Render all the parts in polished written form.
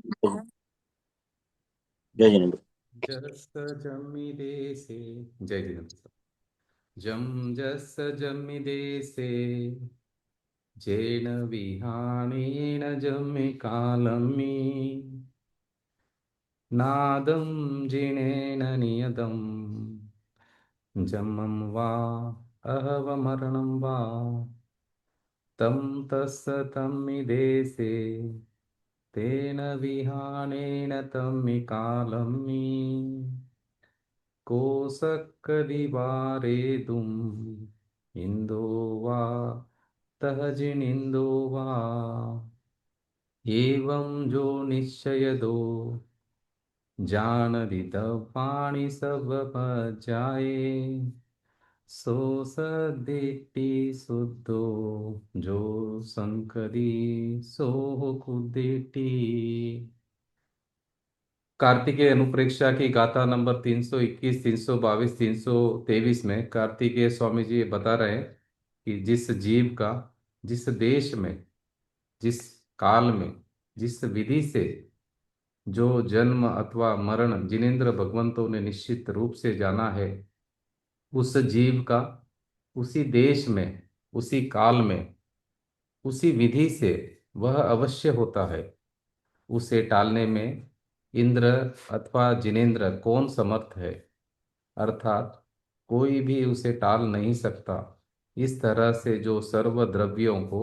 जय जिनेन्द्र। जस जमिदेशे। जय जिनेन्द्र सर। जम जस जमिदेशे जेन विहानेन जमि कालमी नादं जिनेन नियतं जमं वा अहवमरणं वा तं तस्य तम्मिदेशे तेन विहानेन तम्मि कालमी कोसक्कदिवारेदुम् इंदो वा तहजिनिंदो वा एवं जो निश्चय दो जानदित पाणि सब जाए सो सदिट्टि सुद्धो जो संकरी सो कुदिटी। कार्तिकेय अनुप्रेक्षा की गाथा नंबर 321, 322, 323 में कार्तिकेय स्वामी जी ये बता रहे हैं कि जिस जीव का जिस देश में, जिस काल में, जिस विधि से जो जन्म अथवा मरण जिनेन्द्र भगवंतों ने निश्चित रूप से जाना है, उस जीव का उसी देश में, उसी काल में, उसी विधि से वह अवश्य होता है। उसे टालने में इंद्र अथवा जिनेन्द्र कौन समर्थ है? अर्थात कोई भी उसे टाल नहीं सकता। इस तरह से जो सर्व द्रव्यों को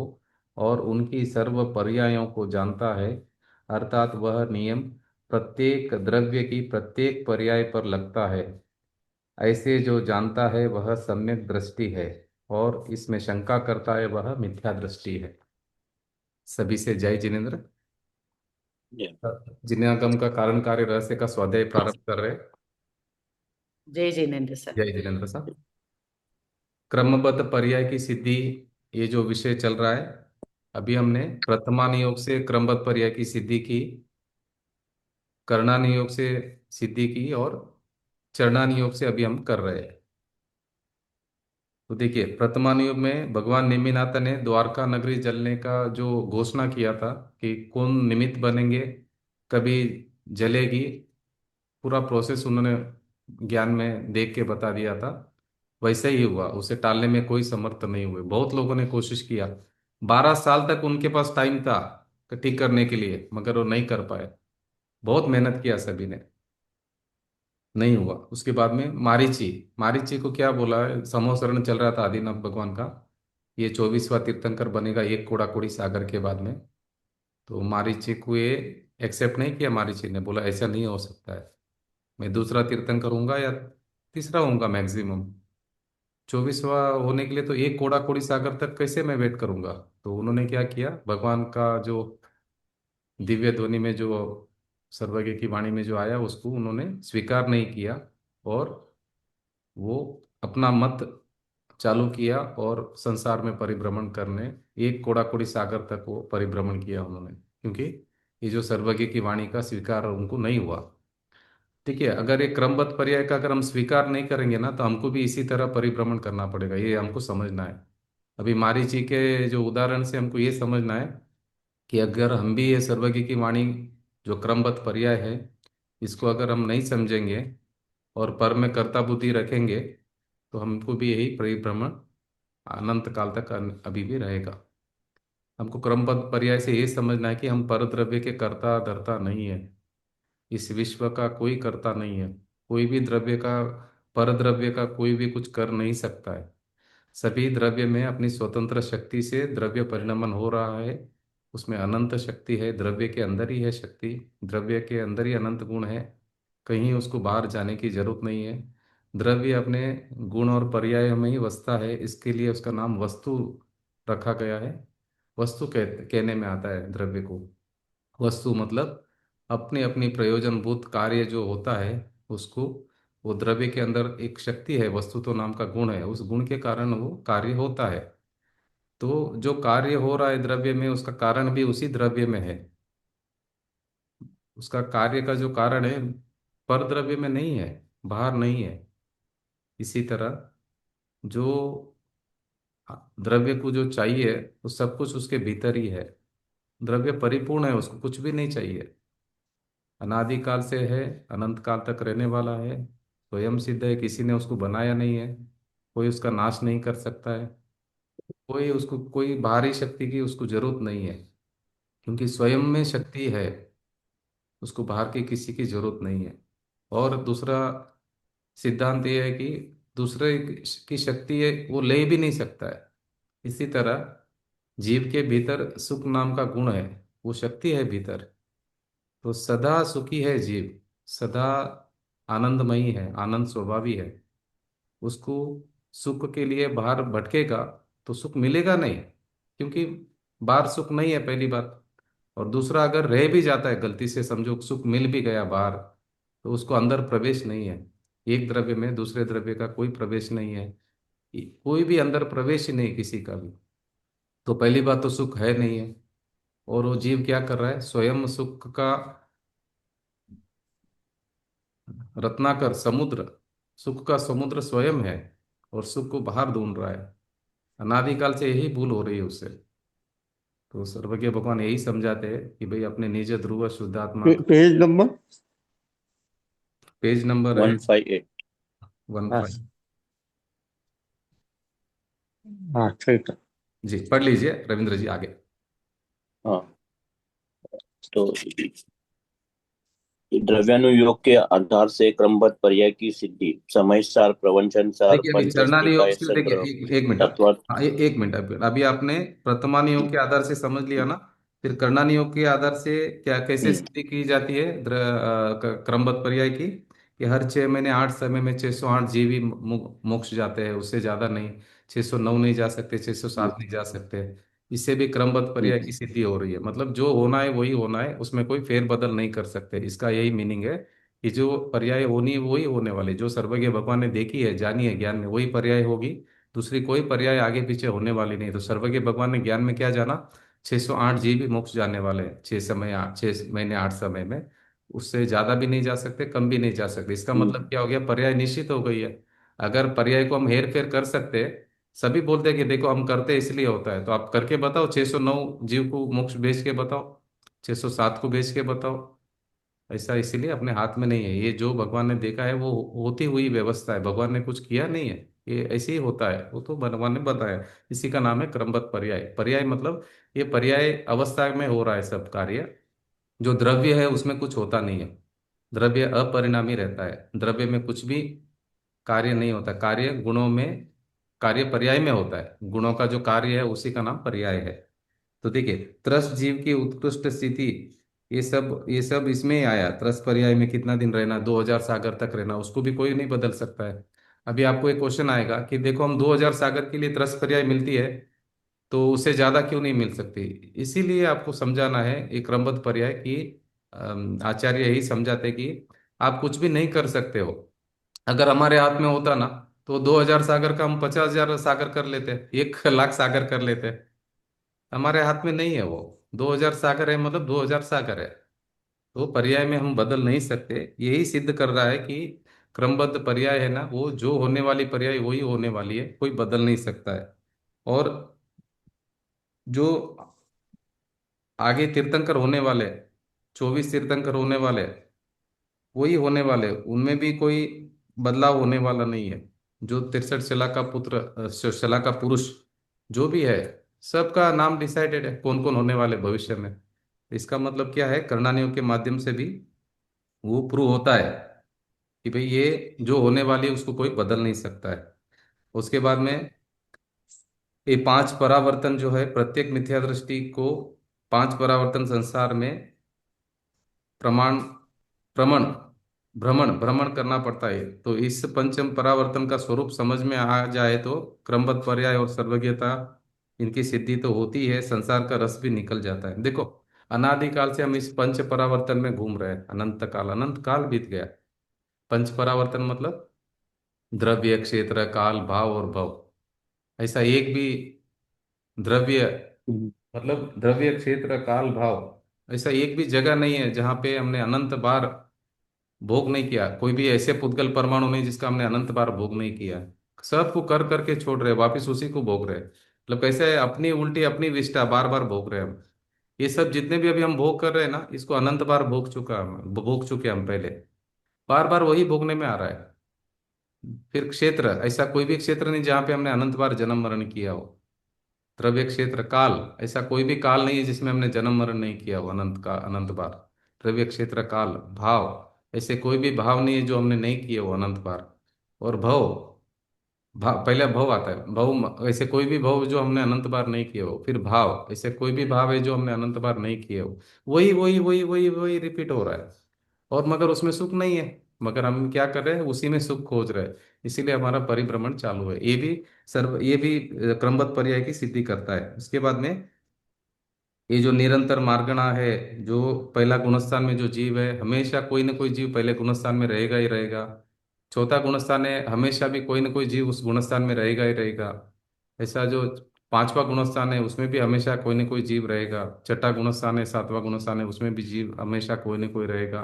और उनकी सर्व पर्यायों को जानता है, अर्थात वह नियम प्रत्येक द्रव्य की प्रत्येक पर्याय पर लगता है, ऐसे जो जानता है वह सम्यक दृष्टि है, और इसमें शंका करता है वह मिथ्या दृष्टि है। सभी से जय जिनेन्द्र। जय जिन्यागम का कारण कार्य रहस्य का स्वाध्याय प्रारंभ कर रहे हैं। जय जिनेन्द्र सर। जय जिनेन्द्र साहब। क्रमबद्ध पर्याय की सिद्धि, ये जो विषय चल रहा है, अभी हमने प्रथमानुयोग से क्रमबद्ध पर्याय की सिद्धि की, कर्णानुयोग से सिद्धि की, और चरणानुयोग से अभी हम कर रहे हैं। तो देखिए, प्रथमानुयोग में भगवान नेमिनाथ ने द्वारका नगरी जलने का जो घोषणा किया था कि कौन निमित्त बनेंगे, कभी जलेगी, पूरा प्रोसेस उन्होंने ज्ञान में देख के बता दिया था। वैसे ही हुआ, उसे टालने में कोई समर्थ नहीं हुए। बहुत लोगों ने कोशिश किया, 12 साल तक उनके पास टाइम था ठीक करने के लिए, मगर वो नहीं कर पाए। बहुत मेहनत किया सभी ने, नहीं हुआ। उसके बाद में मारीची, मारीची को क्या बोला है, समोसरण चल रहा था आदिनाथ भगवान का, ये 24वां तीर्थंकर बनेगा एक कोड़ा कोड़ी सागर के बाद में। तो मारीची को ये एक्सेप्ट नहीं किया। मारीची ने बोला ऐसा नहीं हो सकता है, मैं दूसरा तीर्थंकर हूंगा या तीसरा होऊंगा मैक्सिमम। 24वां होने के लिए तो एक कोड़ा कोड़ी सागर तक कैसे मैं वेट करूंगा। तो उन्होंने क्या किया, भगवान का जो दिव्य ध्वनि में जो सर्वज्ञ की वाणी में जो आया उसको उन्होंने स्वीकार नहीं किया, और वो अपना मत चालू किया और संसार में परिभ्रमण करने, एक कोड़ा कोड़ी सागर तक वो परिभ्रमण किया उन्होंने, क्योंकि ये जो सर्वज्ञ की वाणी का स्वीकार उनको नहीं हुआ। ठीक है, अगर एक क्रमबद्ध पर्याय का अगर हम स्वीकार नहीं करेंगे ना, तो हमको भी इसी तरह परिभ्रमण करना पड़ेगा, ये हमको समझना है। अभी मारीची के जो उदाहरण से हमको ये समझना है कि अगर हम भी ये सर्वज्ञ की वाणी जो क्रमबद्ध पर्याय है, इसको अगर हम नहीं समझेंगे और पर में कर्ता बुद्धि रखेंगे, तो हमको भी यही परिभ्रमण अनंत काल तक अभी भी रहेगा। हमको क्रमबद्ध पर्याय से ये समझना है कि हम पर द्रव्य के कर्ता धर्ता नहीं है। इस विश्व का कोई कर्ता नहीं है। कोई भी द्रव्य का, पर द्रव्य का कोई भी कुछ कर नहीं सकता है। सभी द्रव्य में अपनी स्वतंत्र शक्ति से द्रव्य परिणमन हो रहा है। उसमें अनंत शक्ति है, द्रव्य के अंदर ही है शक्ति, द्रव्य के अंदर ही अनंत गुण है। कहीं उसको बाहर जाने की जरूरत नहीं है। द्रव्य अपने गुण और पर्याय में ही वसता है, इसके लिए उसका नाम वस्तु रखा गया है। वस्तु कहने में आता है द्रव्य को। वस्तु मतलब अपने अपनी प्रयोजनभूत कार्य जो होता है उसको, वो द्रव्य के अंदर एक शक्ति है, वस्तु तो नाम का गुण है, उस गुण के कारण वो कार्य होता है। तो जो कार्य हो रहा है द्रव्य में, उसका कारण भी उसी द्रव्य में है। उसका कार्य का जो कारण है पर द्रव्य में नहीं है, बाहर नहीं है। इसी तरह जो द्रव्य को जो चाहिए वो सब कुछ उसके भीतर ही है। द्रव्य परिपूर्ण है, उसको कुछ भी नहीं चाहिए। अनादिकाल से है, अनंत काल तक रहने वाला है, स्वयं सिद्ध है, किसी ने उसको बनाया नहीं है, कोई उसका नाश नहीं कर सकता है, कोई उसको कोई बाहरी शक्ति की उसको जरूरत नहीं है, क्योंकि स्वयं में शक्ति है, उसको बाहर की किसी की जरूरत नहीं है। और दूसरा सिद्धांत ये है कि दूसरे की शक्ति है वो ले भी नहीं सकता है। इसी तरह जीव के भीतर सुख नाम का गुण है, वो शक्ति है भीतर, तो सदा सुखी है जीव, सदा आनंदमयी है, आनंद स्वभावी है। उसको सुख के लिए बाहर भटकेगा तो सुख मिलेगा नहीं, क्योंकि बाहर सुख नहीं है, पहली बात। और दूसरा, अगर रह भी जाता है गलती से, समझो सुख मिल भी गया बाहर, तो उसको अंदर प्रवेश नहीं है। एक द्रव्य में दूसरे द्रव्य का कोई प्रवेश नहीं है, कोई भी अंदर प्रवेश ही नहीं किसी का भी। तो पहली बात तो सुख है नहीं है। और वो जीव क्या कर रहा है, स्वयं सुख का रत्नाकर समुद्र, सुख का समुद्र स्वयं है, और सुख को बाहर ढूंढ रहा है। अनादिकाल से यही भूल हो रही है उससे। तो सर्वज्ञ भगवान यही समझाते हैं कि भाई अपने निज ध्रुव शुद्धात्मा पेज नंबर। पेज नंबर है 158। 15। हाँ ठीक है। जी पढ़ लीजिए रविंद्र जी आगे। हाँ, तो द्रव्यानुयोग के आधार से क्रमबद्ध पर्याय की सिद्धि, समय सार, प्रवचन सार, देखिए अभी पंचस, चरणानी योग निकाय, से, देखिए संग्रह, एक मिनट। तत्व। हाँ, एक मिनट। अभी आपने प्रथमानी योग के आधार से समझ लिया ना, फिर कर्णानी योग के आधार से क्या कैसे हम्म। सिद्धि की जाती है क्रमबद्ध पर्याय की, कि हर 6 महीने 8 समय में 608 जीवी मोक्ष जाते हैं, उससे ज्यादा नहीं। 609 नहीं जा सकते, 607 नहीं जा सकते। इससे भी क्रमबद्ध पर्याय की सिद्धि हो रही है, मतलब जो होना है वही होना है, उसमें कोई फेरबदल नहीं कर सकते। इसका यही मीनिंग है कि जो पर्याय होनी है वही होने वाले, जो सर्वज्ञ भगवान ने देखी है जानी है ज्ञान में, वही पर्याय होगी। दूसरी कोई पर्याय आगे पीछे होने वाली नहीं। तो सर्वज्ञ भगवान ने ज्ञान में क्या जाना, 608 जीव भी मोक्ष जाने वाले हैं 6 महीने 8 समय में। उससे ज्यादा भी नहीं जा सकते, कम भी नहीं जा सकते। इसका मतलब क्या हो गया, पर्याय निश्चित हो गई है। अगर पर्याय को हम हेर फेर कर सकते हैं, सभी बोलते हैं कि देखो हम करते हैं इसलिए होता है, तो आप करके बताओ, 609 जीव को मोक्ष भेज के बताओ, 607 को भेज के बताओ। ऐसा इसीलिए अपने हाथ में नहीं है, ये जो भगवान ने देखा है वो होती हुई व्यवस्था है, भगवान ने कुछ किया नहीं है। ये ऐसे ही होता है, वो तो भगवान ने बताया। इसी का नाम है क्रमबद्ध पर्याय। पर्याय मतलब ये पर्याय अवस्था में हो रहा है सब कार्य। जो द्रव्य है उसमें कुछ होता नहीं है, द्रव्य अपरिणामी रहता है, द्रव्य में कुछ भी कार्य नहीं होता। कार्य गुणों में, कार्य पर्याय में होता है, गुणों का जो कार्य है उसी का नाम पर्याय है। तो देखिए, त्रस्त जीव की उत्कृष्ट स्थिति, ये सब इसमें ही आया। त्रस्त पर्याय में कितना दिन रहना, 2000 सागर तक रहना, उसको भी कोई नहीं बदल सकता है। अभी आपको एक क्वेश्चन आएगा कि देखो हम 2000 सागर के लिए त्रस्त पर्याय मिलती है, तो उससे ज्यादा क्यों नहीं मिल सकती। इसीलिए आपको समझाना है एक क्रमबद्ध पर्याय की। आचार्य यही समझाते कि आप कुछ भी नहीं कर सकते हो। अगर हमारे हाथ में होता ना, तो 2000 सागर का हम 50,000 सागर कर लेते, 1 लाख सागर कर लेते। हमारे हाथ में नहीं है वो। 2000 सागर है मतलब 2000 सागर है। तो पर्याय में हम बदल नहीं सकते। यही सिद्ध कर रहा है कि क्रमबद्ध पर्याय है ना, वो जो होने वाली पर्याय वही होने वाली है, कोई बदल नहीं सकता है। और जो आगे तीर्थंकर होने वाले, 24 तीर्थंकर होने वाले, वही होने वाले, उनमें भी कोई बदलाव होने वाला नहीं है। जो 63 शिला का पुत्र, शिला का पुरुष जो भी है, सबका नाम डिसाइडेड है कौन कौन होने वाले भविष्य में। इसका मतलब क्या है, करणानियों के माध्यम से भी वो प्रूव होता है कि भाई ये जो होने वाली है उसको कोई बदल नहीं सकता है। उसके बाद में ये 5 परावर्तन जो है, प्रत्येक मिथ्या दृष्टि को 5 परावर्तन संसार में प्रमाण भ्रमण भ्रमण भ्रमण करना पड़ता है। तो इस पंचम परावर्तन का स्वरूप समझ में आ जाए तो क्रमबद्ध पर्याय और सर्वज्ञता, इनकी सिद्धि तो होती है, संसार का रस भी निकल जाता है। देखो, अनादिकाल से हम इस पंच परावर्तन में घूम रहे हैं, अनंत काल बीत गया। पंच परावर्तन मतलब द्रव्य, क्षेत्र, काल, भाव और भव। ऐसा एक भी द्रव्य, हम्म। मतलब द्रव्य, क्षेत्र, काल, भाव, ऐसा एक भी जगह नहीं है जहां पे हमने अनंत बार भोग नहीं किया। कोई भी ऐसे पुद्गल परमाणु नहीं जिसका हमने अनंत बार भोग नहीं किया। सबको कर करके छोड़ रहे, वापिस उसी को भोग रहे। मतलब कैसे है, अपनी उल्टी अपनी विष्ठा बार बार भोग रहे हम। ये सब जितने भी अभी हम भोग कर रहे हैं ना, इसको अनंत बार भोग चुके हम पहले। बार बार वही भोगने में आ रहा है। फिर क्षेत्र, ऐसा कोई भी क्षेत्र नहीं जहाँ पे हमने अनंत बार जन्म मरण किया हो। द्रव्य, क्षेत्र, काल, ऐसा कोई भी काल नहीं है जिसमें हमने जन्म मरण नहीं किया हो अनंत बार। द्रव्य, क्षेत्र, काल, भाव, ऐसे कोई भी भाव नहीं है जो हमने नहीं किए हो अनंत बार। और भव, पहले भव आता है, ऐसे कोई भी भव जो हमने अनंत बार नहीं किए हो। फिर भाव, ऐसे कोई भी भाव है जो हमने अनंत बार नहीं किए हो। वही वही वही वही वही रिपीट हो रहा है। और मगर उसमें सुख नहीं है। मगर हम क्या कर रहे हैं, उसी में सुख खोज रहे हैं। इसीलिए हमारा परिभ्रमण चालू है। ये भी क्रमबद्ध पर्याय की सिद्धि करता है। उसके बाद में ये जो निरंतर मार्गणा है, जो पहला गुणस्थान में जो जीव है, हमेशा कोई ना कोई जीव पहले गुणस्थान में रहेगा ही रहेगा। चौथा गुणस्थान है, हमेशा भी कोई ना कोई जीव उस गुणस्थान में रहेगा ही रहेगा। ऐसा जो पांचवा गुणस्थान है, उसमें भी हमेशा कोई ना कोई जीव रहेगा। छठा गुणस्थान है, सातवां गुणस्थान है, उसमें भी जीव हमेशा कोई ना कोई रहेगा।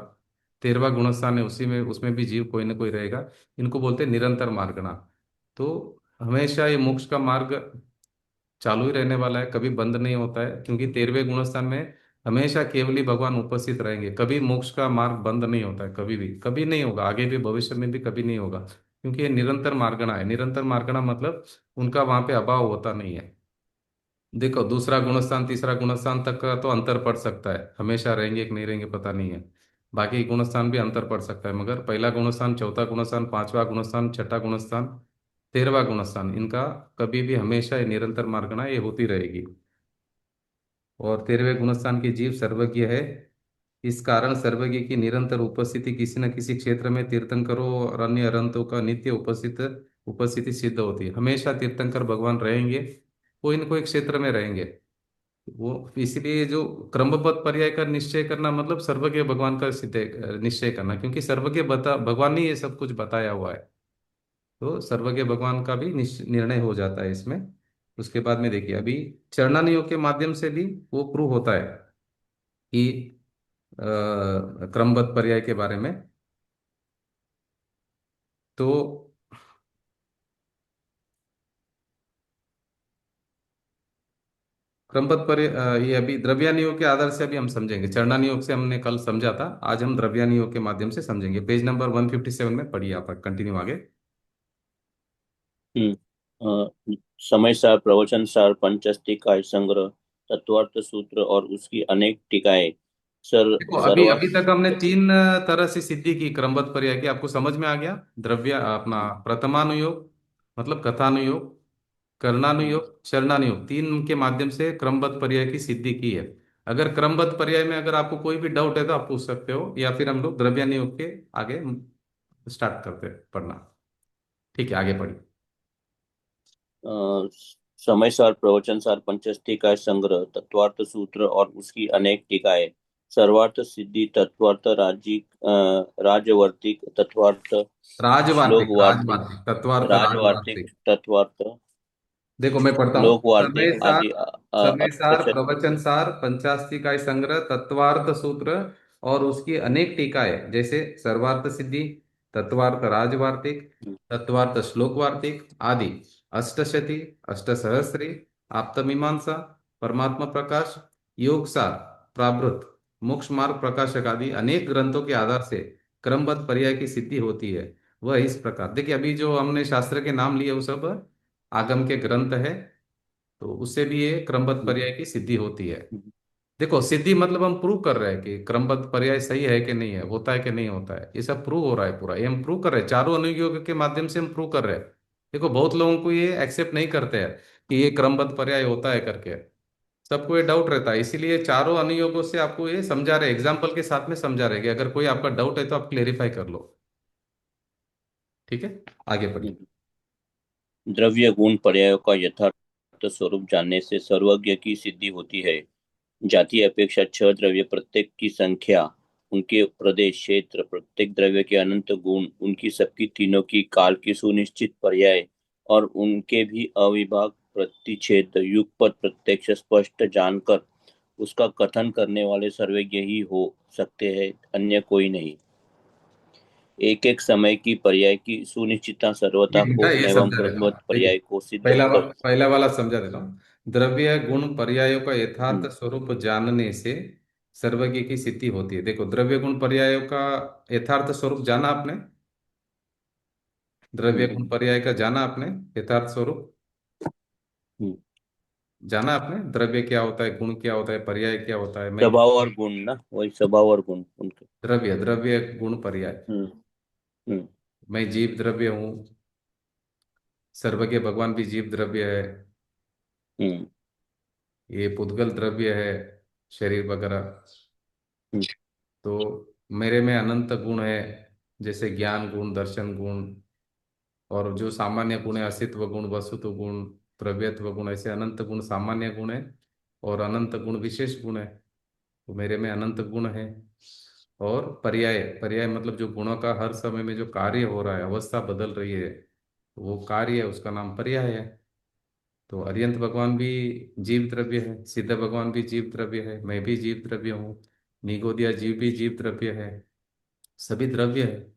13वां गुणस्थान है, उसी में उसमें भी जीव कोई ना कोई रहेगा। इनको बोलते हैं निरंतर मार्गणा। तो हमेशा ये मोक्ष का मार्ग चालू ही रहने वाला है, कभी बंद नहीं होता है, क्योंकि 13वें गुणस्थान में हमेशा केवल ही भगवान उपस्थित रहेंगे। कभी मोक्ष का मार्ग बंद नहीं होता है, कभी भी, कभी नहीं होगा, आगे भी भविष्य में भी कभी नहीं होगा, क्योंकि ये निरंतर मार्गणा है। निरंतर मार्गणा मतलब उनका वहां पे अभाव होता नहीं है। देखो, दूसरा गुणस्थान तीसरा गुणस्थान तक का तो अंतर पड़ सकता है, हमेशा रहेंगे कि नहीं रहेंगे पता नहीं है। बाकी गुणस्थान भी अंतर पड़ सकता है, मगर पहला गुणस्थान, चौथा गुणस्थान, पांचवा गुणस्थान, छठा गुणस्थान, 13वां गुणस्थान, इनका कभी भी हमेशा ये निरंतर मार्गना ये होती रहेगी। और 13वें गुणस्थान की जीव सर्वज्ञ है। इस कारण सर्वज्ञ की निरंतर उपस्थिति किसी न किसी क्षेत्र में तीर्थंकरों और अन्य अरहंतों का नित्य उपस्थिति सिद्ध होती है। हमेशा तीर्थंकर भगवान रहेंगे, कोई न कोई क्षेत्र में रहेंगे। वो इसलिए जो क्रमबद्ध पर्याय का निश्चय करना मतलब सर्वज्ञ भगवान का सिद्ध निश्चय करना, क्योंकि सर्वज्ञ भगवान ने ये सब कुछ बताया हुआ है। तो सर्वज्ञ भगवान का भी निर्णय हो जाता है इसमें। उसके बाद में देखिए, अभी चरणानियोग के माध्यम से भी वो प्रूव होता है कि क्रमबद्ध पर्याय के बारे में। तो क्रमबद्ध पर्याय ये अभी द्रव्यानियोग के आधार से अभी हम समझेंगे। चरणानियोग से हमने कल समझा था, आज हम द्रव्यानियोग के माध्यम से समझेंगे। पेज नंबर 157 में पढ़िए आप, कंटिन्यू आगे। समय सार, प्रवचन सार, पंचस्तिकाय संग्रह, तत्वार्थ सूत्र और उसकी अनेक टीकाएं देखो, अभी अभी तक हमने सर्वार्थ। 3 तरह से सिद्धि की क्रमबद्ध पर्याय की। आपको समझ में आ गया? द्रव्य अपना प्रथमानुयोग मतलब कथानुयोग, कर्णानुयोग, चरणानुयोग, 3 के माध्यम से क्रमबद्ध पर्याय की सिद्धि की है। अगर क्रमबद्ध पर्याय में अगर आपको कोई भी डाउट है तो आप पूछ सकते हो, या फिर हम लोग द्रव्यानुयोग के आगे स्टार्ट करते हैं पढ़ना। ठीक है, आगे पढ़िए। अ, समय सार, प्रवचन सार, पंचस्तिकाय संग्रह, तत्वार्थ सूत्र और उसकी अनेक टीकाएं, सर्वार्थ सिद्धि, तत्वार्थ राजवर्तिक, तत्वार्थ श्लोक वार्तिक, राजवार्तिक, तत्वार्थ राजवार्तिक, राजवार्तिक। तत्वार्थ देखो मैं पढ़ता हूँ। श्लोक वार्तिक आदि समय सार, अष्टशत। प्रवचन सार, पंचास्तिकाय संग्रह, तत्वार्थ सूत्र और उसकी अनेक टीकाएं, जैसे सर्वार्थ सिद्धि, तत्वार्थ राजवार्तिक, तत्वार्थ श्लोक वार्तिक आदि, अष्टशती, अष्टसहस्री, आप्तमीमांसा, परमात्मा प्रकाश, योग सार, प्रावृत, मोक्ष मार्ग प्रकाशक आदि अनेक ग्रंथों के आधार से क्रमबद्ध पर्याय की सिद्धि होती है। वह इस प्रकार, देखिए अभी जो हमने शास्त्र के नाम लिए वो सब आगम के ग्रंथ है। तो उससे भी ये क्रमबद्ध पर्याय की सिद्धि होती है। देखो, सिद्धि मतलब हम प्रूव कर रहे हैं कि क्रमबद्ध पर्याय सही है कि नहीं है, होता है कि नहीं होता है, ये सब प्रूव हो रहा है पूरा। ये हम प्रूव कर रहे हैं, चारों अनुयोग के माध्यम से हम प्रूव कर रहे हैं। देखो, बहुत लोगों को ये एक्सेप्ट नहीं करते हैं कि ये क्रमबद्ध पर्याय होता है करके। सबको ये डाउट रहता है, इसीलिए चारों अनुयोगों से आपको ये समझा रहे, एग्जाम्पल के साथ में समझा रहे कि अगर कोई आपका डाउट है तो आप क्लेरिफाई कर लो। ठीक है, आगे पढ़िए। द्रव्य गुण पर्यायों का यथार्थ स्वरूप जानने से सर्वज्ञ की सिद्धि होती है। जाति अपेक्षा 6 द्रव्य, प्रत्येक की संख्या, उनके प्रदेश क्षेत्र, प्रत्येक द्रव्य के अनंत गुण, उनकी सबकी तीनों की काल की सुनिश्चित पर्याय और उनके भी अविभाग प्रतिच्छेद युगपत प्रत्यक्ष स्पष्ट जानकर उसका कथन करने वाले सर्वज्ञ ही हो सकते हैं, अन्य कोई नहीं। एक एक समय की पर्याय की सुनिश्चितता, ये सर्वता बेटा को ये एवं समझा देता क्रमबद्ध हूँ, देखिए पर्याय को सिद्ध कर। पहला वाला समझा देता हूँ। द्रव्य गुण पर्यायों का यथार्थ हम्म, स्वरूप जानने से सर्वज्ञ की सिद्धि होती है। देखो, द्रव्य गुण पर्यायों का यथार्थ स्वरूप जाना आपने? द्रव्य हम्म, गुण पर्याय का जाना आपने? यथार्थ स्वरूप हम्म। जाना आपने? द्रव्य क्या होता है, गुण क्या होता है, पर्याय क्या होता है? मैं स्वभाव और गुण ना, वही स्वभाव और गुण उनके। द्रव्य द्रव्य गुण पर्याय। हम्म, हम्म, मैं जीव द्रव्य हूँ, सर्वज्ञ भगवान भी जीव द्रव्य है, हम्म, ये पुद्गल द्रव्य है, शरीर वगैरह। हम्म, तो मेरे में अनंत गुण है, जैसे ज्ञान गुण, दर्शन गुण, और जो सामान्य गुण है अस्तित्व गुण, वस्तुत्व गुण, द्रव्यत्व गुण, ऐसे अनंत गुण सामान्य गुण है और अनंत गुण विशेष गुण है। तो मेरे में अनंत गुण है। और पर्याय, पर्याय मतलब जो गुणों का हर समय में जो कार्य हो रहा है, अवस्था बदल रही है, तो वो कार्य है, उसका नाम पर्याय है। तो अरिहंत भगवान भी जीव द्रव्य है, सिद्ध भगवान भी जीव द्रव्य है, मैं भी जीव द्रव्य हूँ, निगोदिया जीव भी जीव द्रव्य है, सभी द्रव्य है।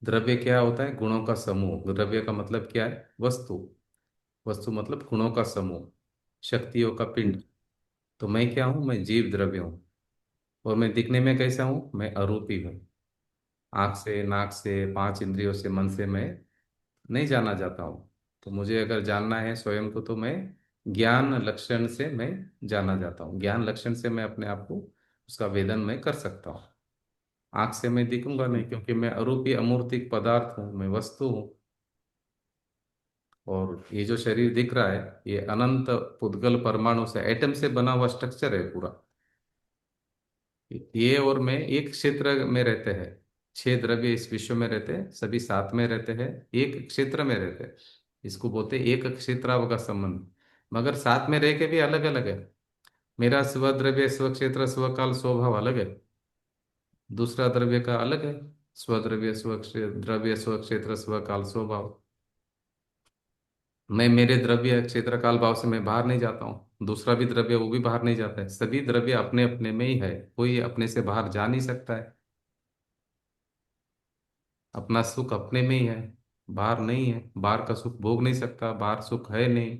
द्रव्य क्या होता है? गुणों का समूह। द्रव्य का मतलब क्या है? वस्तु। वस्तु मतलब गुणों का समूह, शक्तियों का हम्म, पिंड। तो मैं क्या हूँ? मैं जीव द्रव्य हूँ। और मैं दिखने में कैसा हूँ? मैं अरूपी हूँ। आंख से, नाक से, पांच इंद्रियों से, मन से मैं नहीं जाना जाता हूँ। तो मुझे अगर जानना है स्वयं को, तो मैं ज्ञान लक्षण से मैं जाना जाता हूँ। ज्ञान लक्षण से मैं अपने आप को, उसका वेदन मैं कर सकता हूँ। आंख से मैं दिखूंगा नहीं, क्योंकि मैं अरूपी अमूर्तिक पदार्थ हूँ, मैं वस्तु हूँ। और ये जो शरीर दिख रहा है, ये अनंत पुद्गल परमाणु से, एटम से बना हुआ स्ट्रक्चर है पूरा। ये और मैं एक क्षेत्र में रहते हैं। छह द्रव्य इस विश्व में रहते हैं, सभी साथ में रहते हैं, एक क्षेत्र में रहते हैं। इसको बोलते हैं एक क्षेत्रावकाश संबंध। मगर साथ में रह के भी अलग अलग है। मेरा स्वद्रव्य, स्वक्षेत्र, स्वकाल, स्वभाव अलग है। दूसरा द्रव्य का अलग है, स्वद्रव्य, स्वक्षेत्र, द्रव्य, स्वक्षेत्र, स्वकाल, स्वभाव। मैं मेरे द्रव्य क्षेत्र काल भाव से मैं बाहर नहीं जाता हूँ, दूसरा भी द्रव्य वो भी बाहर नहीं जाता है। सभी द्रव्य अपने अपने में ही है, कोई अपने से बाहर जा नहीं सकता है। अपना सुख अपने में ही है, बाहर नहीं है। बाहर का सुख भोग नहीं सकता, बाहर सुख है नहीं,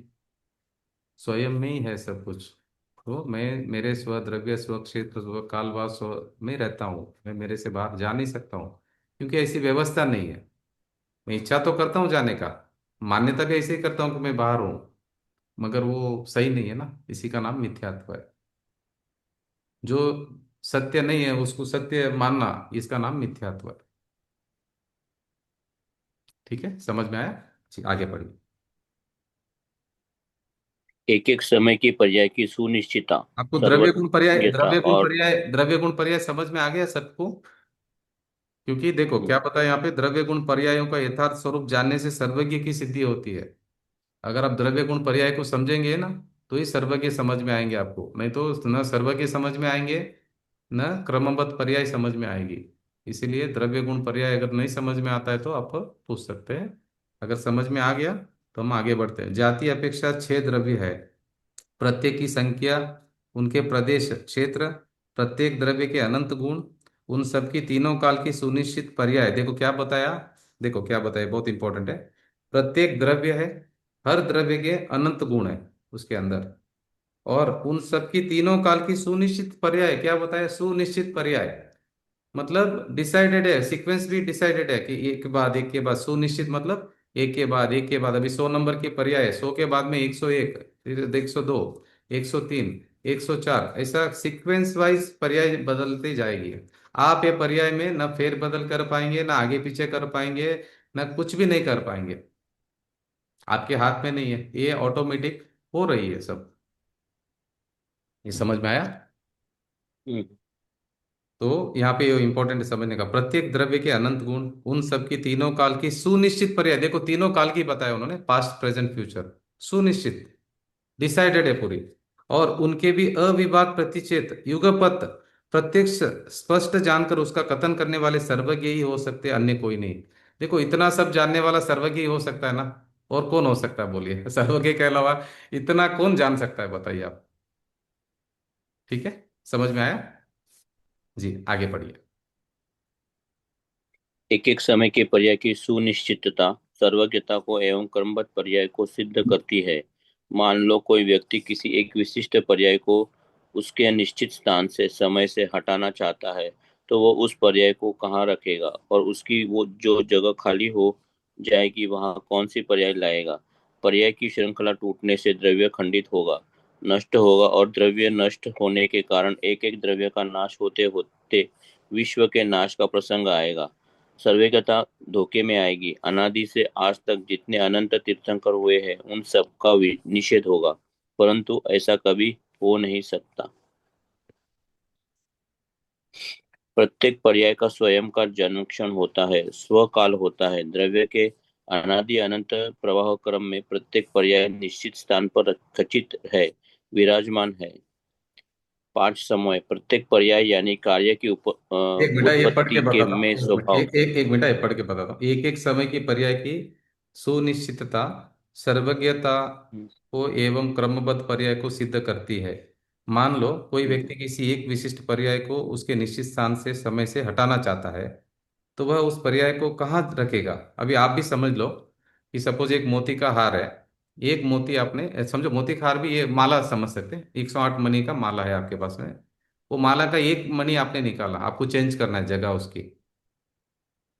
स्वयं में ही है सब कुछ। तो मैं मेरे स्वद्रव्य, स्वक्षेत्र, स्व कालवास, स्व में रहता हूँ। मैं मेरे से बाहर जा नहीं सकता हूँ, क्योंकि ऐसी व्यवस्था नहीं है। मैं इच्छा तो करता हूँ जाने का, मान्यता भी ऐसे ही करता हूँ कि मैं बाहर हूँ, मगर वो सही नहीं है ना, इसी का नाम मिथ्यात्व है। जो सत्य नहीं है उसको सत्य मानना, इसका नाम मिथ्यात्व है। ठीक है, समझ में आया? जी, आगे पढ़िए। एक एक समय की पर्याय की सुनिश्चितता, आपको द्रव्य गुण पर्याय, सर्वज्ञता द्रव्य गुण और पर्याय, द्रव्य गुण पर्याय समझ में आ गया सबको? क्योंकि देखो हम्म, क्या पता है यहाँ पे, द्रव्य गुण पर्यायों का यथार्थ स्वरूप जानने से सर्वज्ञ की सिद्धि होती है। अगर आप द्रव्य गुण पर्याय को समझेंगे ना, तो ही सर्वज्ञ समझ में आएंगे आपको, नहीं तो न सर्वज्ञ समझ में आएंगे, न क्रमबद्ध पर्याय समझ में आएगी। इसीलिए द्रव्य गुण पर्याय अगर नहीं समझ में आता है तो आप पूछ सकते हैं। अगर समझ में आ गया तो हम आगे बढ़ते हैं। जाति अपेक्षा छह द्रव्य है, प्रत्येक की संख्या, उनके प्रदेश क्षेत्र, प्रत्येक द्रव्य के अनंत गुण, उन सब की तीनों काल की सुनिश्चित पर्याय। देखो क्या बताया, देखो क्या बताया, बहुत इंपॉर्टेंट है। प्रत्येक द्रव्य है, हर द्रव्य के अनंत गुण है उसके अंदर, और उन सब की तीनों काल की सुनिश्चित पर्याय। क्या बताया? सुनिश्चित पर्याय मतलब डिसाइडेड है, सीक्वेंस भी डिसाइडेड है कि एक के बाद एक के बाद, सुनिश्चित मतलब एक के बाद एक के बाद। अभी 100 नंबर के पर्याय है, 100 के बाद में 101, फिर 102, 103, 104, ऐसा सीक्वेंस वाइज पर्याय बदलती जाएगी। आप ये पर्याय में न फेर बदल कर पाएंगे, ना आगे पीछे कर पाएंगे, ना कुछ भी नहीं कर पाएंगे। आपके हाथ में नहीं है, ये ऑटोमेटिक हो रही है सब। ये समझ में आया? हम्म, तो यहाँ पे ये इंपॉर्टेंट समझने का, प्रत्येक द्रव्य के अनंत गुण, उन सब की तीनों काल की सुनिश्चित पर्याय। देखो तीनों काल की बताया उन्होंने, पास्ट प्रेजेंट फ्यूचर, सुनिश्चित, डिसाइडेड है पूरी। और उनके भी अविभाग प्रतिचेत युगपत प्रत्यक्ष स्पष्ट जानकर उसका कथन करने वाले सर्वज्ञ ही हो सकते हैं, अन्य कोई नहीं। देखो इतना सब जानने वाला सर्वज्ञ ही हो सकता है ना, और कौन हो सकता है बोलिए? सर्वज्ञ के अलावा इतना कौन जान सकता है, बताइए आप। ठीक है, समझ में आया? जी, आगे पढ़िए। एक एक समय के पर्याय की सुनिश्चितता सर्वज्ञता को एवं क्रमबद्ध पर्याय को सिद्ध करती है। मान लो कोई व्यक्ति किसी एक विशिष्ट पर्याय को उसके निश्चित स्थान से समय से हटाना चाहता है, तो वो उस पर्याय को कहाँ रखेगा और उसकी वो जो जगह खाली हो जाएगी वहां कौन सी पर्याय लाएगा। पर्याय की श्रृंखला टूटने से द्रव्य खंडित होगा, नष्ट होगा, और द्रव्य नष्ट होने के कारण एक एक द्रव्य का नाश होते होते विश्व के नाश का प्रसंग आएगा। सर्वज्ञता धोखे में आएगी। अनादि से आज तक जितने अनंत तीर्थंकर हुए हैं उन सब का निषेध होगा, परंतु ऐसा कभी हो नहीं सकता। प्रत्येक पर्याय का स्वयं का जन्म क्षण होता है, स्वकाल होता है। द्रव्य के अनादि अनंत प्रवाह क्रम में प्रत्येक पर्याय निश्चित स्थान पर खचित है, विराजमान है। पांच समय प्रत्येक पर्याय यानी कार्य की एक बेटा ये पढ़ के उत्पत्ति के बताता में हूँ, स्वभाव। एक बेटा ये पढ़ के बताता हूँ। एक एक समय की पर्याय की सुनिश्चितता सर्वज्ञता को एवं क्रमबद्ध पर्याय को सिद्ध करती है। मान लो कोई व्यक्ति किसी एक विशिष्ट पर्याय को उसके निश्चित स्थान से समय से हटाना चाहता है, तो वह उस पर्याय को कहाँ रखेगा। अभी आप भी समझ लो कि सपोज एक मोती का हार है। एक मोती आपने समझो, मोती का हार भी ये माला समझ सकते हैं, 108 मणि का माला है आपके पास में। वो माला का एक मणि आपने निकाला, आपको चेंज करना है जगह उसकी,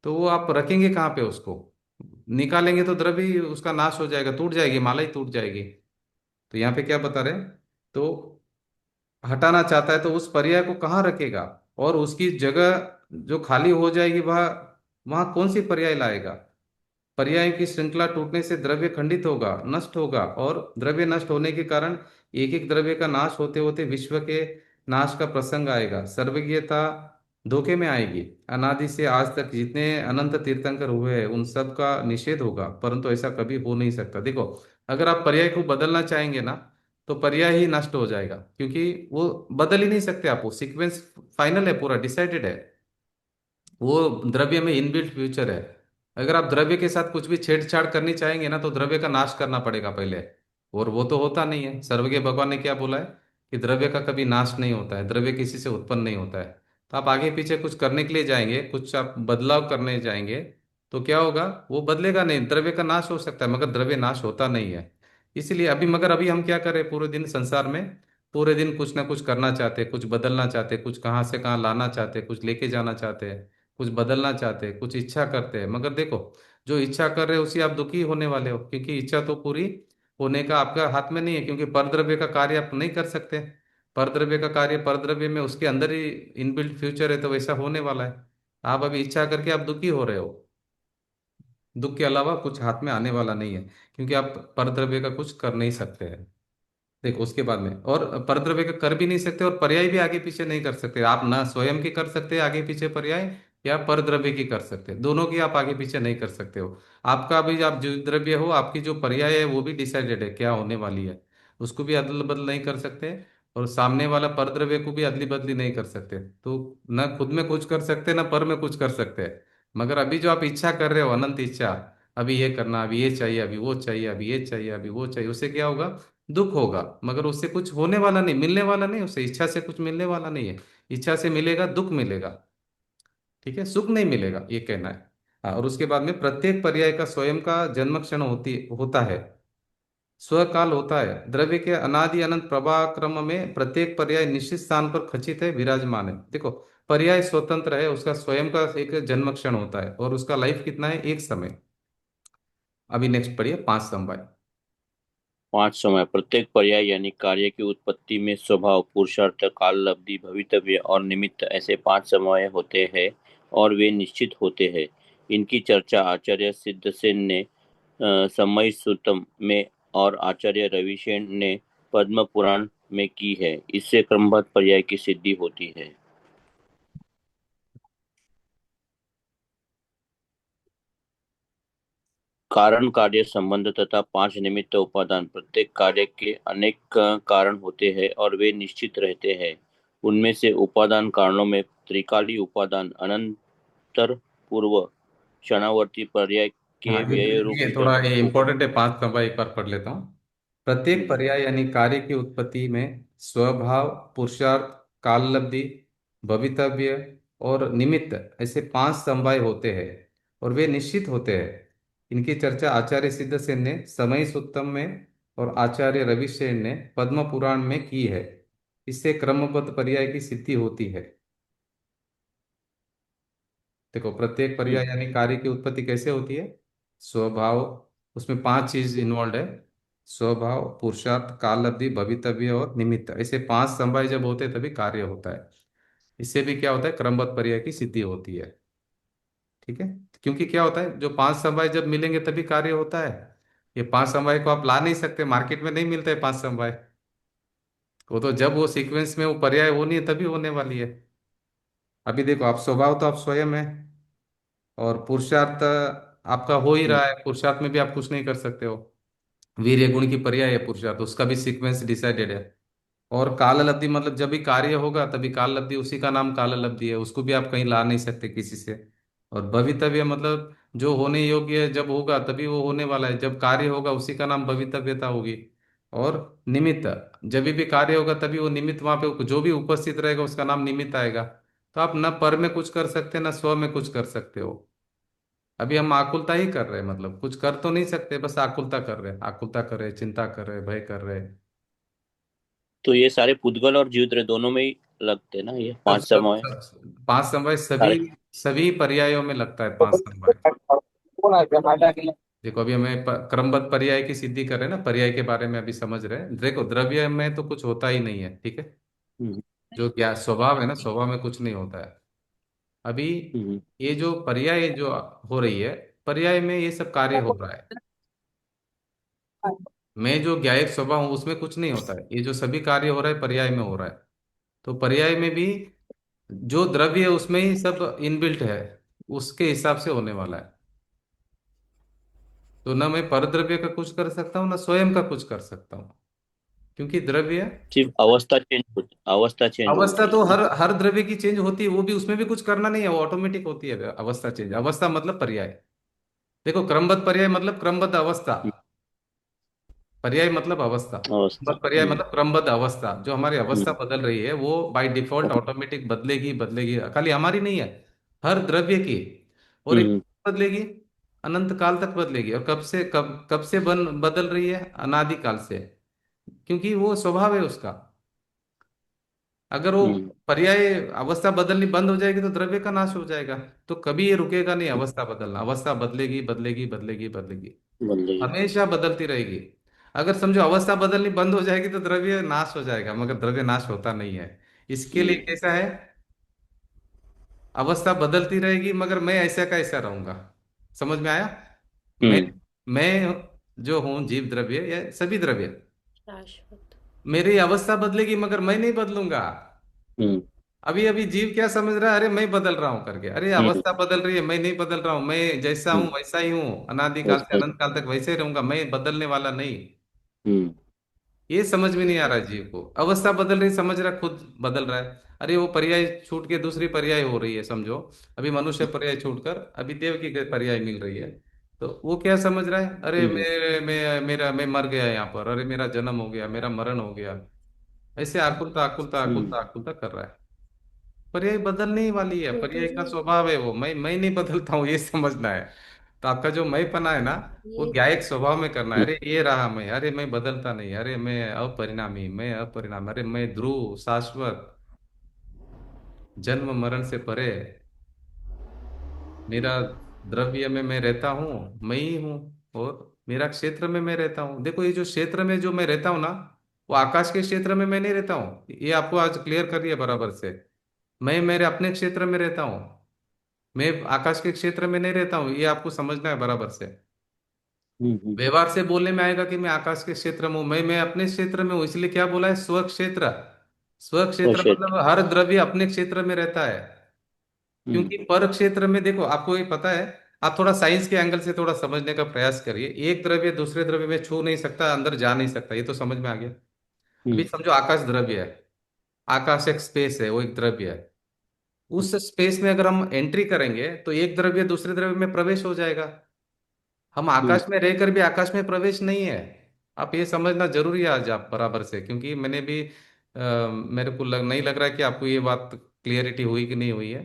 तो वो आप रखेंगे कहाँ पे उसको। निकालेंगे तो द्रव्य उसका नाश हो जाएगा, टूट जाएगी, माला ही टूट जाएगी। तो यहाँ पे क्या बता रहे हैं, तो हटाना चाहता है तो उस पर्याय को कहाँ रखेगा, और उसकी जगह जो खाली हो जाएगी वह वहां कौन सी पर्याय लाएगा। पर्याय की श्रृंखला टूटने से द्रव्य खंडित होगा, नष्ट होगा, और द्रव्य नष्ट होने के कारण एक एक द्रव्य का नाश होते होते विश्व के नाश का प्रसंग आएगा। सर्वज्ञता धोखे में आएगी। अनादि से आज तक जितने अनंत तीर्थंकर हुए हैं उन सब का निषेध होगा, परंतु ऐसा कभी हो नहीं सकता। देखो, अगर आप पर्याय को बदलना चाहेंगे ना, तो पर्याय ही नष्ट हो जाएगा, क्योंकि वो बदल ही नहीं सकते आप। वो सीक्वेंस फाइनल है, पूरा डिसाइडेड है। वो द्रव्य में इनबिल्ट फ्यूचर है। अगर आप द्रव्य के साथ कुछ भी छेड़छाड़ करनी चाहेंगे ना, तो द्रव्य का नाश करना पड़ेगा पहले, और वो तो होता नहीं है। सर्वज्ञ भगवान ने क्या बोला है कि द्रव्य का कभी नाश नहीं होता है, द्रव्य किसी से उत्पन्न नहीं होता है। तो आप आगे पीछे कुछ करने के लिए जाएंगे, कुछ आप बदलाव करने जाएंगे, तो क्या होगा, वो बदलेगा नहीं। द्रव्य का नाश हो सकता है मगर द्रव्य नाश होता नहीं है। इसलिए अभी, मगर अभी हम क्या करें पूरे दिन संसार में, पूरे दिन कुछ ना कुछ करना चाहते हैं, कुछ बदलना चाहते हैं, कुछ कहाँ से कहाँ लाना चाहते हैं, कुछ लेके जाना चाहते हैं, कुछ बदलना चाहते हैं, कुछ इच्छा करते हैं। मगर देखो, जो इच्छा कर रहे हो उसी आप दुखी होने वाले हो, क्योंकि इच्छा तो पूरी होने का आपका हाथ में नहीं है, क्योंकि परद्रव्य का कार्य आप नहीं कर सकते। परद्रव्य का कार्य परद्रव्य में उसके अंदर ही इनबिल्ट फ्यूचर है, तो वैसा होने वाला है। आप अभी इच्छा करके आप दुखी हो रहे हो। दुख के अलावा कुछ हाथ में आने वाला नहीं है, क्योंकि आप परद्रव्य का कुछ कर नहीं सकते हैं। देखो उसके बाद में, और परद्रव्य का कर भी नहीं सकते, और पर्याय भी आगे पीछे नहीं कर सकते आप। ना स्वयं की कर सकते आगे पीछे पर्याय, या परद्रव्य की कर सकते, दोनों की आप आगे पीछे नहीं कर सकते हो। आपका भी, आप जो द्रव्य हो, आपकी जो पर्याय है वो भी डिसाइडेड है क्या होने वाली है, उसको भी अदल बदल नहीं कर सकते। और सामने वाला परद्रव्य को भी अदली बदली नहीं कर सकते। तो ना खुद में कुछ कर सकते ना पर में कुछ कर सकते। मगर अभी जो आप इच्छा कर रहे हो, अनंत इच्छा, अभी ये करना, अभी ये चाहिए, अभी वो चाहिए, अभी ये चाहिए, अभी वो चाहिए, उससे क्या होगा, दुख होगा। मगर उससे कुछ होने वाला नहीं, मिलने वाला नहीं, उससे इच्छा से कुछ मिलने वाला नहीं है। इच्छा से मिलेगा दुख मिलेगा, ठीक है, सुख नहीं मिलेगा, ये कहना है। हाँ, और उसके बाद में प्रत्येक पर्याय का स्वयं का जन्म क्षण होता है, स्वकाल होता है। द्रव्य के अनादि अनंत प्रवाह क्रम में प्रत्येक पर्याय निश्चित स्थान पर खचित है, विराजमान है। देखो, पर्याय स्वतंत्र है, उसका स्वयं का एक जन्म क्षण होता है, और उसका लाइफ कितना है, एक समय। अभी नेक्स्ट पढ़िए, पांच समवाय। पांच समय प्रत्येक पर्याय यानी कार्य की उत्पत्ति में स्वभाव, पुरुषार्थ, काल, लब्धि, भवितव्य और निमित्त, ऐसे पांच समय होते हैं और वे निश्चित होते हैं। इनकी चर्चा आचार्य सिद्धसेन ने समय सूतम में और आचार्य रविशेन ने पद्म पुराण में की है। इससे क्रमबद्ध पर्याय की सिद्धि होती है। कारण कार्य संबंध तथा पांच निमित्त उपादान। प्रत्येक कार्य के अनेक कारण होते हैं और वे निश्चित रहते हैं। उनमें से उपादान कारणों में त्रिकाली उपादान, अनंतर पूर्व, क्षणावर्ती पर्याय हाँ, के व्यय रूप ये थोड़ा ये उप, इंपॉर्टेंट है, पांच समवाय एक बार पढ़ लेता हूँ। प्रत्येक हम्म, पर्याय यानी कार्य की उत्पत्ति में स्वभाव, पुरुषार्थ, काल लब्धि, भवितव्य और निमित्त, ऐसे पांच समवाय होते हैं और वे निश्चित होते हैं। इनकी चर्चा आचार्य सिद्ध सेन ने समय सूत्तम में और आचार्य रविशेन ने पद्म पुराण में की है। इससे क्रमबद्ध पर्याय की सिद्धि होती है। देखो, प्रत्येक पर्याय यानी कार्य की उत्पत्ति कैसे होती है? स्वभाव, उसमें पांच चीज इन्वॉल्व है। स्वभाव, पुरुषार्थ, काल अवधि, भवितव्य और निमित्त, ऐसे पांच समवाय जब होते हैं तभी कार्य होता है। इससे भी क्या होता है? क्रमबद्ध पर्याय की सिद्धि होती है। ठीक है। क्योंकि क्या होता है, जो पांच समवाय जब मिलेंगे तभी कार्य होता है। ये पांच समवाय को आप ला नहीं सकते, मार्केट में नहीं मिलते हैं पांच समवाय। वो तो जब वो सीक्वेंस में वो पर्याय होनी है तभी होने वाली है। अभी देखो, आप स्वभाव तो आप स्वयं है, और पुरुषार्थ आपका हो ही रहा है, पुरुषार्थ में भी आप कुछ नहीं कर सकते हो। वीर्य गुण की पर्याय है पुरुषार्थ, उसका भी सीक्वेंस डिसाइडेड है। और काल लब्धि मतलब जब भी कार्य होगा तभी काल लब्धि, उसी का नाम काल लब्धि है, उसको भी आप कहीं ला नहीं सकते किसी से। और भवितव्य मतलब जो होने योग्य है जब होगा तभी वो होने वाला है, जब कार्य होगा उसी का नाम भवितव्यता होगी। और निमित्त, जब भी कार्य होगा तभी वो निमित्त वहां पे जो भी उपस्थित रहेगा उसका नाम निमित्त आएगा। तो आप न पर में कुछ कर सकते न स्व में कुछ कर सकते हो। अभी हम आकुलता ही कर रहे हैं, मतलब कुछ कर तो नहीं सकते, बस आकुलता कर रहे हैं, आकुलता कर रहे हैं, चिंता कर रहे हैं, भय कर रहे हैं। तो ये सारे पुद्गल और जीवत्र दोनों में ही लगते हैं ना, ये सब पांच सब समय सब पांच समवाय सभी सारे। सभी पर्यायों में लगता है, पांच समवाय। देखो, अभी हमें क्रमबद्ध पर्याय की सिद्धि कर रहे हैं ना, पर्याय के बारे में अभी समझ रहे हैं। देखो, द्रव्य में तो कुछ होता ही नहीं है, ठीक है। हम्म, जो क्या स्वभाव है ना, स्वभाव में कुछ नहीं होता है। अभी हम्म, ये जो पर्याय जो हो रही है, पर्याय में ये सब कार्य हो रहा है। मैं जो ज्ञायक स्वभाव हूँ उसमें कुछ नहीं होता है, ये जो सभी कार्य हो रहा है पर्याय में हो रहा है। तो पर्याय में भी जो द्रव्य है उसमें ही सब इनबिल्ट है, उसके हिसाब से होने वाला है। तो ना मैं परद्रव्य का कुछ कर सकता हूँ ना स्वयं का कुछ कर सकता हूँ, क्योंकि द्रव्य, सिर्फ अवस्था चेंज अवस्था होती है तो ना। हर द्रव्य की चेंज होती है, वो भी उसमें भी कुछ करना नहीं है, वो ऑटोमेटिक होती है अवस्था चेंज। अवस्था मतलब पर्याय। देखो, क्रमबद्ध पर्याय मतलब क्रमबद्ध अवस्था, पर्याय मतलब अवस्था। अवस्था। क्रमबद्ध पर्याय मतलब क्रमबद्ध अवस्था, जो हमारी अवस्था हम्म, बदल रही है वो बाय डिफॉल्ट ऑटोमेटिक बदलेगी बदलेगी, खाली हमारी नहीं है, हर द्रव्य की। और एक हम्म, बदलेगी, अनंत काल तक बदलेगी। और कब से बदल रही है? अनादि काल से, क्योंकि वो स्वभाव है उसका। अगर वो हम्म, पर्याय अवस्था बदलनी बंद हो जाएगी तो द्रव्य का नाश हो जाएगा। तो कभी ये रुकेगा नहीं अवस्था बदलना, अवस्था बदलेगी बदलेगी बदलेगी बदलेगी, बदलेगी। हमेशा बदलती रहेगी। अगर समझो अवस्था बदलनी बंद हो जाएगी तो द्रव्य नाश हो जाएगा, मगर द्रव्य नाश होता नहीं है। इसके लिए हम्म, कैसा है? अवस्था बदलती रहेगी मगर मैं ऐसा का ऐसा रहूंगा। समझ में आया? मैं हम्म, मैं जो हूँ जीव द्रव्य या सभी द्रव्य, शाश्वत। मेरी अवस्था बदलेगी मगर मैं नहीं बदलूंगा। हम्म, अभी अभी जीव क्या समझ रहा है? अरे मैं बदल रहा हूं करके, अरे हम्म, अवस्था बदल रही है, मैं नहीं बदल रहा हूं, मैं जैसा हूं हम्म, वैसा ही हूँ, अनादिकाल से वैसा ही। अनंत काल तक वैसे ही रहूंगा, मैं बदलने वाला नहीं। हम्म, ये समझ में नहीं आ रहा है जीव को। अवस्था बदल रही, समझ रहा है खुद बदल रहा है। अरे वो पर्याय छूट के दूसरी पर्याय हो रही है, समझो। अभी मनुष्य पर्याय छूटकर अभी देव की पर्याय मिल रही है। तो वो क्या समझ रहा है? अरे हम्म, मैं मर गया यहाँ पर, अरे मेरा जन्म हो गया, मेरा मरण हो गया। ऐसे आकुलता आकुलता हम्म, आकुलता आकुलता कर रहा है। पर्याय बदलने ही वाली है, पर्याय का स्वभाव है वो, मैं नहीं बदलता हूँ, ये समझना है। तो आपका जो मैं पना है ना, वो ये ज्ञायक स्वभाव में करना है। हम्म, अरे ये रहा मैं, अरे मैं बदलता नहीं, अरे मैं अपरिणामी, मैं अपरिणाम, अरे मैं ध्रुव शाश्वत, जन्म मरण से परे, मेरा द्रव्य में मैं रहता हूँ, मैं ही हूँ। और मेरा क्षेत्र में मैं रहता हूँ। देखो, ये जो क्षेत्र में जो मैं रहता हूँ ना, वो आकाश के क्षेत्र में मैं नहीं रहता हूँ, ये आपको आज क्लियर करिए बराबर से। मैं मेरे अपने क्षेत्र में रहता हूँ, मैं आकाश के क्षेत्र में नहीं रहता हूँ, ये आपको समझना है बराबर से। हम्म, व्यवहार से बोलने में आएगा कि मैं आकाश के क्षेत्र में हूँ, मैं अपने क्षेत्र में हूँ, इसलिए क्या बोला है? स्व क्षेत्र। स्व ओ क्षेत्र शिट। मतलब हर द्रव्य अपने क्षेत्र में रहता है। हम्म, क्योंकि पर क्षेत्र में देखो, आपको ये पता है, आप थोड़ा साइंस के एंगल से थोड़ा समझने का प्रयास करिए। एक द्रव्य दूसरे द्रव्य में छू नहीं सकता, अंदर जा नहीं सकता, ये तो समझ में आ गया। अभी हम्म, समझो आकाश द्रव्य है, आकाश एक स्पेस है, वो एक द्रव्य है। उस स्पेस में अगर हम एंट्री करेंगे तो एक द्रव्य दूसरे द्रव्य में प्रवेश हो जाएगा। हम हम्म, आकाश में रहकर भी आकाश में प्रवेश नहीं है। आप ये समझना जरूरी है आज आप बराबर से, क्योंकि मैंने भी मेरे को नहीं लग रहा है कि आपको ये बात क्लियरिटी हुई कि नहीं हुई है।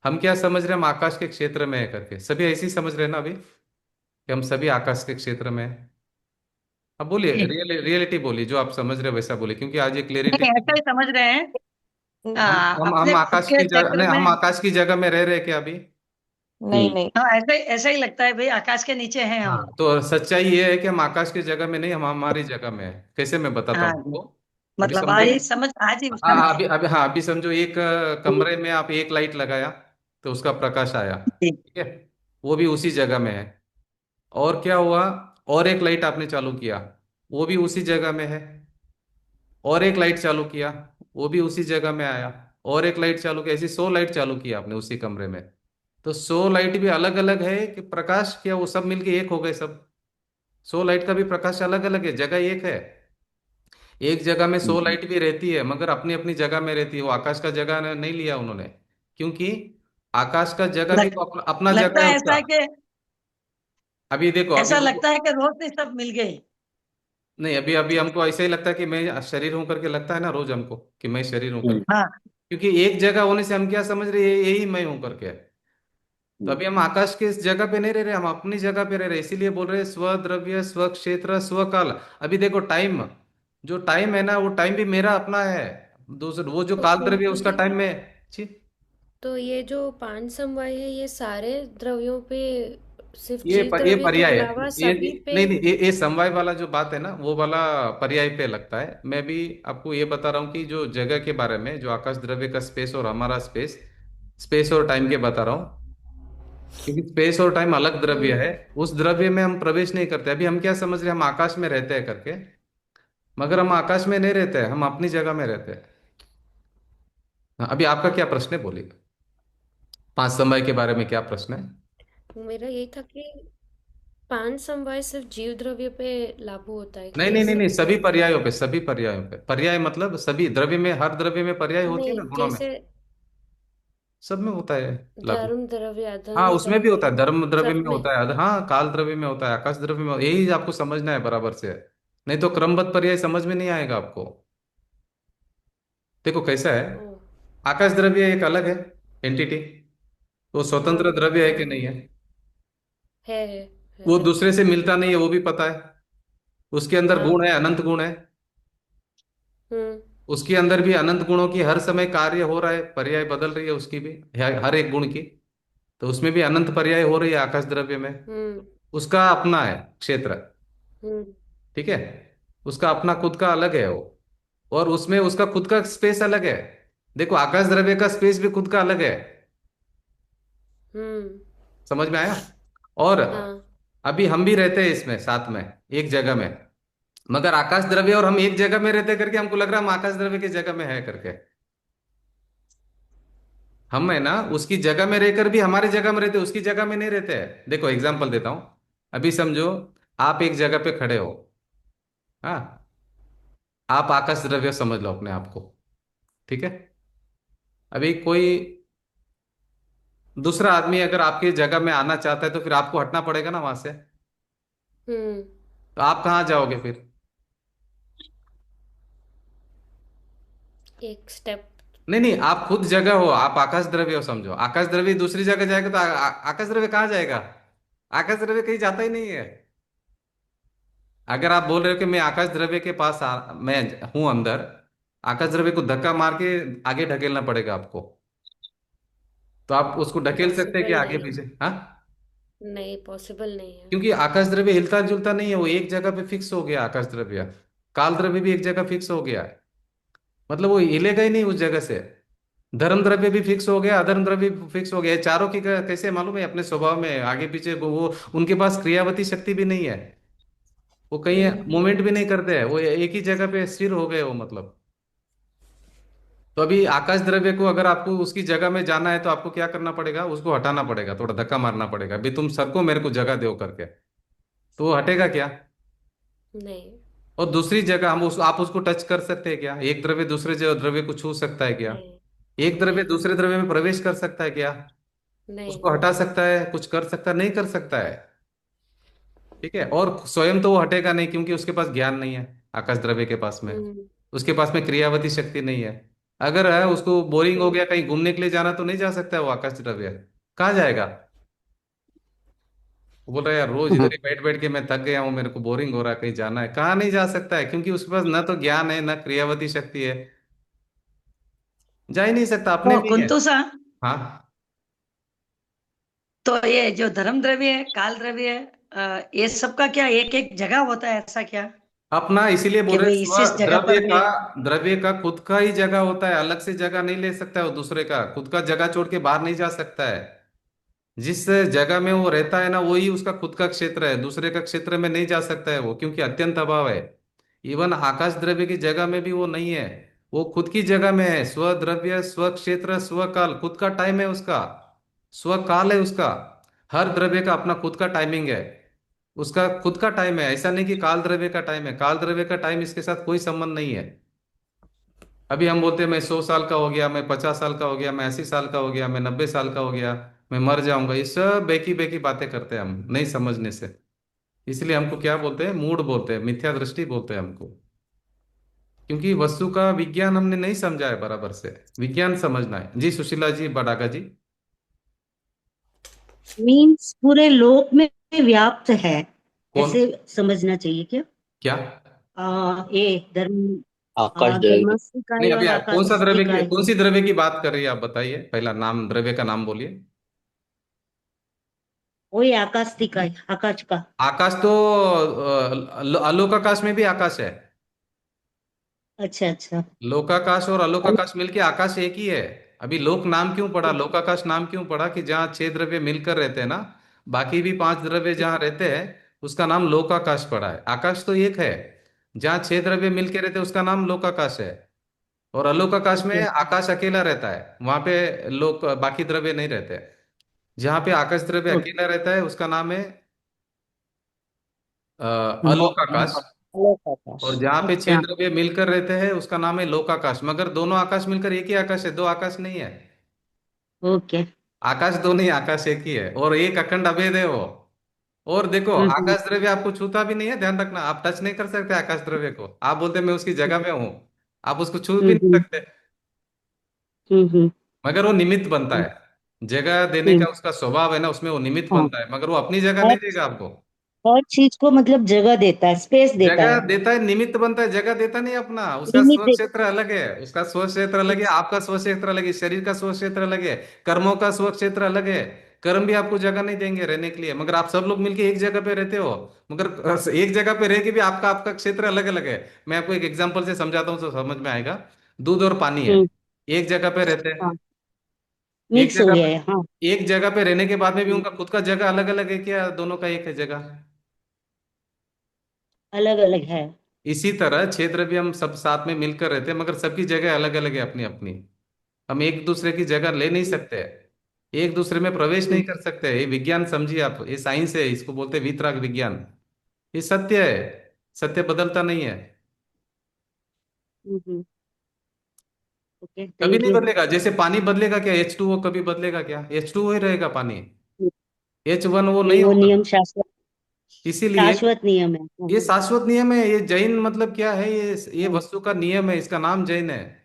हम क्या समझ रहे हैं? हम आकाश के क्षेत्र में है करके, सभी ऐसे ही समझ रहे हैं ना अभी, कि हम सभी आकाश के क्षेत्र में हैं। अब बोलिए, ठीक। रियलिटी बोलिए, जो आप समझ रहे हो वैसा बोलिए, क्योंकि आज ये क्लियरिटी नहीं, ऐसा ही समझ रहे हैं। हम अपने खुद आकाश के की जगह क्षेत्र नहीं, में। हम आकाश की जगह में रह रहे हैं क्या अभी? नहीं नहीं। हाँ, ऐसा ही लगता है भाई, आकाश के नीचे हैं हाँ, हम। तो सच्चाई ये है कि हम आकाश की जगह में नहीं, हम हमारी जगह में है। कैसे, मैं बताता हाँ हूँ जी। आपको। अभी मतलब समझो। आज ही समझ। अभी अभी हाँ, अभी समझो, एक कमरे में आप एक लाइट लगाया तो उसका प्रकाश आया, जी। ठीक है, वो भी उसी जगह में है। और क्या हुआ, और एक लाइट आपने चालू किया, वो भी उसी जगह में है। और एक लाइट चालू किया, वो भी उसी जगह में आया। और एक लाइट चालू किया, ऐसी 100 लाइट चालू किया आपने उसी कमरे में। तो 100 लाइट भी अलग अलग है कि प्रकाश क्या, वो सब मिलके एक हो गए सब? 100 लाइट का भी प्रकाश अलग अलग है, जगह एक है। एक जगह में 100 लाइट भी रहती है, मगर अपनी अपनी जगह में रहती है। वो आकाश का जगह नहीं लिया उन्होंने, क्योंकि आकाश का जगह भी लग, तो अपना अपना लगता जगह है है उसका। ऐसा है कि अभी देखो, अभी ऐसा देखो। लगता है कि रोज से सब मिल गई। नहीं, अभी अभी हमको ऐसा ही लगता है कि मैं शरीर हूं करके लगता है ना रोज हमको, कि मैं शरीर हूं करके। हाँ। क्योंकि एक जगह होने से हम क्या समझ रहे हैं, यही मैं हूं करके। तो अभी हम आकाश के इस जगह पे नहीं रह रहे, हम अपनी जगह पे रह रहे, इसीलिए बोल रहे हैं स्व द्रव्य, स्व क्षेत्र, स्व काल। अभी देखो टाइम, जो टाइम है ना, वो टाइम भी मेरा अपना है। दूसरा वो जो तो काल द्रव्य है उसका प्रकृति, टाइम में। छी। तो ये जो पांच समवाय है ये सारे द्रव्यों पे, सिर्फ जीव ये द्रव्य के पर्याय है। अलावा सभी पे? नहीं नहीं, ये समवाय वाला जो बात है ना, वो वाला पर्याय पे लगता है। मैं भी आपको ये बता रहा हूँ कि जो जगह के बारे में, जो आकाश द्रव्य का स्पेस और हमारा स्पेस, स्पेस और टाइम के बता रहा हूँ। क्योंकि स्पेस और टाइम अलग द्रव्य है। हम्म। उस द्रव्य में हम प्रवेश नहीं करते। अभी हम क्या समझ रहे हैं, हम आकाश में रहते हैं करके, मगर हम आकाश में नहीं रहते हैं, हम अपनी जगह में रहते हैं। हाँ, अभी आपका क्या प्रश्न है, बोलिए। पांच समय के बारे में क्या प्रश्न है? मेरा यही था कि पांच समवाय सिर्फ जीव द्रव्य पे लागू होता है नहीं क्या नहीं नहीं इससे? नहीं, सभी पर्यायों पे, सभी पर्यायों पे। पर्याय मतलब सभी द्रव्य में, हर द्रव्य में पर्याय होती है नहीं, ना गुणों में। जैसे सब में होता है लागू। धर्म द्रव्य, हाँ, अधर्म उसमें भी होता द्रव्य, है, धर्म द्रव्य सब में में। होता है, हाँ, काल द्रव्य में होता है, आकाश द्रव्य में यही आपको समझना है बराबर से। नहीं तो क्रमबद्ध पर्याय समझ में नहीं आएगा आपको। देखो कैसा है, ओ। आकाश द्रव्य एक अलग है एंटिटी। वो स्वतंत्र हाँ द्रव्य है कि नहीं हाँ, है? है वो है। दूसरे से मिलता नहीं है, वो भी पता है। उसके अंदर हाँ। गुण है, अनंत गुण है। हम्म। उसके अंदर भी अनंत गुणों की हर समय कार्य हो रहा है, पर्याय बदल रही है उसकी भी, हर एक गुण की। तो उसमें भी अनंत पर्याय हो रही है आकाश द्रव्य में। हम्म। उसका अपना है क्षेत्र, हम्म। ठीक है। उसका अपना खुद का अलग है वो। और उसमें उसका खुद का स्पेस अलग है। देखो, आकाश द्रव्य का स्पेस भी खुद का अलग है। हम्म। समझ में आया? और हाँ। अभी हम भी रहते हैं इसमें साथ में, एक जगह में। मगर आकाश द्रव्य और हम एक जगह में रहते करके हमको लग रहा है हम आकाश द्रव्य की जगह में है करके। हम है ना उसकी जगह में रहकर भी हमारी जगह में रहते, उसकी जगह में नहीं रहते हैं। देखो एग्जांपल देता हूं। अभी समझो, आप एक जगह पे खड़े हो। हाँ, आप आकाश द्रव्य समझ लो अपने आप को, ठीक है। अभी कोई दूसरा आदमी अगर आपकी जगह में आना चाहता है तो फिर आपको हटना पड़ेगा ना वहां से। हम्म। तो आप कहाँ जाओगे फिर? एक स्टेप। नहीं नहीं, आप खुद जगह हो, आप आकाश द्रव्य हो समझो। आकाश द्रव्य दूसरी जगह जाएगा तो आकाश द्रव्य कहाँ जाएगा? आकाश द्रव्य कहीं जाता ही नहीं है। अगर आप बोल रहे हो कि मैं आकाश द्रव्य के पास मैं हूं अंदर, आकाश द्रव्य को धक्का मार के आगे ढकेलना पड़ेगा आपको। तो आप उसको ढकेल सकते हैं कि पॉसिबल आगे नहीं। पीछे? हाँ। नहीं, पॉसिबल नहीं है। क्योंकि आकाश द्रव्य हिलता जुलता नहीं है, वो एक जगह पे फिक्स हो गया आकाश द्रव्य। काल द्रव्य भी एक जगह फिक्स हो गया है, मतलब वो हिलेगा ही नहीं उस जगह से। धर्म द्रव्य भी फिक्स हो गया, अधर्म द्रव्य भी फिक्स हो गया। ये चारों की कैसे मालूम है? अपने स्वभाव में आगे पीछे वो उनके पास क्रियावती शक्ति भी नहीं है। वो कहीं हम्म। मूवमेंट भी नहीं करते हैं, वो एक ही जगह पे स्थिर हो गए वो, मतलब। तो अभी आकाश द्रव्य को अगर आपको उसकी जगह में जाना है तो आपको क्या करना पड़ेगा, उसको हटाना पड़ेगा, थोड़ा धक्का मारना पड़ेगा। अभी तुम सबको मेरे को जगह दो करके, तो वो हटेगा क्या? नहीं। और दूसरी जगह आप उसको टच कर सकते हैं क्या? एक द्रव्य दूसरे द्रव्य को छू सकता है क्या? नहीं। एक द्रव्य नहीं। दूसरे द्रव्य में प्रवेश कर सकता है क्या? नहीं। उसको हटा सकता है, कुछ कर सकता है? नहीं कर सकता है, ठीक है। और स्वयं तो वो हटेगा नहीं, क्योंकि उसके पास ज्ञान नहीं है आकाश द्रव्य के पास में। हम्म। उसके पास में क्रियावती शक्ति नहीं है। अगर है उसको बोरिंग हो हम्म। गया, कहीं घूमने के लिए जाना, तो नहीं जा सकता है वो आकाश द्रव्य। कहाँ जाएगा? वो बोल रहा है यार रोज इधर ही बैठ बैठ के मैं थक गया हूँ, मेरे को बोरिंग हो रहा है, कहीं जाना है। कहाँ नहीं जा सकता है, क्योंकि उसके पास न तो ज्ञान है न क्रियावती शक्ति है, जा ही नहीं सकता, अपने तो में ही है। कुंतु सा, हाँ। तो ये जो धर्म द्रव्य है, काल द्रव्य है, ये सब का क्या एक एक जगह होता है ऐसा क्या? अपना इसीलिए बोल कि रहे हैं, भाई इस स्व जगह द्रव्य पर का, ये। द्रव्य का खुद का ही जगह होता है, अलग से जगह नहीं ले सकता है वो, दूसरे का खुद का जगह छोड़ के बाहर नहीं जा सकता है। जिस जगह में वो रहता है ना, वही उसका खुद का क्षेत्र है, दूसरे का क्षेत्र में नहीं जा सकता है वो, क्योंकि अत्यंत अभाव है। इवन आकाश द्रव्य की जगह में भी वो नहीं है, वो खुद की जगह में है। स्व द्रव्य, स्व क्षेत्र, स्व काल, खुद का टाइम है उसका, स्व काल है उसका। हर द्रव्य का अपना खुद का टाइमिंग है, उसका खुद का टाइम है। ऐसा नहीं कि काल द्रव्य का टाइम है, काल द्रव्य का टाइम इसके साथ कोई संबंध नहीं है। अभी हम बोलते हैं मैं 100 साल का हो गया, मैं 50 साल का हो गया, मैं 80 साल का हो गया, मैं 90 साल का हो गया, मैं मर जाऊंगा, ये सब बेकी बेकी बातें करते हैं हम नहीं समझने से। इसलिए हमको क्या बोलते हैं, मूड बोलते हैं, मिथ्या दृष्टि बोलते हैं हमको, क्योंकि वस्तु का विज्ञान हमने नहीं समझा है बराबर से। विज्ञान समझना है जी। सुशीला जी, बडागा जी। मीन्स पूरे लोक में व्याप्त है, कौन? ऐसे समझना चाहिए क्या? क्या? ये धर्म, आकाश द्रव्य। नहीं, धर्मस्थिकाय अभी और कौन सा द्रव्य की, आकाशिकाय। कौन सी द्रव्य की बात कर रही है आप बताइए, पहला नाम, द्रव्य का नाम बोलिए। वही आकाशिकाय, आकाश का। आकाश तो अलोकाकाश में भी आकाश है। अच्छा अच्छा। लोकाकाश और अलोकाकाश मिलके आकाश एक ही है। अभी लोक नाम क्यों पड़ा, लोकाकाश नाम क्यों पड़ा, कि जहाँ 6 द्रव्य मिलकर रहते हैं ना, बाकी भी 5 द्रव्य जहाँ रहते हैं, उसका नाम लोकाकाश पड़ा है। आकाश तो एक है, जहाँ 6 द्रव्य मिलके रहते हैं उसका नाम लोकाकाश है। और अलोकाकाश में ओके। आकाश अकेला रहता है, वहां पे लोक बाकी द्रव्य नहीं रहते। जहाँ पे आकाश द्रव्य ओके। अकेला रहता है उसका नाम है अ, हम्म, अलोकाकाश। आकाश। और जहाँ पे छह अच्छा। द्रव्य मिलकर रहते हैं उसका नाम है लोकाकाश। मगर दोनों आकाश मिलकर एक ही आकाश है, दो आकाश नहीं है। ओके। आकाश दो नहीं, आकाश एक ही है, और एक अखंड अभेद है वो। और देखो, हम्म। आकाश द्रव्य आपको छूता भी नहीं है, ध्यान रखना, आप टच नहीं कर सकते आकाश द्रव्य को। आप बोलते मैं उसकी जगह में हूँ, आप उसको छू भी नहीं हम्म। सकते। हम्म। मगर वो निमित्त बनता हम्म। है, जगह देने का हम्म। उसका स्वभाव है ना, उसमें वो निमित्त हाँ। बनता है, मगर वो अपनी जगह हर नहीं देगा आपको। हर चीज को मतलब जगह देता है, स्पेस देता जगह है। देता है, निमित्त बनता है, जगह देता नहीं अपना। उसका लिमिट स्व दे। क्षेत्र अलग है, उसका स्व क्षेत्र अलग है, आपका स्व क्षेत्र अलग है, शरीर का स्व क्षेत्र अलग है, कर्मों का स्व क्षेत्र अलग है। कर्म भी आपको जगह नहीं देंगे रहने के लिए, मगर आप सब लोग मिलके एक जगह पे रहते हो। मगर एक जगह पे रह के भी आपका आपका क्षेत्र अलग अलग है। मैं आपको एक एग्जांपल से समझाता हूँ तो समझ में आएगा। दूध और पानी है, हम्म। एक जगह पे रहते हैं। हाँ, एक मिक्स हो जगह गया पे, है, हाँ। एक जगह पे रहने के बाद में भी हम्म, उनका खुद का जगह अलग अलग है क्या, दोनों का एक है जगह? अलग अलग है। इसी तरह क्षेत्र भी हम सब साथ में मिलकर रहते हैं, मगर सबकी जगह अलग अलग है अपनी अपनी। हम एक दूसरे की जगह ले नहीं सकते, एक दूसरे में प्रवेश नहीं हम्म। कर सकते। ये विज्ञान समझिए आप, ये साइंस है, इसको बोलते हैं वीतराग विज्ञान। ये सत्य है, सत्य बदलता नहीं है, हम्म। ओके, कभी थैंक नहीं यू। बदलेगा। जैसे पानी बदलेगा क्या, H2O कभी बदलेगा क्या? H2O ही रहेगा पानी, H1O नहीं, नहीं वो होगा। नियम शाश्वत, इसीलिए शाश्वत नियम है। ये शाश्वत नियम है। ये जैन मतलब क्या है, ये हाँ वस्तु का नियम है, इसका नाम जैन है।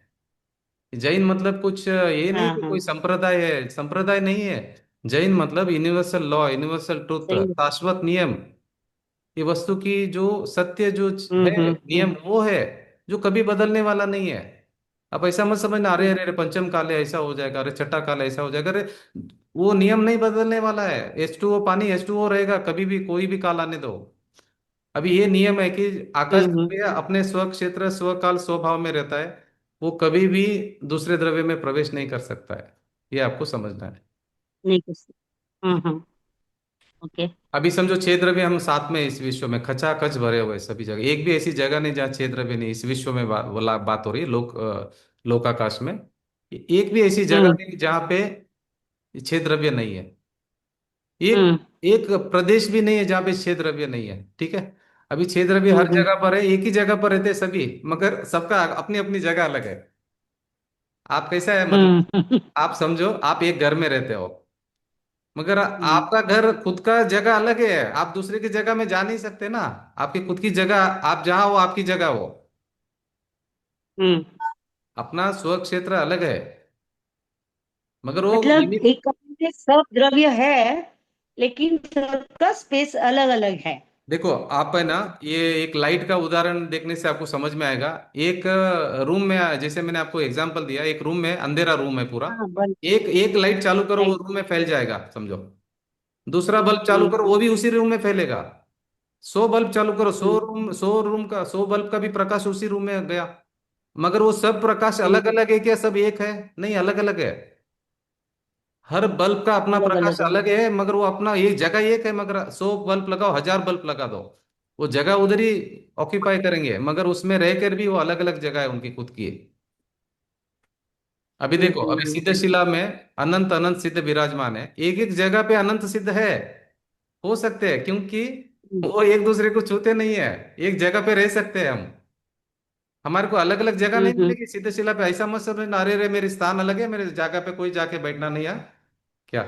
जैन मतलब कुछ ये नहीं हाँ कि हाँ, कोई संप्रदाय है, संप्रदाय नहीं है। जैन मतलब यूनिवर्सल लॉ, यूनिवर्सल ट्रुथ, सही है। शाश्वत नियम। ये वस्तु की जो सत्य जो है नियम, वो है जो कभी बदलने वाला नहीं है। आप ऐसा मत समझना, अरे हम्म। अरे अरे पंचम काल है ऐसा हो जाएगा, अरे छठा काल है ऐसा हो जाएगा। अरे वो नियम नहीं बदलने वाला है। H2O पानी H2O रहेगा, कभी भी कोई भी काल आने दो। अभी ये नियम है कि आकाश हम्म। द्रव्य अपने स्व क्षेत्र, स्वकाल, स्वभाव में रहता है, वो कभी भी दूसरे द्रव्य में प्रवेश नहीं कर सकता है। ये आपको समझना है। नहीं कुछ। हाँ। ओके। अभी समझो 6 द्रव्य हम साथ में इस विश्व में खचाखच भरे हुए हैं सभी जगह, एक भी ऐसी जगह नहीं जहाँ 6 द्रव्य नहीं। इस विश्व में बात हो रही है लोकाकाश में। एक भी ऐसी जगह हम्म। नहीं जहाँ पे 6 द्रव्य नहीं है। एक हम्म। एक प्रदेश भी नहीं है जहाँ पे 6 द्रव्य नहीं है, ठीक है। अभी 6 द्रव्य हर हम्म। जगह पर है, एक ही जगह पर रहते हैं सभी, मगर सबका अपनी अपनी जगह अलग है। आप कैसा है मतलब, हम्म। आप समझो आप एक घर में रहते हो, मगर हम्म। आपका घर खुद का जगह अलग है, आप दूसरे की जगह में जा नहीं सकते ना। आपकी खुद की जगह, आप जहाँ हो आपकी जगह हो, हम्म। अपना स्व क्षेत्र अलग है, मगर वो मतलब निमित। एक कमरे में सब द्रव्य है, लेकिन सबका स्पेस अलग अलग है। देखो आप है ना, ये एक लाइट का उदाहरण देखने से आपको समझ में आएगा। एक रूम में, जैसे मैंने आपको एग्जांपल दिया, एक रूम में अंधेरा रूम है पूरा, हाँ बल्ब। एक एक लाइट चालू करो वो राइट। रूम में फैल जाएगा समझो। दूसरा बल्ब चालू करो वो भी उसी रूम में फैलेगा। 100 बल्ब चालू करो, सौ हम्म रूम, 100 रूम का 100 बल्ब का भी प्रकाश उसी रूम में गया। मगर वो सब प्रकाश हम्म, अलग अलग है क्या, सब एक है? नहीं, अलग अलग है। हर बल्ब का अपना अलग प्रकाश अलग है। अलग है, मगर वो अपना एक जगह एक है। मगर 100 बल्ब लगाओ, 1000 बल्ब लगा दो, वो जगह उधर ही ऑक्यूपाई करेंगे, मगर उसमें रहकर भी वो अलग अलग जगह है उनकी खुद की। अभी देखो, अभी सिद्ध हम्म। शिला में अनंत अनंत सिद्ध विराजमान है, एक एक जगह पे अनंत सिद्ध है, हो सकते हैं, क्योंकि हम्म वो एक दूसरे को छूते नहीं है, एक जगह पे रह सकते हैं हम। हमारे को अलग अलग जगह नहीं हम्म। मिलेगी सिद्ध शिला पे, ऐसा मत समझना अरे रे मेरे स्थान अलग है, मेरे जगह पे कोई जाके बैठना नहीं है क्या,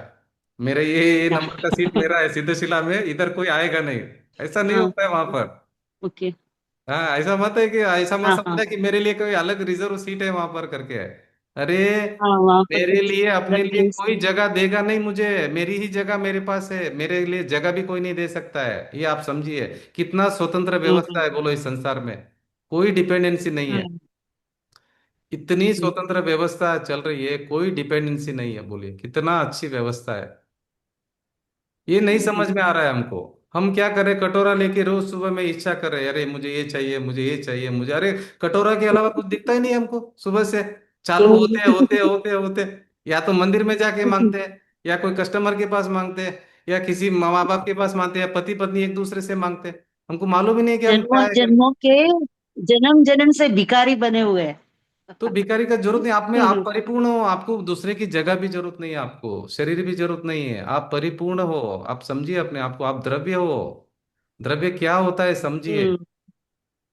मेरे ये क्या? नंबर का सीट मेरा है सिद्ध शिला में, इधर कोई आएगा नहीं, ऐसा नहीं हाँ। होता है वहां पर। ओके। हाँ, ऐसा मत है कि, ऐसा मत हाँ हाँ समझना कि मेरे लिए कोई अलग रिजर्व सीट है वहां पर करके है। अरे, हाँ, वहाँ पर मेरे कुछ लिए अपने अलग लिए प्लेस कोई है। जगह देगा नहीं मुझे, मेरी ही जगह मेरे पास है, मेरे लिए जगह भी कोई नहीं दे सकता है, ये आप समझिए। कितना स्वतंत्र व्यवस्था हम्म है बोलो इस संसार में, कोई डिपेंडेंसी नहीं है। हम्म इतनी हम्म स्वतंत्र व्यवस्था चल रही है, कोई डिपेंडेंसी नहीं है, बोलिए कितना अच्छी व्यवस्था है। ये नहीं समझ में आ रहा है हमको। हम क्या करें, कटोरा लेके रोज सुबह में इच्छा कर रहे हैं, अरे मुझे ये चाहिए, मुझे ये चाहिए, मुझे, अरे कटोरा के अलावा कुछ दिखता ही नहीं हमको सुबह से। चालू होते होते होते होते या तो मंदिर में जाके मांगते हैं, या कोई कस्टमर के पास मांगते हैं, या किसी माँ बाप के पास मांगते हैं, या पति पत्नी एक दूसरे से मांगते हैं। हमको मालूम ही नहीं कि हम क्या जन्मों है जन्मों के जन्म जन्म से भिखारी बने हुए हैं। तो भिखारी का जरूरत नहीं, आप में आप परिपूर्ण हो, आपको दूसरे की जगह भी जरूरत नहीं है, आपको शरीर भी जरूरत नहीं है, आप परिपूर्ण हो। आप समझिए अपने आप को, आप द्रव्य हो। द्रव्य क्या होता है समझिए। हम्म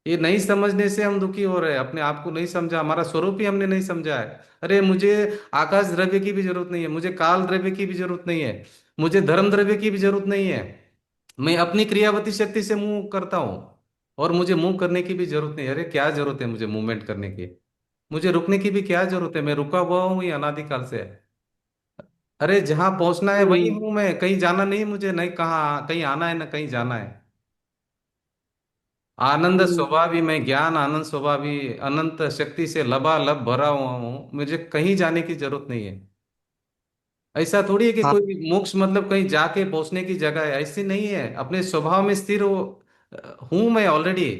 ये नहीं समझने से हम दुखी हो रहे हैं, अपने आप को नहीं समझा, हमारा स्वरूप ही हमने नहीं समझा है। अरे मुझे आकाश द्रव्य की भी जरूरत नहीं है, मुझे काल द्रव्य की भी जरूरत नहीं है, मुझे धर्म द्रव्य की भी जरूरत नहीं है। मैं अपनी क्रियावती शक्ति से मूव करता हूँ, और मुझे मूव करने की भी जरूरत नहीं है। अरे क्या जरूरत है मुझे मूवमेंट करने की, मुझे रुकने की भी क्या जरूरत है, मैं रुका हुआ हूँ ये अनादिकाल से। अरे जहां पहुंचना है वही हम्म हूं मैं, कहीं जाना नहीं मुझे, नहीं कहाँ कहीं आना है ना कहीं जाना है। आनंद हम्म स्वभावी मैं, ज्ञान आनंद स्वभावी, अनंत शक्ति से लबालब भरा हुआ हूँ, मुझे कहीं जाने की जरूरत नहीं है। ऐसा थोड़ी है कि हाँ कोई मोक्ष मतलब कहीं जाके पहुंचने की जगह है, ऐसी नहीं है, अपने स्वभाव में स्थिर हो, हूं मैं ऑलरेडी।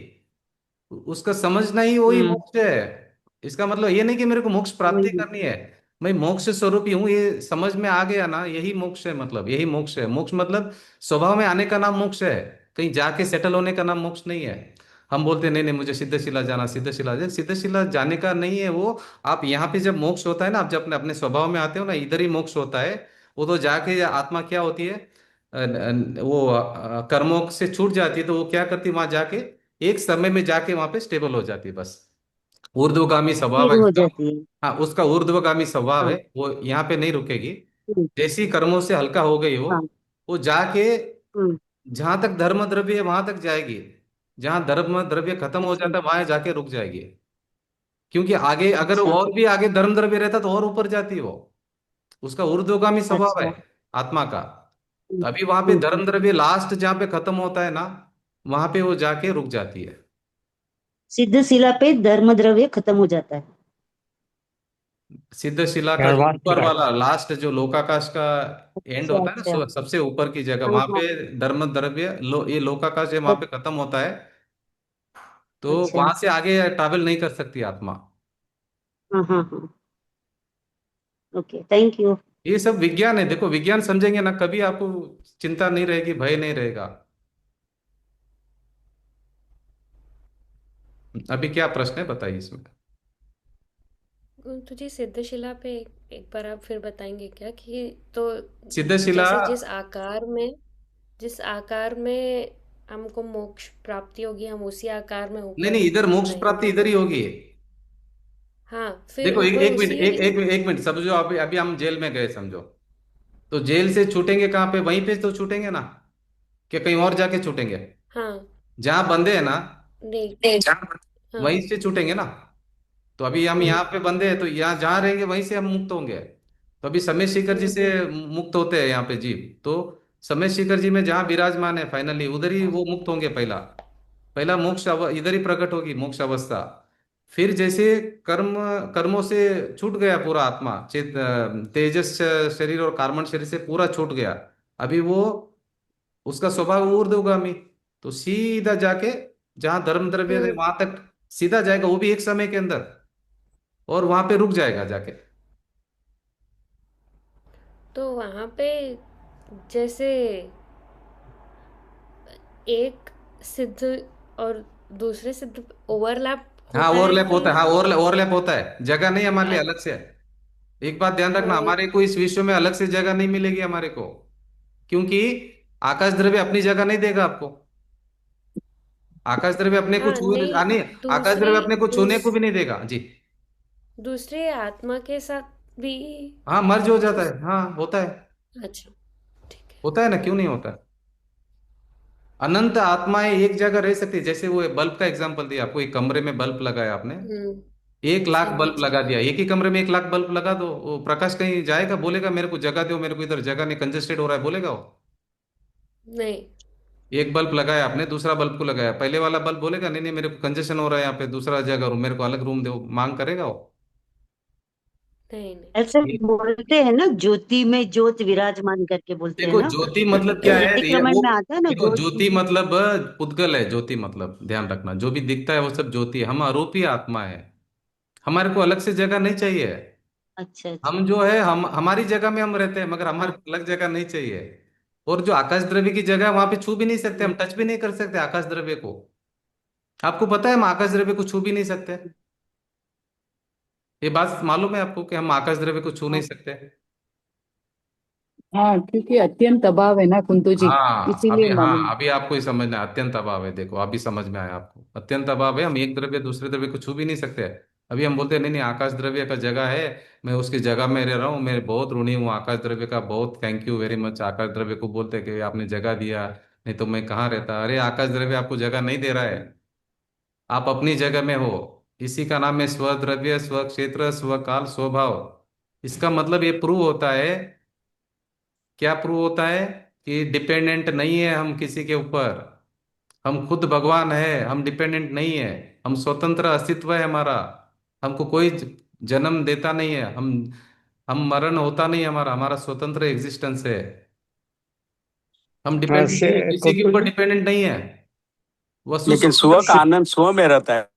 उसका समझना ही वही हम्म मोक्ष है। इसका मतलब ये नहीं कि मेरे को मोक्ष प्राप्ति वही। करनी है, मैं मोक्ष स्वरूप ही हूँ, ये समझ में आ गया ना, यही मोक्ष है, मतलब यही मोक्ष है। मोक्ष मतलब स्वभाव में आने का नाम मोक्ष है, कहीं जाके सेटल होने का नाम मोक्ष नहीं है। हम बोलते हैं, नहीं नहीं मुझे सिद्धशिला जाना, सिद्धशिला सिद्धशिला जाने का नहीं है वो। आप यहाँ पे जब मोक्ष होता है ना, आप जब अपने अपने स्वभाव में आते हो ना, इधर ही मोक्ष होता है। वो तो जाके आत्मा क्या होती है, वो कर्मों से छूट जाती है, तो वो क्या करती है वहां जाके, एक समय में जाके वहां पे स्टेबल हो जाती है बस। ऊर्ध्वगामी स्वभाव स्थिर है हो उसका। जाती है। हाँ, उसका ऊर्ध्वगामी स्वभाव है, हाँ। वो यहाँ पे नहीं रुकेगी। हम्म, जैसी कर्मों से हल्का हो गई हाँ। वो जाके हम्म। जहां तक धर्म द्रव्य है वहां तक जाएगी। जहां धर्म द्रव्य खत्म हो अच्छा। जाता है वहां जाके रुक जाएगी। क्योंकि आगे अगर अच्छा। और भी आगे धर्म द्रव्य रहता तो और ऊपर जाती वो, उसका ऊर्ध्वगामी स्वभाव है अच्छा। आत्मा का। हम्म तो अभी वहां पे हम्म। धर्म द्रव्य लास्ट जहाँ पे खत्म होता है ना, वहां पे वो जाके रुक जाती है। सिद्ध शिला पे धर्म द्रव्य खत्म हो जाता है। सिद्ध शिला का जो एडवांस ऊपर शिला। वाला लास्ट जो लोकाकाश का एंड अच्छा होता है ना, अच्छा। सबसे ऊपर की जगह, हाँ वहां हाँ। पे धर्म द्रव्य ये लोकाकाश है, वहां पे तब- खत्म होता है। तो अच्छा। वहां से आगे ट्रैवल नहीं कर सकती आत्मा। हाँ हाँ हाँ। Okay, thank you. ये सब विज्ञान है, देखो विज्ञान समझेंगे ना, कभी आपको चिंता नहीं रहेगी, भय नहीं रहेगा। अभी क्या प्रश्न है बताइए इसमें। तुझे सिद्धशिला पे एक बार आप फिर बताएंगे क्या कि तो सिद्ध शिला, जैसे जिस आकार में हमको मोक्ष प्राप्ति होगी हम उसी आकार में नहीं ऊपर नहीं, इधर मोक्ष प्राप्ति रहेंगे इधर ही बोल होगी। हाँ फिर देखो ऊपर एक मिनट, उसी एक मिनट समझो, अभी अभी हम जेल में गए समझो, तो जेल से छूटेंगे कहाँ पे, वहीं पे तो छूटेंगे ना, कि कहीं और जाके छूटेंगे? हाँ जहां बंधे हैं ना, नहीं हाँ वहीं से छूटेंगे ना। तो अभी हम यहाँ पे बंधे हैं, तो यहाँ जहाँ रहेंगे वहीं से हम मुक्त होंगे। तो अभी समय शेखर जी से हम्म। मुक्त होते हैं यहाँ पे जीव, तो समय शिखर जी में जहाँ विराजमान है फाइनली उधर ही वो मुक्त होंगे। पहला पहला इधर ही प्रकट होगी मोक्ष अवस्था। फिर जैसे कर्म कर्मों से छूट गया पूरा आत्मा, तेजस शरीर और कार्बन शरीर से पूरा छूट गया। अभी वो उसका स्वभाव ऊर्ध्वगामी, तो सीधा जाके जहां धर्म द्रव्य है हम्म। वहां तक सीधा जाएगा, वो भी एक समय के अंदर, और वहां पे रुक जाएगा जाके। तो वहाँ पे जैसे एक सिद्ध और दूसरे सिद्ध ओवरलैप हाँ होता है ओवरलैप कि? होता है, हाँ ओवरलैप होता है, जगह नहीं हमारे लिए अलग से है। एक बात ध्यान रखना, ओ, हमारे को इस विश्व में अलग से जगह नहीं मिलेगी हमारे को, क्योंकि आकाश द्रव्य अपनी जगह नहीं देगा आपको। आकाश द्रव्य अपने को हाँ छू नहीं, नहीं, आकाश दूसरी द्रव्य अपने को छूने को दूस भी नहीं देगा जी। दूसरे आत्मा के साथ भी हाँ मर्ज हो जाता छू- है, हाँ होता है। अच्छा, ठीक है। होता है ना, क्यों नहीं होता है। अनंत आत्माएं एक जगह रह सकती है। जैसे वो बल्ब का एग्जांपल दिया आपको, एक कमरे में बल्ब लगाया आपने, हम्म। 1 लाख समझ बल्ब लगा दिया, एक ही कमरे में 1 लाख बल्ब लगा दो, वो प्रकाश कहीं जाएगा? बोलेगा मेरे को जगह दो, मेरे को इधर जगह नहीं, कंजेस्टेड हो रहा है, बोलेगा वो? नहीं। एक बल्ब लगाया आपने, दूसरा बल्ब को लगाया, पहले वाला बल्ब बोलेगा नहीं नहीं मेरे को कंजेशन हो रहा है यहाँ पे, दूसरा जगह रूम, मेरे को अलग रूम दो, मांग करेगा वो? नहीं। नहीं। ऐसे ये- बोलते हैं ना, ज्योति में ज्योत विराजमान करके बोलते हैं देखो ना। ज्योति मतलब क्या है, वैदिक ये वो, रामायण में आता है ना देखो ज्योत। ज्योति मतलब पुद्गल है, ज्योति मतलब ध्यान रखना, जो भी दिखता है वो सब ज्योति है, हम आरोपी आत्मा है, हमारे को अलग से जगह नहीं चाहिए। अच्छा अच्छा। हम जो है, हम हमारी जगह में हम रहते हैं, मगर हमारे को अलग जगह नहीं चाहिए। और जो आकाश द्रव्य की जगह है, वहां पे छू भी नहीं सकते, हम टच भी नहीं कर सकते आकाश द्रव्य को। आपको पता है हम आकाश द्रव्य को छू भी नहीं सकते, ये बात मालूम है आपको कि हम आकाश द्रव्य को छू नहीं सकते। हाँ, क्योंकि अत्यंत अभाव है ना कुंतु जी, हाँ इसीलिए अभी, मालूम। हाँ अभी आपको ही समझना है, अत्यंत अभाव है, देखो अभी समझ में आया आपको, अत्यंत अभाव है, हम एक द्रव्य दूसरे द्रव्य को छू भी नहीं सकते। अभी हम बोलते हैं नहीं नहीं आकाश द्रव्य का जगह है, मैं उसकी जगह में रह रहा हूँ, मैं बहुत ऋणी हूँ आकाश द्रव्य का, बहुत थैंक यू वेरी मच। आकाश द्रव्य को बोलते हैं कि आपने जगह दिया, नहीं तो मैं कहाँ रहता। अरे आकाश द्रव्य आपको जगह नहीं दे रहा है, आप अपनी जगह में हो। इसी का नाम है स्वद्रव्य, स्वक्षेत्र, स्वकाल, स्वभाव। इसका मतलब ये प्रूव होता है, क्या प्रूव होता है, कि डिपेंडेंट नहीं है हम किसी के ऊपर, हम खुद भगवान है, हम डिपेंडेंट नहीं है, हम स्वतंत्र अस्तित्व है हमारा, हमको कोई जन्म देता नहीं है, हम मरण होता नहीं है, हमारा हमारा स्वतंत्र एग्जिस्टेंस है, हम डिपेंडेंट नहीं है, किसी के कुंतु ऊपर जी, डिपेंडेंट नहीं है, वह लेकिन स्व का स्वतंत्र। आनंद स्व में रहता है।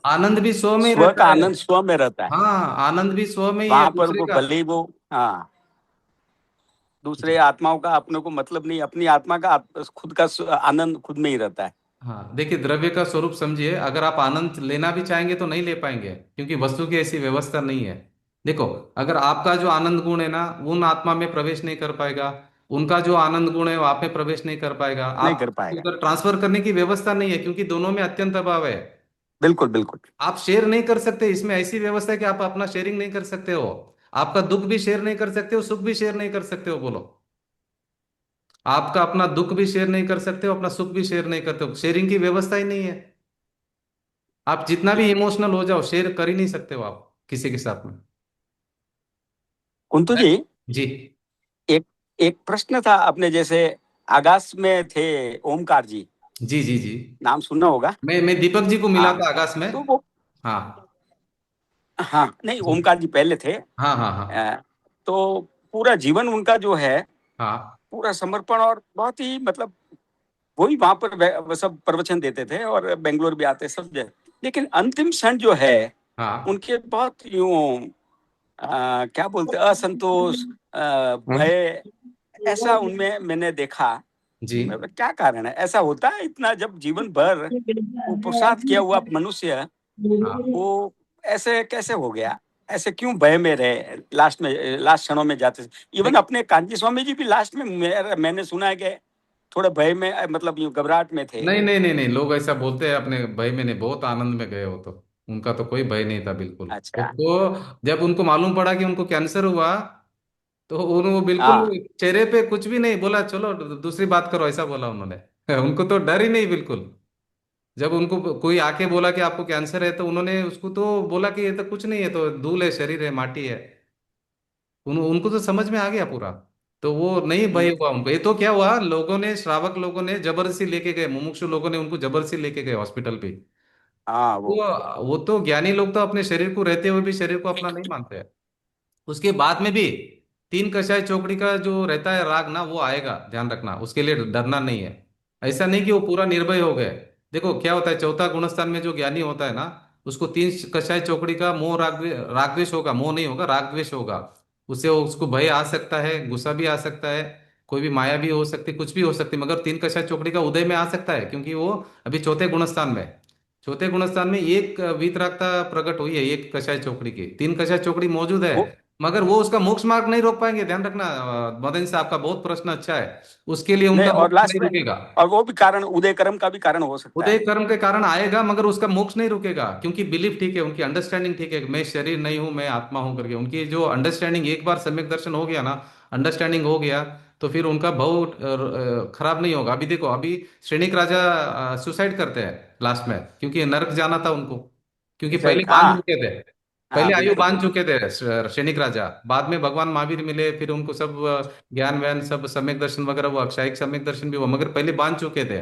आनंद भी स्व में ही स्व का रहता है। आनंद स्व में रहता है। हाँ आनंद भी स्व में ही है, वहां पर दूसरे वो का। भले ही वो, हाँ, दूसरे जी आत्माओं का अपने को मतलब नहीं, अपनी आत्मा का खुद का आनंद खुद में ही रहता है। हाँ देखिए, द्रव्य का स्वरूप समझिए, अगर आप आनंद लेना भी चाहेंगे तो नहीं ले पाएंगे, क्योंकि वस्तु की ऐसी व्यवस्था नहीं है। देखो, अगर आपका जो आनंद गुण है ना, उन आत्मा में प्रवेश नहीं कर पाएगा, उनका जो आनंद गुण है वो आप में प्रवेश नहीं कर पाएगा, नहीं आप कर पाएगा। उधर ट्रांसफर करने की व्यवस्था नहीं है, क्योंकि दोनों में अत्यंत अभाव है। बिल्कुल बिल्कुल। आप शेयर नहीं कर सकते, इसमें ऐसी व्यवस्था है कि आप अपना शेयरिंग नहीं कर सकते हो, आपका दुख भी शेयर नहीं कर सकते हो, सुख भी शेयर नहीं कर सकते हो, बोलो। आपका अपना दुख भी शेयर नहीं कर सकते हो, अपना सुख भी शेयर नहीं करते हो, शेयरिंग की व्यवस्था ही नहीं है। आप जितना भी इमोशनल हो जाओ, शेयर कर ही नहीं सकते हो आप किसी के साथ में। कुंतु जी, जी एक एक प्रश्न था, अपने जैसे आकाश में थे ओमकार जी, जी जी जी। नाम सुनना होगा। मैं दीपक जी को मिला हाँ, था आकाश में। तो वो, हाँ हाँ नहीं, जी। ओमकार जी पहले थे। हाँ हाँ हाँ तो पूरा जीवन उनका जो है, हाँ पूरा समर्पण, और बहुत ही मतलब वही वहां पर वो सब प्रवचन देते थे और बेंगलोर भी आते सब जगह। लेकिन अंतिम क्षण जो है हाँ उनके बहुत यूं क्या बोलते हैं, असंतोष, भय, ऐसा उनमें मैंने देखा। जी मतलब क्या कारण है, ऐसा होता है इतना, जब जीवन भर वो पुरुषार्थ किया हुआ मनुष्य, हाँ। वो ऐसे कैसे हो गया, ऐसे क्यों भय में रहे, लास्ट में, लास्ट क्षणों में जाते। इवन देख, अपने कांची स्वामी जी भी लास्ट में मैंने सुना है कि थोड़े भय में, मतलब यूं घबराहट में थे। नहीं नहीं नहीं नहीं, लोग ऐसा बोलते हैं अपने भाई में नहीं, बहुत आनंद में गए हो तो, उनका तो कोई भय नहीं था बिल्कुल। अच्छा। तो जब उनको मालूम पड़ा कि उनको कैंसर हुआ, तो वो बिल्कुल हाँ चेहरे पे कुछ भी नहीं बोला, चलो दूसरी बात करो, ऐसा बोला उन्होंने। उनको तो डर ही नहीं बिल्कुल। जब उनको कोई आके बोला कि आपको कैंसर है, तो उन्होंने उसको तो बोला कि ये तो कुछ नहीं है, तो धूल है, शरीर है, माटी है। उनको तो समझ में आ गया पूरा। तो वो नहीं भाई हुआ उनको। ये तो क्या हुआ, लोगों ने, श्रावक लोगों ने जबरदस्ती लेके गए, मुमुक्षु लोगों ने उनको जबरदस्ती लेके गए हॉस्पिटल पे। हाँ वो वो तो ज्ञानी लोग तो अपने शरीर को रहते हुए भी शरीर को अपना नहीं मानते हैं। उसके बाद में भी तीन कषाय चौकड़ी का जो रहता है राग ना, वो आएगा, ध्यान रखना, उसके लिए डरना नहीं है। ऐसा नहीं कि वो पूरा निर्भय हो गए। देखो क्या होता है, चौथा गुणस्थान में जो ज्ञानी होता है ना, उसको तीन कषाय चौकड़ी का मोह राग द्वेष होगा, मोह नहीं होगा, राग द्वेष होगा। उससे उसको भय आ सकता है, गुस्सा भी आ सकता है, कोई भी माया भी हो सकती है, कुछ भी हो सकती है, मगर तीन कषाय चौकड़ी का उदय में आ सकता है, क्योंकि वो अभी चौथे गुणस्थान में है। चौथे गुणस्थान में एक वीतरागता प्रकट हुई है, एक कषाय चौकड़ी की, तीन कषाय चौकड़ी मौजूद है, वो मगर वो उसका मोक्ष मार्ग नहीं रोक पाएंगे, ध्यान रखना। मदन साहब का बहुत प्रश्न अच्छा है, उसके लिए नहीं, उनका और मोक्ष लास्ट नहीं में, रुकेगा। और वो भी कारण उदय कर्म का भी कारण हो सकता उदय है। कर्म के कारण आएगा, मगर उसका मोक्ष नहीं रुकेगा, क्योंकि बिलीफ ठीक है, उनकी अंडरस्टैंडिंग ठीक है, मैं शरीर नहीं हूं, मैं आत्मा हूं करके, उनकी जो अंडरस्टैंडिंग, एक बार सम्यक दर्शन हो गया ना, अंडरस्टैंडिंग हो गया, तो फिर उनका भाव खराब नहीं होगा। अभी देखो, अभी श्रेणिक राजा सुसाइड करते हैं लास्ट में, क्योंकि नरक जाना था उनको, क्योंकि पहले बांध हाँ चुके थे, हाँ, पहले आयु बिल्कुल बांध बिल्कुल। चुके थे सैनिक राजा। बाद में भगवान महावीर मिले, फिर उनको सब ज्ञान वैन सब सम्यक दर्शन वगैरह हुआ, क्षायिक सम्यक दर्शन भी हुआ, मगर पहले बांध चुके थे।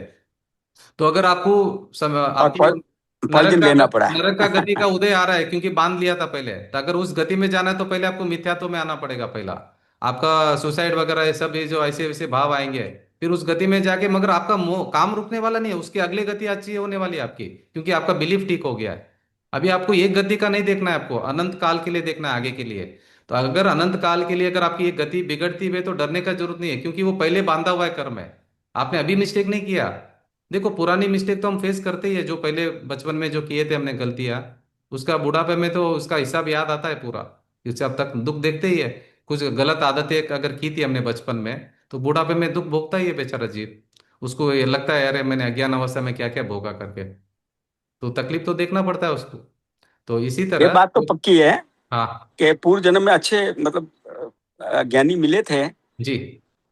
तो अगर आपको और आपकी पॉइजन लेना पड़ा। नरक का गति का उदय आ रहा है, क्योंकि बांध लिया था पहले, तो अगर उस गति में जाना है तो पहले आपको मिथ्यात्व में आना पड़ेगा, पहला आपका सुसाइड वगैरह ये सब, ये जो ऐसे वैसे भाव आएंगे, फिर उस गति में जाके, मगर आपका काम रुकने वाला नहीं है, उसकी अगली गति अच्छी होने वाली है आपकी, क्योंकि आपका बिलीफ ठीक हो गया है। अभी आपको एक गति का नहीं देखना है, आपको अनंत काल के लिए देखना है, आगे के लिए। तो अगर अनंत काल के लिए अगर आपकी एक गति बिगड़ती हुई है, तो डरने का जरूरत नहीं है, क्योंकि वो पहले बांधा हुआ है कर्म है। आपने अभी मिस्टेक नहीं किया। देखो पुरानी मिस्टेक तो हम फेस करते ही है, जो पहले बचपन में जो किए थे हमने गलतियां, उसका बुढ़ापे में तो उसका हिसाब याद आता है पूरा, इससे अब तक दुख देखते ही है। कुछ गलत आदतें अगर की थी हमने बचपन में, तो बुढ़ापे में दुख भोगता ही है बेचारा जीव। उसको ये लगता है, अरे मैंने अज्ञान अवस्था में क्या क्या भोगा करके, तो तकलीफ तो देखना पड़ता है उसको। तो इसी ये तरह बात तो पक्की है हाँ कि पूर्व जन्म में अच्छे मतलब ज्ञानी मिले थे, जी,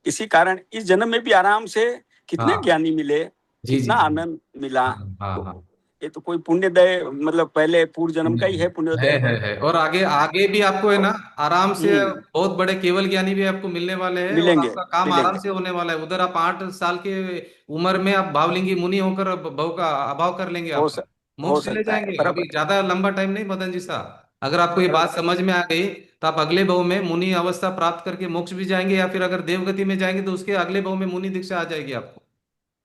इसी कारण इस जन्म में भी आराम से कितने हाँ ज्ञानी मिले, जी जी कितना जी, आनंद मिला। हाँ हाँ हाँ। तो ये तो कोई पुण्यदय, मतलब पहले पूर्व जन्म का ही है है पुण्योदय। है और आगे आगे भी आपको है तो ना, आराम से हम्म, बहुत बड़े केवल ज्ञानी भी आपको मिलने वाले हैं, और मिलेंगे आपका काम आराम मिलेंगे। से होने वाला है। उधर आप 8 साल के उम्र में आप भावलिंगी मुनि होकर भव का अभाव कर लेंगे, हो आपका सक हो मोक्ष चले सकता है, जाएंगे। अभी बराबर ज्यादा लंबा टाइम नहीं मदन जी साहब, अगर आपको ये बात बराबर। समझ में आ गई, तो आप अगले भव में मुनि अवस्था प्राप्त करके मोक्ष भी जाएंगे, या फिर अगर देवगति में जाएंगे तो उसके अगले भव में मुनि दीक्षा आ जाएगी आपको।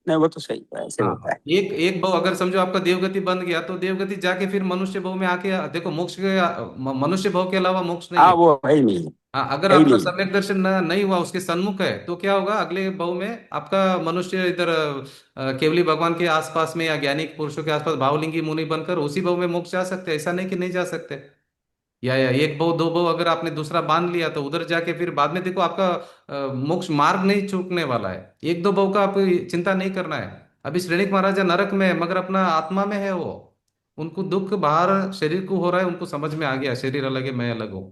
नहीं, वो तो सही है, ऐसे होता हाँ, है। एक एक भाव अगर समझो आपका देवगति बन गया, तो देवगति जाके फिर मनुष्य भाव में आके देखो, मोक्ष के मनुष्य भाव के अलावा मोक्ष नहीं हाँ, है। वो है ही नहीं, हाँ, अगर है ही आपका नहीं। सम्यक दर्शन नहीं हुआ, उसके सन्मुख है, तो क्या होगा, अगले भाव में आपका मनुष्य इधर केवली भगवान के आसपास में या ज्ञानी पुरुषों के आसपास भावलिंगी मुनि बनकर उसी भाव में मोक्ष जा सकते हैं, ऐसा नहीं कि नहीं जा सकते। या एक भाव दो भाव अगर आपने दूसरा बांध लिया, तो उधर जाके फिर बाद में देखो, आपका मोक्ष मार्ग नहीं चूकने वाला है। एक दो भाव का आपको चिंता नहीं करना है। अभी श्रेणिक महाराजा नरक में है, मगर अपना आत्मा में है वो, उनको दुख बाहर शरीर को हो रहा है, उनको समझ में आ गया शरीर अलग है, मैं अलग हूँ,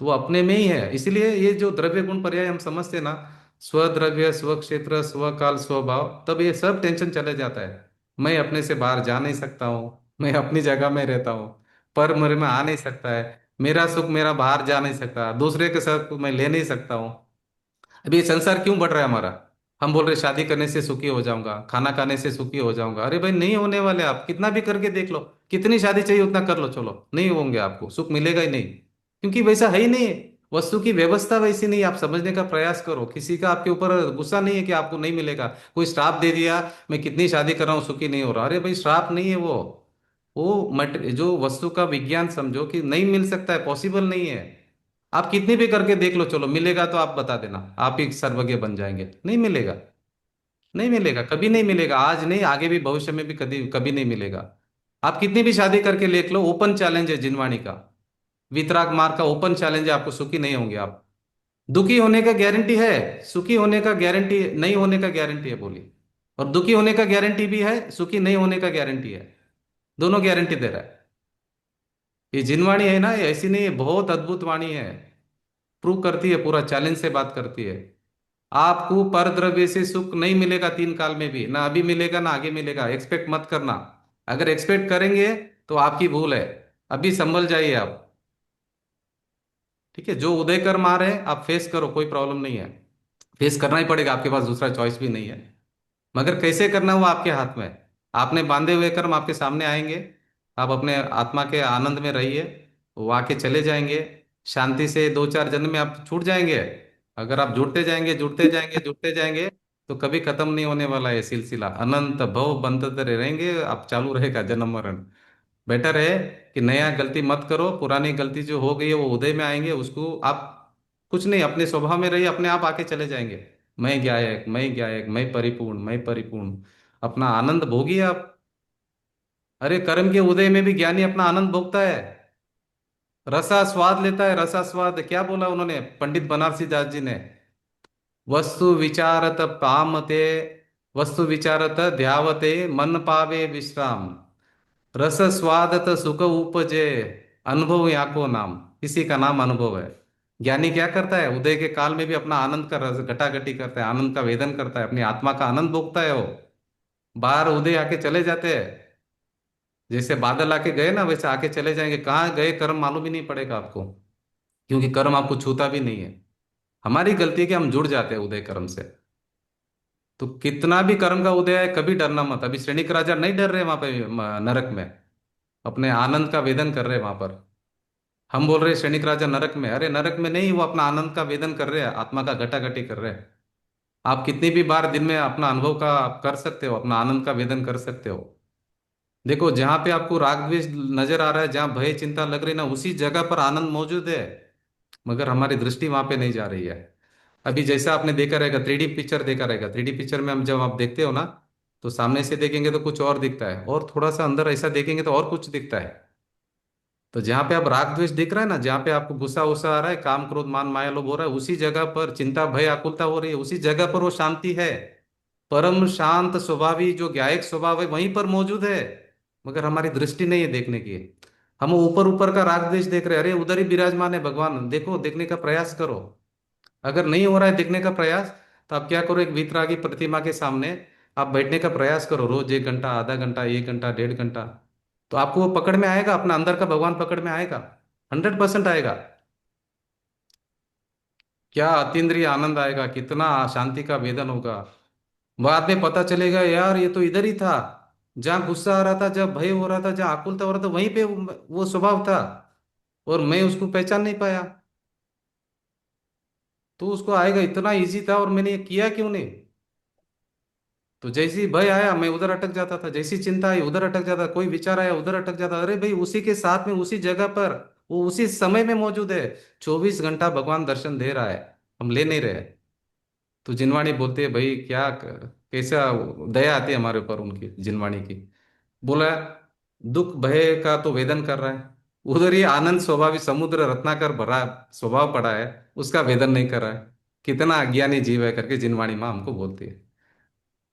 तो वो अपने में ही है। इसलिए ये जो द्रव्य गुण पर्याय हम समझते ना, स्वद्रव्य, स्व क्षेत्र, स्वकाल, स्वभाव, तब ये सब टेंशन चले जाता है। मैं अपने से बाहर जा नहीं सकता हूँ, मैं अपनी जगह में रहता हूँ, पर मेरे में आ नहीं सकता है, मेरा सुख मेरा बाहर जा नहीं सकता, दूसरे के साथ मैं ले नहीं सकता हूँ। अभी ये संसार क्यों बढ़ रहा है हमारा? हम बोल रहे शादी करने से सुखी हो जाऊंगा, खाना खाने से सुखी हो जाऊंगा, अरे भाई नहीं होने वाले, आप कितना भी करके देख लो, कितनी शादी चाहिए उतना कर लो, चलो नहीं होंगे, आपको सुख मिलेगा ही नहीं, क्योंकि वैसा है ही नहीं। वस्तु की व्यवस्था वैसी नहीं, आप समझने का प्रयास करो, किसी का आपके ऊपर गुस्सा नहीं है कि आपको नहीं मिलेगा। कोई श्राप दे दिया, मैं कितनी शादी कर रहा हूँ सुखी नहीं हो रहा, अरे भाई श्राप नहीं है वो मट जो वस्तु का विज्ञान समझो कि नहीं मिल सकता है, पॉसिबल नहीं है। आप कितनी भी करके देख लो, चलो मिलेगा तो आप बता देना, आप ही सर्वज्ञ बन जाएंगे, नहीं मिलेगा, नहीं मिलेगा, कभी नहीं मिलेगा, आज नहीं, आगे भी भविष्य में भी कभी कभी नहीं मिलेगा। आप कितनी भी शादी करके देख लो, ओपन चैलेंज है जिनवाणी का, वितराग मार्ग का ओपन चैलेंज है, आपको सुखी नहीं होंगे आप। दुखी होने का गारंटी है, सुखी होने का गारंटी नहीं होने का गारंटी है, बोली। और दुखी होने का गारंटी भी है, सुखी नहीं होने का गारंटी है, दोनों गारंटी दे रहा है। ये जिनवाणी है ना, ये ऐसी नहीं है, बहुत अद्भुत वाणी है, प्रूव करती है, पूरा चैलेंज से बात करती है। आपको पर द्रव्य से सुख नहीं मिलेगा, 3 काल में भी ना, अभी मिलेगा ना आगे मिलेगा, एक्सपेक्ट मत करना। अगर एक्सपेक्ट करेंगे तो आपकी भूल है, अभी संभल जाइए आप। ठीक है, जो उदय कर्म आ रहे हैं आप फेस करो, कोई प्रॉब्लम नहीं है, फेस करना ही पड़ेगा, आपके पास दूसरा चॉइस भी नहीं है। मगर कैसे करना वो आपके हाथ में है। आपने बांधे हुए कर्म आपके सामने आएंगे, आप अपने आत्मा के आनंद में रहिए, वो आके चले जाएंगे, शांति से 2-4 जन्म में आप छूट जाएंगे। अगर आप जुड़ते जाएंगे जुड़ते जाएंगे जुड़ते जाएंगे तो कभी खत्म नहीं होने वाला है सिलसिला, अनंत भव बंधते रहेंगे, आप चालू रहेगा जन्म मरण। बेटर है कि नया गलती मत करो, पुरानी गलती जो हो गई है वो उदय में आएंगे, उसको आप कुछ नहीं, अपने स्वभाव में रहिए, अपने आप आके चले जाएंगे। मैं ज्ञायक, मैं ज्ञायक, मैं परिपूर्ण, मैं परिपूर्ण, अपना आनंद भोगिए आप। अरे कर्म के उदय में भी ज्ञानी अपना आनंद भोगता है, रसा स्वाद लेता है, रसा स्वाद क्या बोला उन्होंने, पंडित बनारसी दास जी ने, वस्तु विचारत पामते, वस्तु विचारत ध्यावते, मन पावे विश्राम, रस स्वादत सुख उपजे, अनुभव या को नाम, इसी का नाम अनुभव है। ज्ञानी क्या करता है, उदय के काल में भी अपना आनंद का रस घटाघटी करता है, आनंद का वेदन करता है, अपनी आत्मा का आनंद भोगता है वो। बाहर उदय आके चले जाते हैं, जैसे बादल आके गए ना वैसे आके चले जाएंगे, कहाँ गए कर्म मालूम ही नहीं पड़ेगा आपको, क्योंकि कर्म आपको छूता भी नहीं है। हमारी गलती है कि हम जुड़ जाते हैं उदय कर्म से। तो कितना भी कर्म का उदय है कभी डरना मत, अभी श्रेणिक राजा नहीं डर रहे वहां पे नरक में, अपने आनंद का वेदन कर रहे हैं वहां पर। हम बोल रहे हैं श्रेणिक राजा नरक में, अरे नरक में नहीं, वो अपना आनंद का वेदन कर रहे हैं, आत्मा का घटाघटी कर रहे हैं। आप कितनी भी बार दिन में अपना अनुभव का आप कर सकते हो, अपना आनंद का वेदन कर सकते हो। देखो जहां पे आपको राग द्वेष नजर आ रहा है, जहां भय चिंता लग रही है ना, उसी जगह पर आनंद मौजूद है, मगर हमारी दृष्टि वहां पे नहीं जा रही है। अभी जैसा आपने देखा रहेगा, 3D पिक्चर देखा रहेगा, 3D पिक्चर में हम जब आप देखते हो ना, तो सामने से देखेंगे तो कुछ और दिखता है, और थोड़ा सा अंदर ऐसा देखेंगे तो और कुछ दिखता है। तो जहां पे आप राग द्वेष दिख रहा है ना, जहां पे आपको गुस्सा उस्सा आ रहा है, काम क्रोध मान माया लोभ हो रहा है, उसी जगह पर चिंता भय आकुलता हो रही है, उसी जगह पर वो शांति है। परम शांत स्वभावी जो ज्ञायक स्वभाव है वहीं पर मौजूद है, मगर हमारी दृष्टि नहीं है देखने की। हम ऊपर ऊपर का राग द्वेष देख रहे हैं, अरे उधर ही विराजमान है भगवान, देखो देखने का प्रयास करो। अगर नहीं हो रहा है देखने का प्रयास, तो आप क्या करो, एक वीतरागी प्रतिमा के सामने आप बैठने का प्रयास करो, रोज 1 घंटा, आधा घंटा, 1 घंटा, 1.5 घंटा, तो आपको वो पकड़ में आएगा, अपना अंदर का भगवान पकड़ में आएगा, 100% आएगा। क्या अतीन्द्रिय आनंद आएगा, कितना शांति का वेदन होगा। बाद में पता चलेगा यार ये तो इधर ही था, जहाँ गुस्सा आ रहा था, जहाँ भय हो रहा था, जहाँ आकुलता हो रहा था, वहीं पे वो स्वभाव था, और मैं उसको पहचान नहीं पाया। तो उसको आएगा, इतना इजी था और मैंने ये किया क्यों नहीं। तो जैसे ही भय आया मैं उधर अटक जाता था, जैसी चिंता आई उधर अटक जाता, कोई विचार आया उधर अटक जाता, अरे भाई उसी के साथ में उसी जगह पर वो उसी समय में मौजूद है। 24 घंटा भगवान दर्शन दे रहा है, हम ले नहीं रहे। तो जिनवाणी बोलते हैं भाई क्या कैसा दया आती है हमारे ऊपर उनकी, जिनवाणी की। बोला दुख भय का तो वेदन कर रहा है, उधर ही आनंद स्वभावी समुद्र रत्नाकर भरा स्वभाव पड़ा है, उसका वेदन नहीं कर रहा है। कितना अज्ञानी जीव है करके जिनवाणी माँ हमको बोलती है।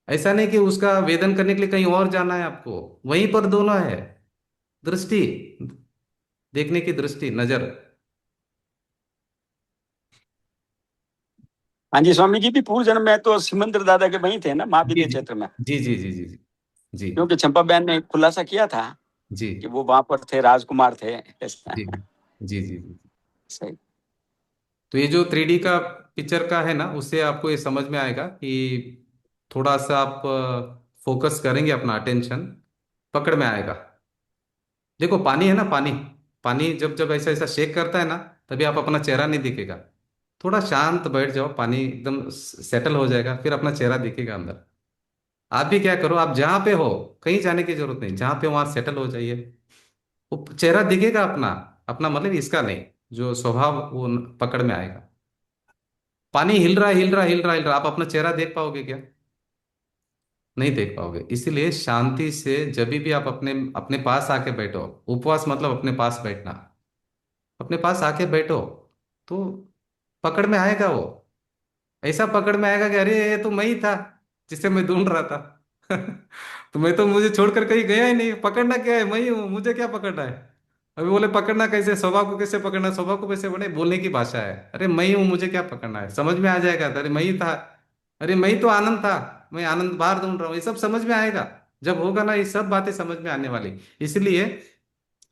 ऐसा नहीं कि उसका वेदन करने के लिए कहीं और जाना है आपको, वहीं पर दोनों है, दृष्टि, देखने की दृष्टि, नजर। हाँ जी स्वामी जी, भी पूर्व जन्म में तो सिमंदर दादा के वहीं थे ना, जी महाविद्य जी क्षेत्र में, जी जी जी जी जी जी क्योंकि चंपा बहन ने खुलासा किया था जी कि वो वहां पर थे, राजकुमार थे ऐसा। जी जी जी जी। सही। तो ये जो 3D का पिक्चर का है ना, उससे आपको ये समझ में आएगा कि थोड़ा सा आप फोकस करेंगे, अपना अटेंशन पकड़ में आएगा। देखो पानी है ना, पानी, पानी जब जब ऐसा ऐसा शेक करता है ना, तभी आप अपना चेहरा नहीं दिखेगा। थोड़ा शांत बैठ जाओ, पानी एकदम सेटल हो जाएगा, फिर अपना चेहरा दिखेगा अंदर। आप भी क्या करो, आप जहां पे हो, कहीं जाने की जरूरत नहीं, जहां पे हो वहां सेटल हो जाइए, वो चेहरा दिखेगा अपना, अपना मतलब इसका नहीं, जो स्वभाव वो पकड़ में आएगा। पानी हिल रहा है हिल रहा है हिल रहा है हिल रहा है, आप अपना चेहरा देख पाओगे क्या, नहीं देख पाओगे। इसीलिए शांति से जब भी आप अपने अपने पास आके बैठो, उपवास मतलब अपने पास बैठना, अपने पास आके बैठो, तो पकड़ में आएगा वो, ऐसा पकड़ में आएगा कि अरे ये तो मैं ही था जिसे मैं ढूंढ रहा था। तो मैं तो, मुझे छोड़कर कहीं गया ही नहीं, पकड़ना क्या है, मैं ही हूँ, मुझे क्या पकड़ना है। अभी बोले पकड़ना कैसे, स्वभाव को कैसे पकड़ना, स्वभाव को कैसे बने, बोलने की भाषा है, अरे मैं ही हूँ, मुझे क्या पकड़ना है, समझ में आ जाएगा, अरे मैं ही था, अरे मैं ही तो आनंद था, मैं आनंद बाहर ढूंढ रहा हूँ, ये सब समझ में आएगा। जब होगा ना, ये सब बातें समझ में आने वाली। इसलिए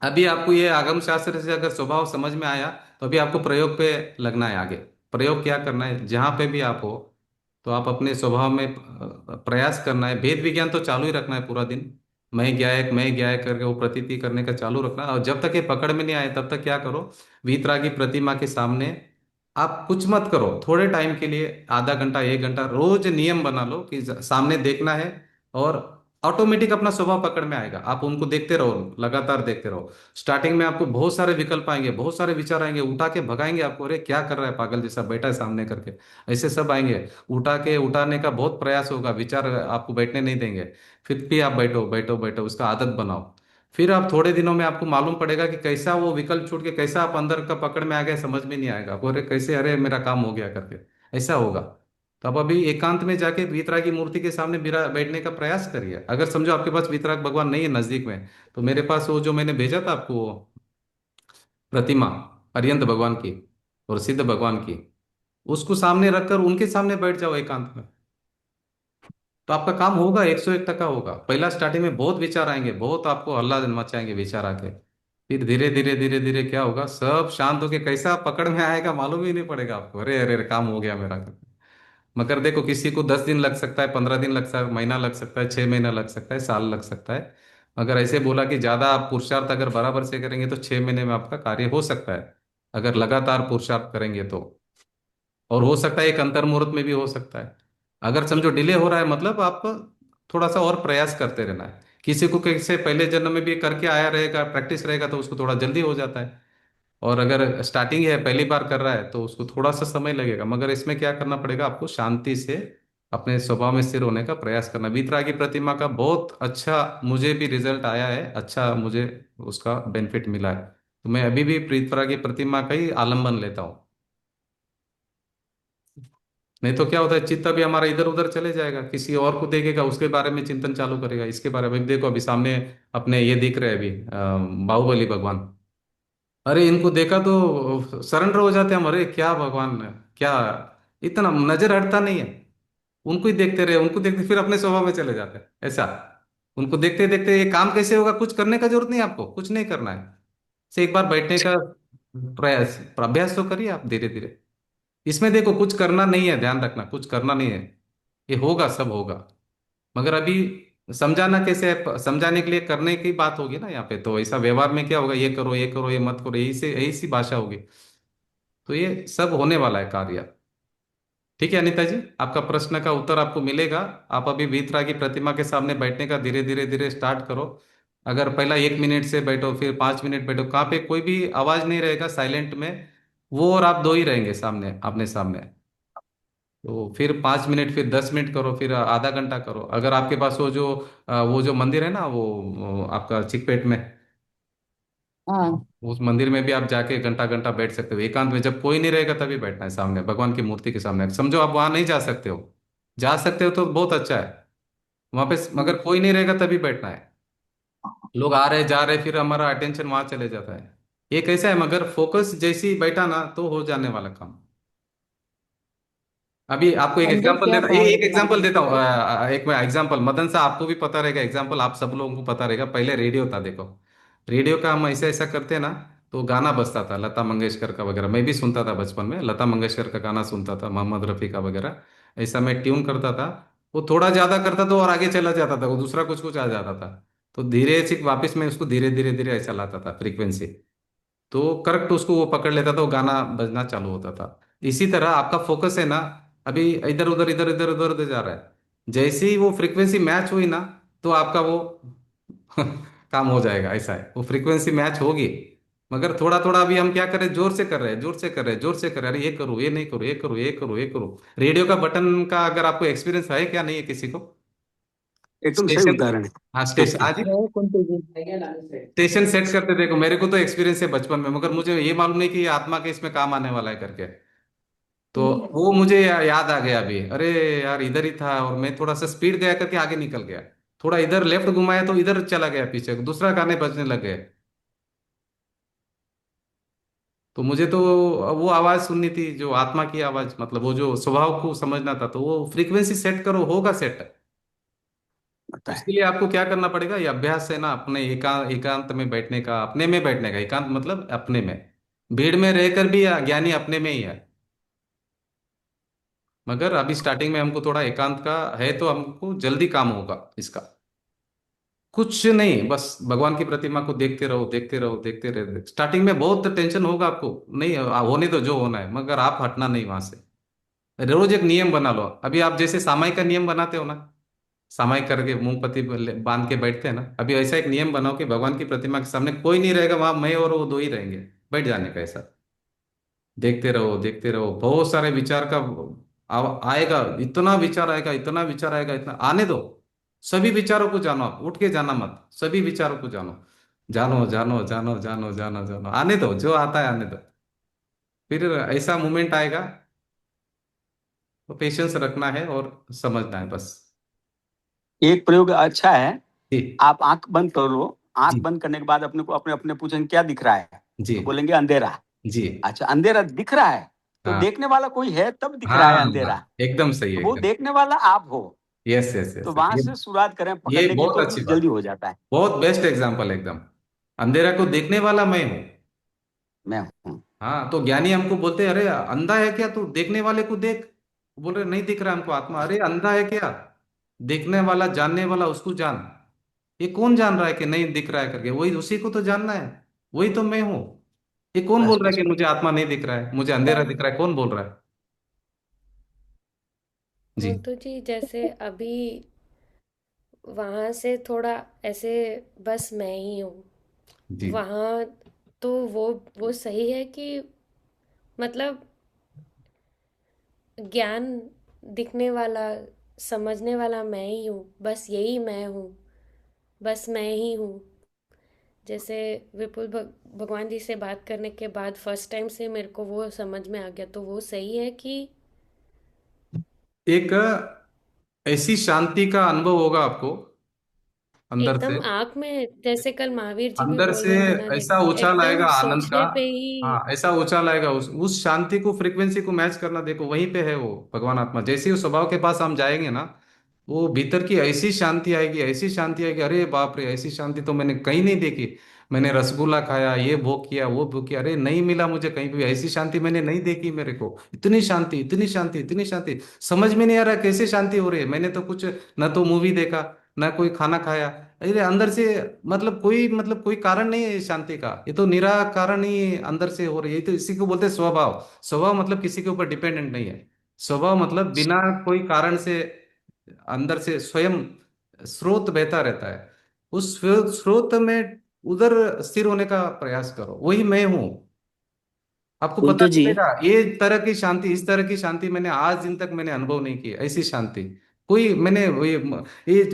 अभी आपको ये आगम शास्त्र से अगर स्वभाव समझ में आया, तो अभी आपको प्रयोग पे लगना है आगे। प्रयोग क्या करना है, जहाँ पे भी आप हो तो आप अपने स्वभाव में प्रयास करना है। वेद विज्ञान तो चालू ही रखना है पूरा दिन, मैं ज्ञायक करके वो प्रतीति करने का चालू रखना है। और जब तक ये पकड़ में नहीं आए तब तक क्या करो, वीतरागी प्रतिमा के सामने आप कुछ मत करो, थोड़े टाइम के लिए आधा घंटा 1 घंटा रोज नियम बना लो कि सामने देखना है, और ऑटोमेटिक अपना स्वभाव पकड़ में आएगा। आप उनको देखते रहो, लगातार देखते रहो। स्टार्टिंग में आपको बहुत सारे विकल्प आएंगे, बहुत सारे विचार आएंगे, उठा के भगाएंगे आपको, अरे क्या कर रहा है पागल जैसा बैठा है सामने करके, ऐसे सब आएंगे। उठाने का बहुत प्रयास होगा, विचार आपको बैठने नहीं देंगे। फिर भी आप बैठो बैठो बैठो, उसका आदत बनाओ। फिर आप थोड़े दिनों में आपको मालूम पड़ेगा कि कैसा वो विकल्प छूट के कैसा आप अंदर का पकड़ में आ गए, समझ में नहीं आएगा आपको, अरे कैसे, अरे मेरा काम हो गया करके ऐसा होगा। तो अब अभी एकांत में जाके वीतराग की मूर्ति के सामने बैठने का प्रयास करिए। अगर समझो आपके पास वीतराग भगवान नहीं है नजदीक में, तो मेरे पास वो जो मैंने भेजा था आपको वो प्रतिमा, अरिहंत भगवान की और सिद्ध भगवान की, उसको सामने रखकर उनके सामने बैठ जाओ एकांत में, तो आपका काम होगा, 101 टका होगा। पहला स्टार्टिंग में बहुत विचार आएंगे, बहुत आपको हल्ला मचाएंगे विचार आके। फिर धीरे धीरे धीरे धीरे क्या होगा, सब शांत होके कैसा पकड़ में आएगा मालूम ही नहीं पड़ेगा आपको, अरे अरे अरे, काम हो गया मेरा। मगर देखो, किसी को 10 दिन लग सकता है, 15 दिन लग सकता है, महीना लग सकता है, 6 महीना लग सकता है, साल लग सकता है। अगर ऐसे बोला कि ज्यादा आप पुरुषार्थ अगर बराबर से करेंगे तो 6 महीने में आपका कार्य हो सकता है, अगर लगातार पुरुषार्थ करेंगे तो। और हो सकता है एक अंतर मुहूर्त में भी हो सकता है। अगर समझो डिले हो रहा है, मतलब आपको थोड़ा सा और प्रयास करते रहना है। किसी को कैसे पहले जन्म में भी करके आया रहेगा, प्रैक्टिस रहेगा, तो उसको थोड़ा जल्दी हो जाता है। और अगर स्टार्टिंग है, पहली बार कर रहा है, तो उसको थोड़ा सा समय लगेगा। मगर इसमें क्या करना पड़ेगा आपको, शांति से अपने स्वभाव में स्थिर होने का प्रयास करना। वीतरागी प्रतिमा का बहुत अच्छा मुझे भी रिजल्ट आया है, अच्छा मुझे उसका बेनिफिट मिला है। तो मैं अभी भी वीतरागी प्रतिमा का ही आलम्बन लेता हूँ। नहीं तो क्या होता है, चित्त अभी हमारा इधर उधर चले जाएगा, किसी और को देखेगा, उसके बारे में चिंतन चालू करेगा, इसके बारे में। देखो अभी सामने अपने ये दिख रहे हैं अभी बाहुबली भगवान, अरे इनको देखा तो सरेंडर हो जाते हैं हम, अरे क्या भगवान है, क्या, इतना नजर हटता नहीं है। उनको ही देखते रहे, उनको देखते फिर अपने स्वभाव में चले जाते हैं ऐसा। उनको देखते देखते ये काम कैसे होगा, कुछ करने का जरूरत नहीं है, आपको कुछ नहीं करना है। से एक बार बैठने का प्रयास अभ्यास तो करिए आप धीरे धीरे। इसमें देखो कुछ करना नहीं है, ध्यान रखना, कुछ करना नहीं है, ये होगा, सब होगा। मगर अभी समझाना कैसे है, समझाने के लिए करने की बात होगी ना यहाँ पे। तो ऐसा व्यवहार में क्या होगा, ये करो ये करो ये मत करो, यही से यही सी भाषा होगी। तो ये सब होने वाला है कार्य। ठीक है अनिता जी, आपका प्रश्न का उत्तर आपको मिलेगा। आप अभी वीतरागी प्रतिमा के सामने बैठने का धीरे धीरे धीरे स्टार्ट करो। अगर पहला 1 मिनट से बैठो, फिर 5 मिनट बैठो, कहाँ पे कोई भी आवाज नहीं रहेगा, साइलेंट में वो और आप दो ही रहेंगे सामने, आमने सामने। तो फिर 5 मिनट, फिर 10 मिनट करो, फिर आधा घंटा करो। अगर आपके पास वो जो मंदिर है ना, वो आपका चिकपेट में, हाँ। उस मंदिर में भी आप जाके घंटा घंटा बैठ सकते हो एकांत में। जब कोई नहीं रहेगा तभी बैठना है सामने भगवान की मूर्ति के सामने। समझो आप वहां नहीं जा सकते हो, जा सकते हो तो बहुत अच्छा है वहां पे, मगर कोई नहीं रहेगा तभी बैठना है। लोग आ रहे जा रहे, फिर हमारा अटेंशन वहां चले जाता है। ये कैसा है, मगर फोकस जैसे ही बैठा ना तो हो जाने वाला काम। अभी आपको एक अंदर एग्जांपल क्या देता, ये एक प्रार्थना एग्जांपल देता हूँ, करें? एक मैं एग्जांपल, मदन सा आपको भी पता रहेगा एग्जांपल, आप सब लोगों को पता रहेगा। पहले रेडियो था, देखो रेडियो का हम ऐसा ऐसा करते ना, तो गाना बजता था लता मंगेशकर का वगैरह, मैं भी सुनता था बचपन में, लता मंगेशकर का गाना सुनता था, मोहम्मद रफ़ी का वगैरह। ऐसा मैं ट्यून करता था, वो थोड़ा ज्यादा करता था और आगे चला जाता था, वो दूसरा कुछ कुछ आ जाता था। तो धीरे से वापस मैं उसको धीरे धीरे धीरे ऐसा लाता था फ्रीक्वेंसी, तो करेक्ट उसको वो पकड़ लेता था, वो गाना बजना चालू होता था। इसी तरह आपका फोकस है ना, अभी इधर उधर इधर इधर उधर उधर जा रहा है, जैसे ही वो फ्रीक्वेंसी मैच हुई ना, तो आपका वो काम हो जाएगा। ऐसा है, वो फ्रीक्वेंसी मैच होगी। मगर थोड़ा थोड़ा अभी हम क्या करें, जोर से कर रहे हैं, जोर से कर रहे हैं, जोर से कर रहे हैं, अरे ये करो ये नहीं करो, ये करो ये करो ये करो। रेडियो का बटन का अगर आपको एक्सपीरियंस है क्या, नहीं है किसी को? एकदम सही स्टेशन, उदाहरण है। हाँ स्टेशन, हाँ जी, है कुंतु जी। स्टेशन सेट करते देखो, मेरे को तो एक्सपीरियंस है बचपन में, मगर मुझे ये मालूम नहीं कि ये आत्मा के इसमें काम आने वाला है करके। तो वो मुझे याद आ गया अभी, अरे यार इधर ही था, और मैं थोड़ा सा स्पीड गया करके आगे निकल गया, थोड़ा इधर लेफ्ट घुमाया तो इधर चला गया, पीछे दूसरा गाने बजने लग गए। तो मुझे तो वो आवाज सुननी थी जो आत्मा की आवाज, मतलब वो जो स्वभाव को समझना था, तो वो फ्रीक्वेंसी सेट करो, होगा सेट। पता है। उसके लिए आपको क्या करना पड़ेगा, ये अभ्यास है ना, अपने एकांत में बैठने का, अपने में बैठने का, एकांत मतलब अपने में। भीड़ में रहकर भी ज्ञानी अपने में ही है। मगर अभी स्टार्टिंग में हमको थोड़ा एकांत का है, तो हमको जल्दी काम होगा इसका। कुछ नहीं, बस भगवान की प्रतिमा को देखते रहो, देखते रहो, देखते रहो। स्टार्टिंग में बहुत टेंशन होगा आपको, नहीं होने दो जो होना है, मगर आप हटना नहीं वहां से। रोज एक नियम बना लो। अभी आप जैसे सामायिक का नियम बनाते हो ना, सामायिक करके मूंगपत्ती बांध के बैठते हैं ना, अभी ऐसा एक नियम बनाओ कि भगवान की प्रतिमा के सामने कोई नहीं रहेगा, वहां मैं और वो दो ही रहेंगे, बैठ जाने का ऐसा। देखते रहो, देखते रहो। बहुत सारे विचार का आएगा, इतना विचार आएगा, इतना विचार आएगा, इतना आने दो। सभी विचारों को जानो, आप उठ के जाना मत, सभी विचारों को जानो। जानो, जानो, जानो, जानो, जानो, जानो, आने दो, जो आता है आने दो। फिर ऐसा मोमेंट आएगा, तो पेशेंस रखना है और समझना है बस। एक प्रयोग अच्छा है, जी। आप आंख बंद कर लो। आंख जी। बंद करने के बाद अपने को अपने अपने पूछेंगे क्या दिख रहा है, जी। तो बोलेंगे अंधेरा। जी। अच्छा, अंधेरा दिख रहा है, तो हाँ। देखने वाला कोई है तब दिख हाँ, रहा है हाँ, अंधेरा। हाँ, एकदम सही है, तो वो एकदम। देखने वाला आप हो। यस, यस, तो यस, वहां ये से शुरुआत करें ये पकड़ने की, बहुत तो अच्छी बात, जल्दी हो जाता है। बहुत बेस्ट एग्जांपल एकदम। अंधेरा को देखने वाला मैं हूँ। मैं हूँ। हाँ, तो ज्ञानी हमको बोलते हैं, अरे अंधा है क्या तू, देखने वाले को देख। बोल रहे नहीं दिख रहा हमको आत्मा। अरे अंधा है क्या, देखने वाला, जानने वाला, उसको जान। ये कौन जान रहा है कि नहीं दिख रहा है करके, वही उसी को तो जानना है। वही तो मैं हूँ। ये कौन बस बोल रहा है बस कि बस। मुझे आत्मा नहीं दिख रहा है, मुझे अंधेरा दिख रहा है, कौन बोल रहा है? जी। मुंतु जी, जैसे अभी वहां से थोड़ा ऐसे बस मैं ही हूँ जी। वहां, तो वो सही है कि मतलब ज्ञान दिखने वाला, समझने वाला मैं ही हूँ, बस यही मैं हूँ, बस मैं ही हूँ। जैसे विपुल भगवान जी से बात करने के बाद फर्स्ट टाइम से मेरे को वो समझ में आ गया, तो वो सही है कि एक ऐसी शांति का अनुभव होगा आपको अंदर से। एकदम आँख में, जैसे कल महावीर जी भी अंदर बोल से रहे थे ना, ऐसा उछाल एकदम आएगा आनंद का। सोचने पे ही। हाँ, ऐसा उछाल आएगा, उस शांति को, फ्रीक्वेंसी को मैच करना, देखो वहीं पे है वो भगवान आत्मा। जैसे ही उस स्वभाव के पास हम जाएंगे ना, वो भीतर की ऐसी शांति आएगी, ऐसी शांति आएगी, अरे बाप रे, ऐसी शांति तो मैंने कहीं नहीं देखी। मैंने रसगुल्ला खाया, ये भोग किया, वो भोग किया, अरे नहीं मिला मुझे कहीं भी, ऐसी शांति मैंने नहीं देखी मेरे को। इतनी शांति, इतनी शांति, इतनी शांति, समझ में नहीं आ रहा कैसे शांति हो रही है। मैंने तो कुछ, न तो मूवी देखा, ना कोई खाना खाया, अरे अंदर से, मतलब कोई कारण नहीं है शांति का, ये तो निराकारण ही अंदर से हो रही है। ये तो इसी को बोलते हैं स्वभाव। स्वभाव मतलब किसी के ऊपर डिपेंडेंट नहीं है। स्वभाव मतलब बिना कोई कारण से अंदर से स्वयं स्रोत बहता रहता है। उस स्रोत में उधर स्थिर होने का प्रयास करो, वही मैं हूं। आपको पता कुंतु जी, चलेगा, ये तरह की शांति, इस तरह की शांति मैंने आज दिन तक मैंने अनुभव नहीं की, ऐसी शांति कोई मैंने ये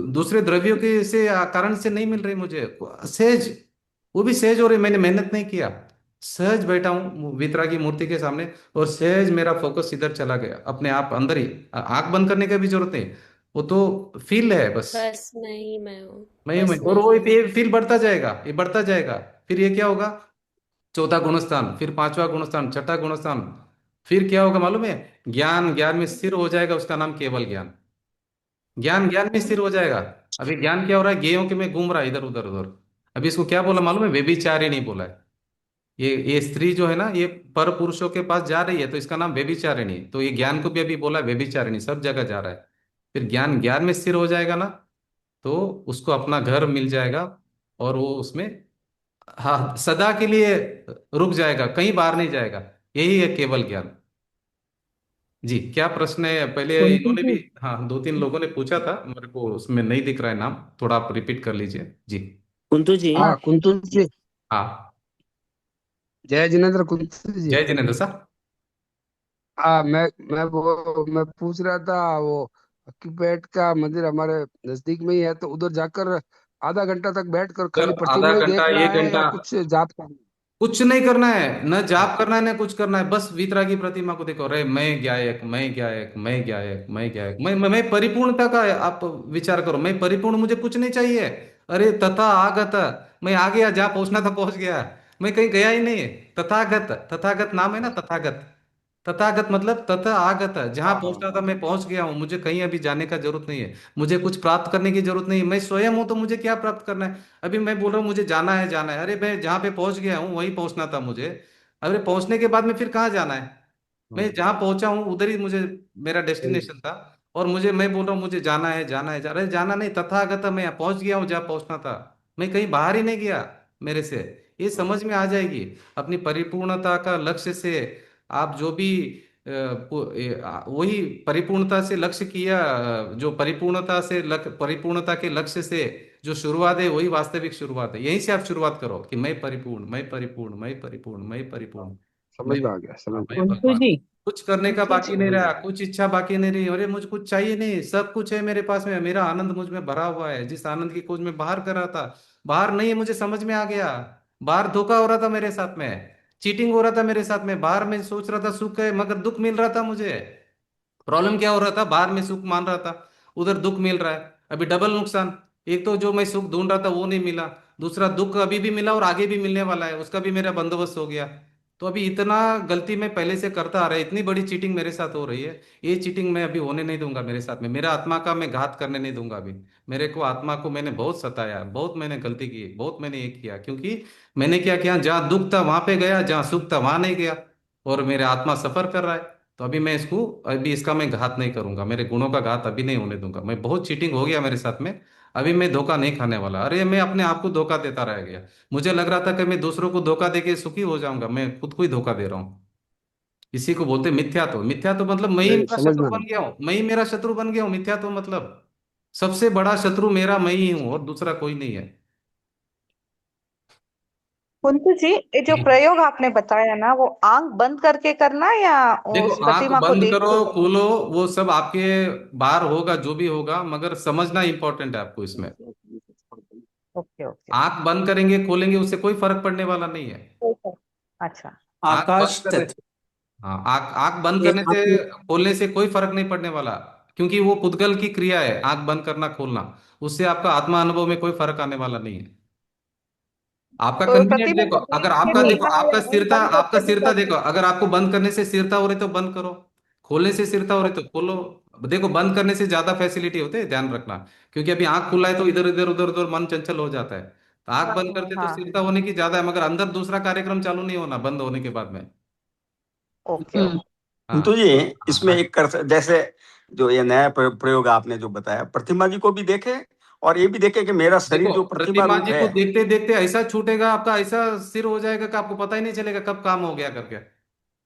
दूसरे द्रव्यों के से कारण से नहीं मिल रही मुझे। सहज, वो भी सहज हो रही, मैंने मेहनत नहीं किया। सहज बैठा हूँ वितरा की मूर्ति के सामने, और सहज मेरा फोकस इधर चला गया, अपने आप अंदर ही। आंख बंद करने की भी जरूरत नहीं, वो तो फील है बस। बस मैं ही मैं हूँ, मैं बस और मैं वो ही हूँ। ये फील बढ़ता जाएगा, ये बढ़ता जाएगा। फिर ये क्या होगा, चौथा गुणस्थान, फिर पांचवा गुणस्थान, छठा गुणस्थान। फिर क्या होगा मालूम है, ज्ञान, ज्ञान में स्थिर हो जाएगा, उसका नाम केवल ज्ञान। ज्ञान, ज्ञान में स्थिर हो जाएगा। अभी ज्ञान क्या हो रहा है, गेयों के में घूम रहा है इधर उधर उधर। अभी इसको क्या बोला मालूम है, व्यभिचारिणी बोला है। ये स्त्री जो है ना, ये पर पुरुषों के पास जा रही है, तो इसका नाम व्यभिचारिणी। तो ये ज्ञान को भी अभी बोला व्यभिचारिणी, सब जगह जा रहा है। फिर ज्ञान, ज्ञान में स्थिर हो जाएगा ना, तो उसको अपना घर मिल जाएगा, और वो उसमें, हाँ, सदा के लिए रुक जाएगा, कहीं बाहर नहीं जाएगा। यही है केवल ज्ञान। जी, क्या प्रश्न है पहले, कुंती इन्होंने भी, जी। हाँ, दो तीन लोगों ने पूछा था, मेरे को उसमें नहीं दिख रहा है नाम, थोड़ा आप रिपीट कर लीजिए जी। कुंतु जी, हाँ कुंतल जी। हाँ। जय जिनेन्द्र कुंतल जी। जय जिनेन्द्र साहब। हाँ मैं पूछ रहा था, वो अक्यूपेट का मंदिर हमारे नजदीक में ही है, तो उधर जाकर आधा घंटा तक बैठकर खाली सर, आधा प्रतिमा ही घंटा, देखना एक है या घंटा, कुछ जाप करना कुछ नहीं करना है, न है? जाप करना है, न कुछ करना है। बस वितरा की प्रतिमा को देखो, रे मैं ज्ञायक, मैं ज्ञायक, मैं ज्ञायक, मैं ज्ञायक, मैं परिपूर्णता का आप विचार करो, मैं परिपूर्ण, मुझे कुछ नहीं चाहिए। अरे तथा आगत, मैं आ गया, जहाँ पहुंचना था पहुंच गया, मैं कहीं गया ही नहीं। तथागत, तथागत नाम है ना, तथागत। तथागत मतलब तथा आगत, जहां हाँ हाँ पहुंचना था हाँ। मैं पहुंच गया हूं, मुझे कहीं अभी जाने का जरूरत नहीं है। मुझे कुछ प्राप्त करने की जरूरत नहीं है, मैं स्वयं हूं, तो मुझे क्या प्राप्त करना है। अभी मैं बोल रहा हूँ मुझे जाना है, जाना है, अरे मैं जहाँ पे पहुंच गया हूँ वहीं पहुंचना था मुझे। अरे पहुंचने के बाद में फिर कहाँ जाना है? मैं हाँ, जहाँ पहुंचा हूँ उधर ही मुझे मेरा सही। डेस्टिनेशन था। और मैं बोल रहा हूँ मुझे जाना है, जाना है, अरे जाना नहीं, तथागत मैं यहाँ पहुंच गया हूँ जहाँ पहुंचना था। मैं कहीं बाहर ही नहीं गया मेरे से। ये समझ में आ जाएगी। अपनी परिपूर्णता का लक्ष्य से आप जो भी वही परिपूर्णता से लक्ष्य किया, जो परिपूर्णता से परिपूर्णता के लक्ष्य से जो शुरुआत है वही वास्तविक शुरुआत है। यहीं से आप शुरुआत करो कि मैं परिपूर्ण, मैं परिपूर्ण, मैं परिपूर्ण, मैं परिपूर्ण, समझ मैं, में आ गया, हाँ, समझ में मैं आ कुंतु भगवान। जी। कुछ करने का कुंतु बाकी जी। नहीं समझ में रहा, आ गया। कुछ इच्छा बाकी नहीं रही, अरे मुझे कुछ चाहिए नहीं, सब कुछ है मेरे पास में, मेरा आनंद मुझ में भरा हुआ है। जिस आनंद की खोज में बाहर कर रहा था, बाहर नहीं है, मुझे समझ में आ गया। बाहर धोखा हो रहा था मेरे साथ में, चीटिंग हो रहा था मेरे साथ में। बाहर मैं सोच रहा था सुख है मगर दुख मिल रहा था मुझे। प्रॉब्लम क्या हो रहा था, बाहर में सुख मान रहा था, उधर दुख मिल रहा है। अभी डबल नुकसान। एक तो जो मैं सुख ढूंढ रहा था वो नहीं मिला, दूसरा दुख अभी भी मिला और आगे भी मिलने वाला है, उसका भी मेरा बंदोबस्त हो गया। तो अभी इतना गलती मैं पहले से करता आ रहा है, इतनी बड़ी चीटिंग मेरे साथ हो रही है। ये चीटिंग मैं अभी होने नहीं दूंगा मेरे साथ में, मेरा आत्मा का मैं घात करने नहीं दूंगा अभी। मेरे को आत्मा को मैंने बहुत सताया, बहुत मैंने गलती की, बहुत मैंने ये किया, क्योंकि मैंने क्या किया, जहाँ दुख था वहां पे गया, जहाँ सुख था वहां नहीं गया। और मेरे आत्मा सफर कर रहा है। तो अभी मैं इसको, अभी इसका मैं घात नहीं करूंगा, मेरे गुणों का घात अभी नहीं होने दूंगा। मैं बहुत चीटिंग हो गया मेरे साथ में, अभी मैं धोखा नहीं खाने वाला। अरे मैं अपने आप को धोखा देता रह गया। मुझे लग रहा था कि मैं दूसरों को धोखा देके सुखी हो जाऊंगा, मैं खुद को ही धोखा दे रहा हूँ। इसी को बोलते मिथ्या। तो मिथ्या तो मतलब मैं ही नहीं, मेरा समझ शत्रु में आ बन गया हूँ, मैं ही मेरा शत्रु बन गया हूँ। मिथ्या तो मतलब सबसे बड़ा शत्रु मेरा मैं ही हूँ और दूसरा कोई नहीं है। कुंतु जी, ये जो जी। प्रयोग आपने बताया ना, वो आंख बंद करके करना है या देखो उस आंख प्रतिमा को बंद देख करो के करना खोलो, वो सब आपके बाहर होगा जो भी होगा, मगर समझना इंपॉर्टेंट है आपको इसमें। है? Okay okay. आंख बंद करेंगे खोलेंगे उससे कोई फर्क पड़ने वाला नहीं है। अच्छा। आंख बंद आकाश करने, तत्व। हाँ, आंख आंख बंद ये करने से आपने खोलने से कोई फर्क नहीं पड़ने वाला। क्योंकि वो पुद्गल की क्रिया है, आंख बंद करना खोलना, उससे आपका आत्मा अनुभव में कोई फर्क आने वाला नहीं है। आपका तो कन्वीनियंट प्रतिमा देखो, को अगर देख के आपका नहीं, देखो, करना है या आपका आंख स्थिरता, बंद आपका करके भी स्थिरता देखो, करना अगर आपको बंद करने से स्थिरता हो रही तो बंद करो, खोलने से स्थिरता हो है? रही तो खोलो। देखो बंद करने से ज्यादा फैसिलिटी होते है, ध्यान रखना। क्योंकि अभी आंख खुला है तो इधर इधर उधर उधर मन चंचल हो जाता है, तो आंख बंद करते तो हाँ। स्थिरता होने की ज्यादा है, मगर अंदर दूसरा कार्यक्रम चालू नहीं होना बंद होने के बाद में। ओके हम्म। ओके। तो हाँ। ये हाँ, इसमें एक जैसे जो ये नया प्रयोग आपने जो बताया, प्रतिमा जी को भी देखे और ये भी देखे कि मेरा शरीर देखो जो प्रतिमा प्रतिमा रूप जी है। को देखते देखते ऐसा छूटेगा आपका, ऐसा सिर हो जाएगा कि आपको पता ही नहीं चलेगा कब काम हो गया करके।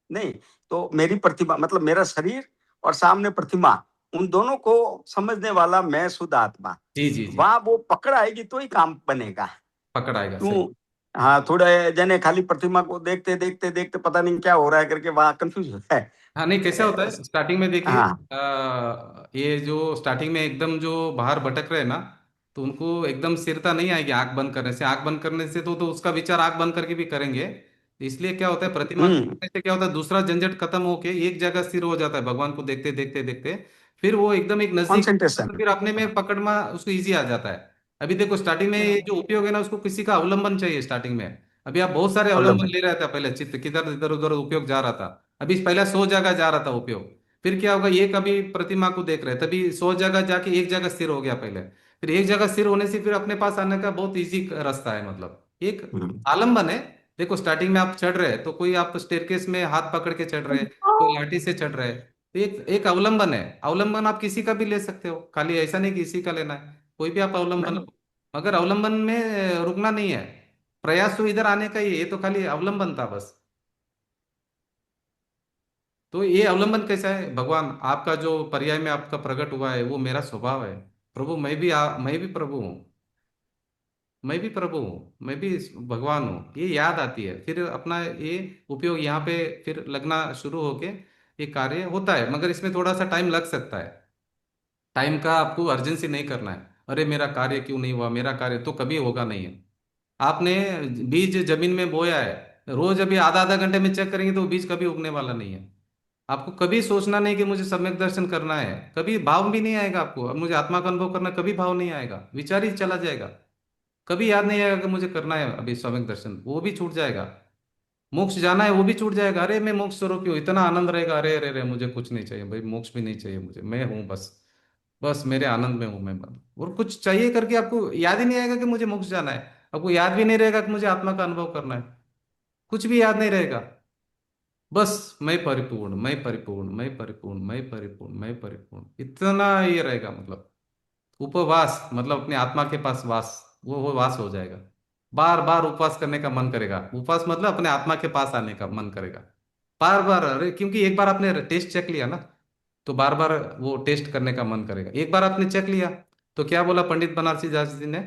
नहीं, तो मेरी प्रतिमा मतलब मेरा शरीर और सामने प्रतिमा, उन दोनों को समझने वाला मैं शुद्ध आत्मा, जी जी जी। वहां वो पकड़ आएगी तो ही काम बनेगा। पकड़ आएगा, सही। क्यों? हाँ, थोड़े जने खाली प्रतिमा को देखते देखते देखते पता नहीं क्या हो रहा है करके वहां कंफ्यूज होता है। हाँ नहीं, कैसा होता है स्टार्टिंग में देखिए, हाँ। ये जो स्टार्टिंग में एकदम जो बाहर भटक रहे हैं ना, तो उनको एकदम स्थिरता नहीं आएगी आंख बंद करने से। आंख बंद करने से तो उसका विचार आंख बंद करके भी करेंगे। इसलिए क्या होता है, प्रतिमा को हम्म। देखने से क्या होता है, दूसरा झंझट खत्म होके एक जगह स्थिर हो जाता है भगवान को देखते देखते देखते। फिर वो एकदम एक नजदीक, कंसंट्रेशन। तो फिर अपने में पकड़ना उसको इजी आ जाता है। अभी देखो स्टार्टिंग में ये जो उपयोग है ना, उसको किसी का अवलंबन चाहिए स्टार्टिंग में। अभी आप बहुत सारे अवलंबन अवलंबन। ले रहे थे पहले, चित्त किधर इधर उधर उपयोग जा रहा था। अभी पहले 100 जगह जा रहा था उपयोग। फिर क्या होगा, ये कभी प्रतिमा को देख रहे तभी 100 जगह जाके एक जगह स्थिर हो गया पहले। फिर एक जगह स्थिर होने से फिर अपने पास आने का बहुत इजी रास्ता है, मतलब एक हम्म। आलम्बन है। देखो स्टार्टिंग में आप चढ़ रहे हैं तो कोई आप स्टेरकेस में हाथ पकड़ के चढ़ रहे हैं, कोई लाठी से चढ़ रहे हैं, तो एक एक अवलंबन है। अवलंबन आप किसी का भी ले सकते हो, खाली ऐसा नहीं कि इसी का लेना है, कोई भी आप अवलंबन नहीं। लो। मगर अवलंबन में रुकना नहीं है, प्रयास तो इधर आने का ही है, ये तो खाली अवलंबन था बस। तो ये अवलंबन कैसा है, भगवान आपका जो पर्याय में आपका प्रकट हुआ है वो मेरा स्वभाव है। प्रभु मैं भी प्रभु हूँ, मैं भी प्रभु हूँ, मैं भी भगवान हूँ, ये याद आती है। फिर अपना ये उपयोग यहाँ पे फिर लगना शुरू होके ये कार्य होता है, मगर इसमें थोड़ा सा टाइम लग सकता है। टाइम का आपको अर्जेंसी नहीं करना है, अरे मेरा कार्य क्यों नहीं हुआ, मेरा कार्य तो कभी होगा नहीं है। आपने बीज जमीन में बोया है, रोज अभी आधा आधा घंटे में चेक करेंगे तो वो बीज कभी उगने वाला नहीं है। आपको कभी सोचना नहीं कि मुझे सम्यक दर्शन करना है, कभी भाव भी नहीं आएगा आपको। अब मुझे आत्मा का अनुभव करना, कभी भाव नहीं आएगा, विचार ही चला जाएगा। कभी याद नहीं आएगा कि मुझे करना है अभी सम्यक दर्शन, वो भी छूट जाएगा। मोक्ष जाना है वो भी छूट जाएगा, अरे मैं मोक्ष स्वरूप ही हूँ, इतना आनंद रहेगा, अरे अरे अरे मुझे कुछ नहीं चाहिए भाई, मोक्ष भी नहीं चाहिए मुझे, मैं हूँ बस, बस मेरे आनंद में हूँ मैं बस। और कुछ चाहिए करके आपको याद ही नहीं आएगा कि मुझे मोक्ष जाना है। आपको याद भी नहीं रहेगा कि मुझे आत्मा का अनुभव करना है, कुछ भी याद नहीं रहेगा। बस मैं परिपूर्ण, मैं परिपूर्ण, मैं परिपूर्ण, मैं परिपूर्ण, मैं परिपूर्ण, इतना ये रहेगा मतलब। उपवास मतलब अपने आत्मा के पास वास, वो वास हो जाएगा। बार बार उपवास करने का मन करेगा, उपवास मतलब अपने आत्मा के पास आने का मन करेगा बार बार। अरे क्योंकि एक बार आपने टेस्ट चेक लिया ना, तो बार बार वो टेस्ट करने का मन करेगा। एक बार आपने चेक लिया, तो क्या बोला पंडित बनारसी दास जी ने?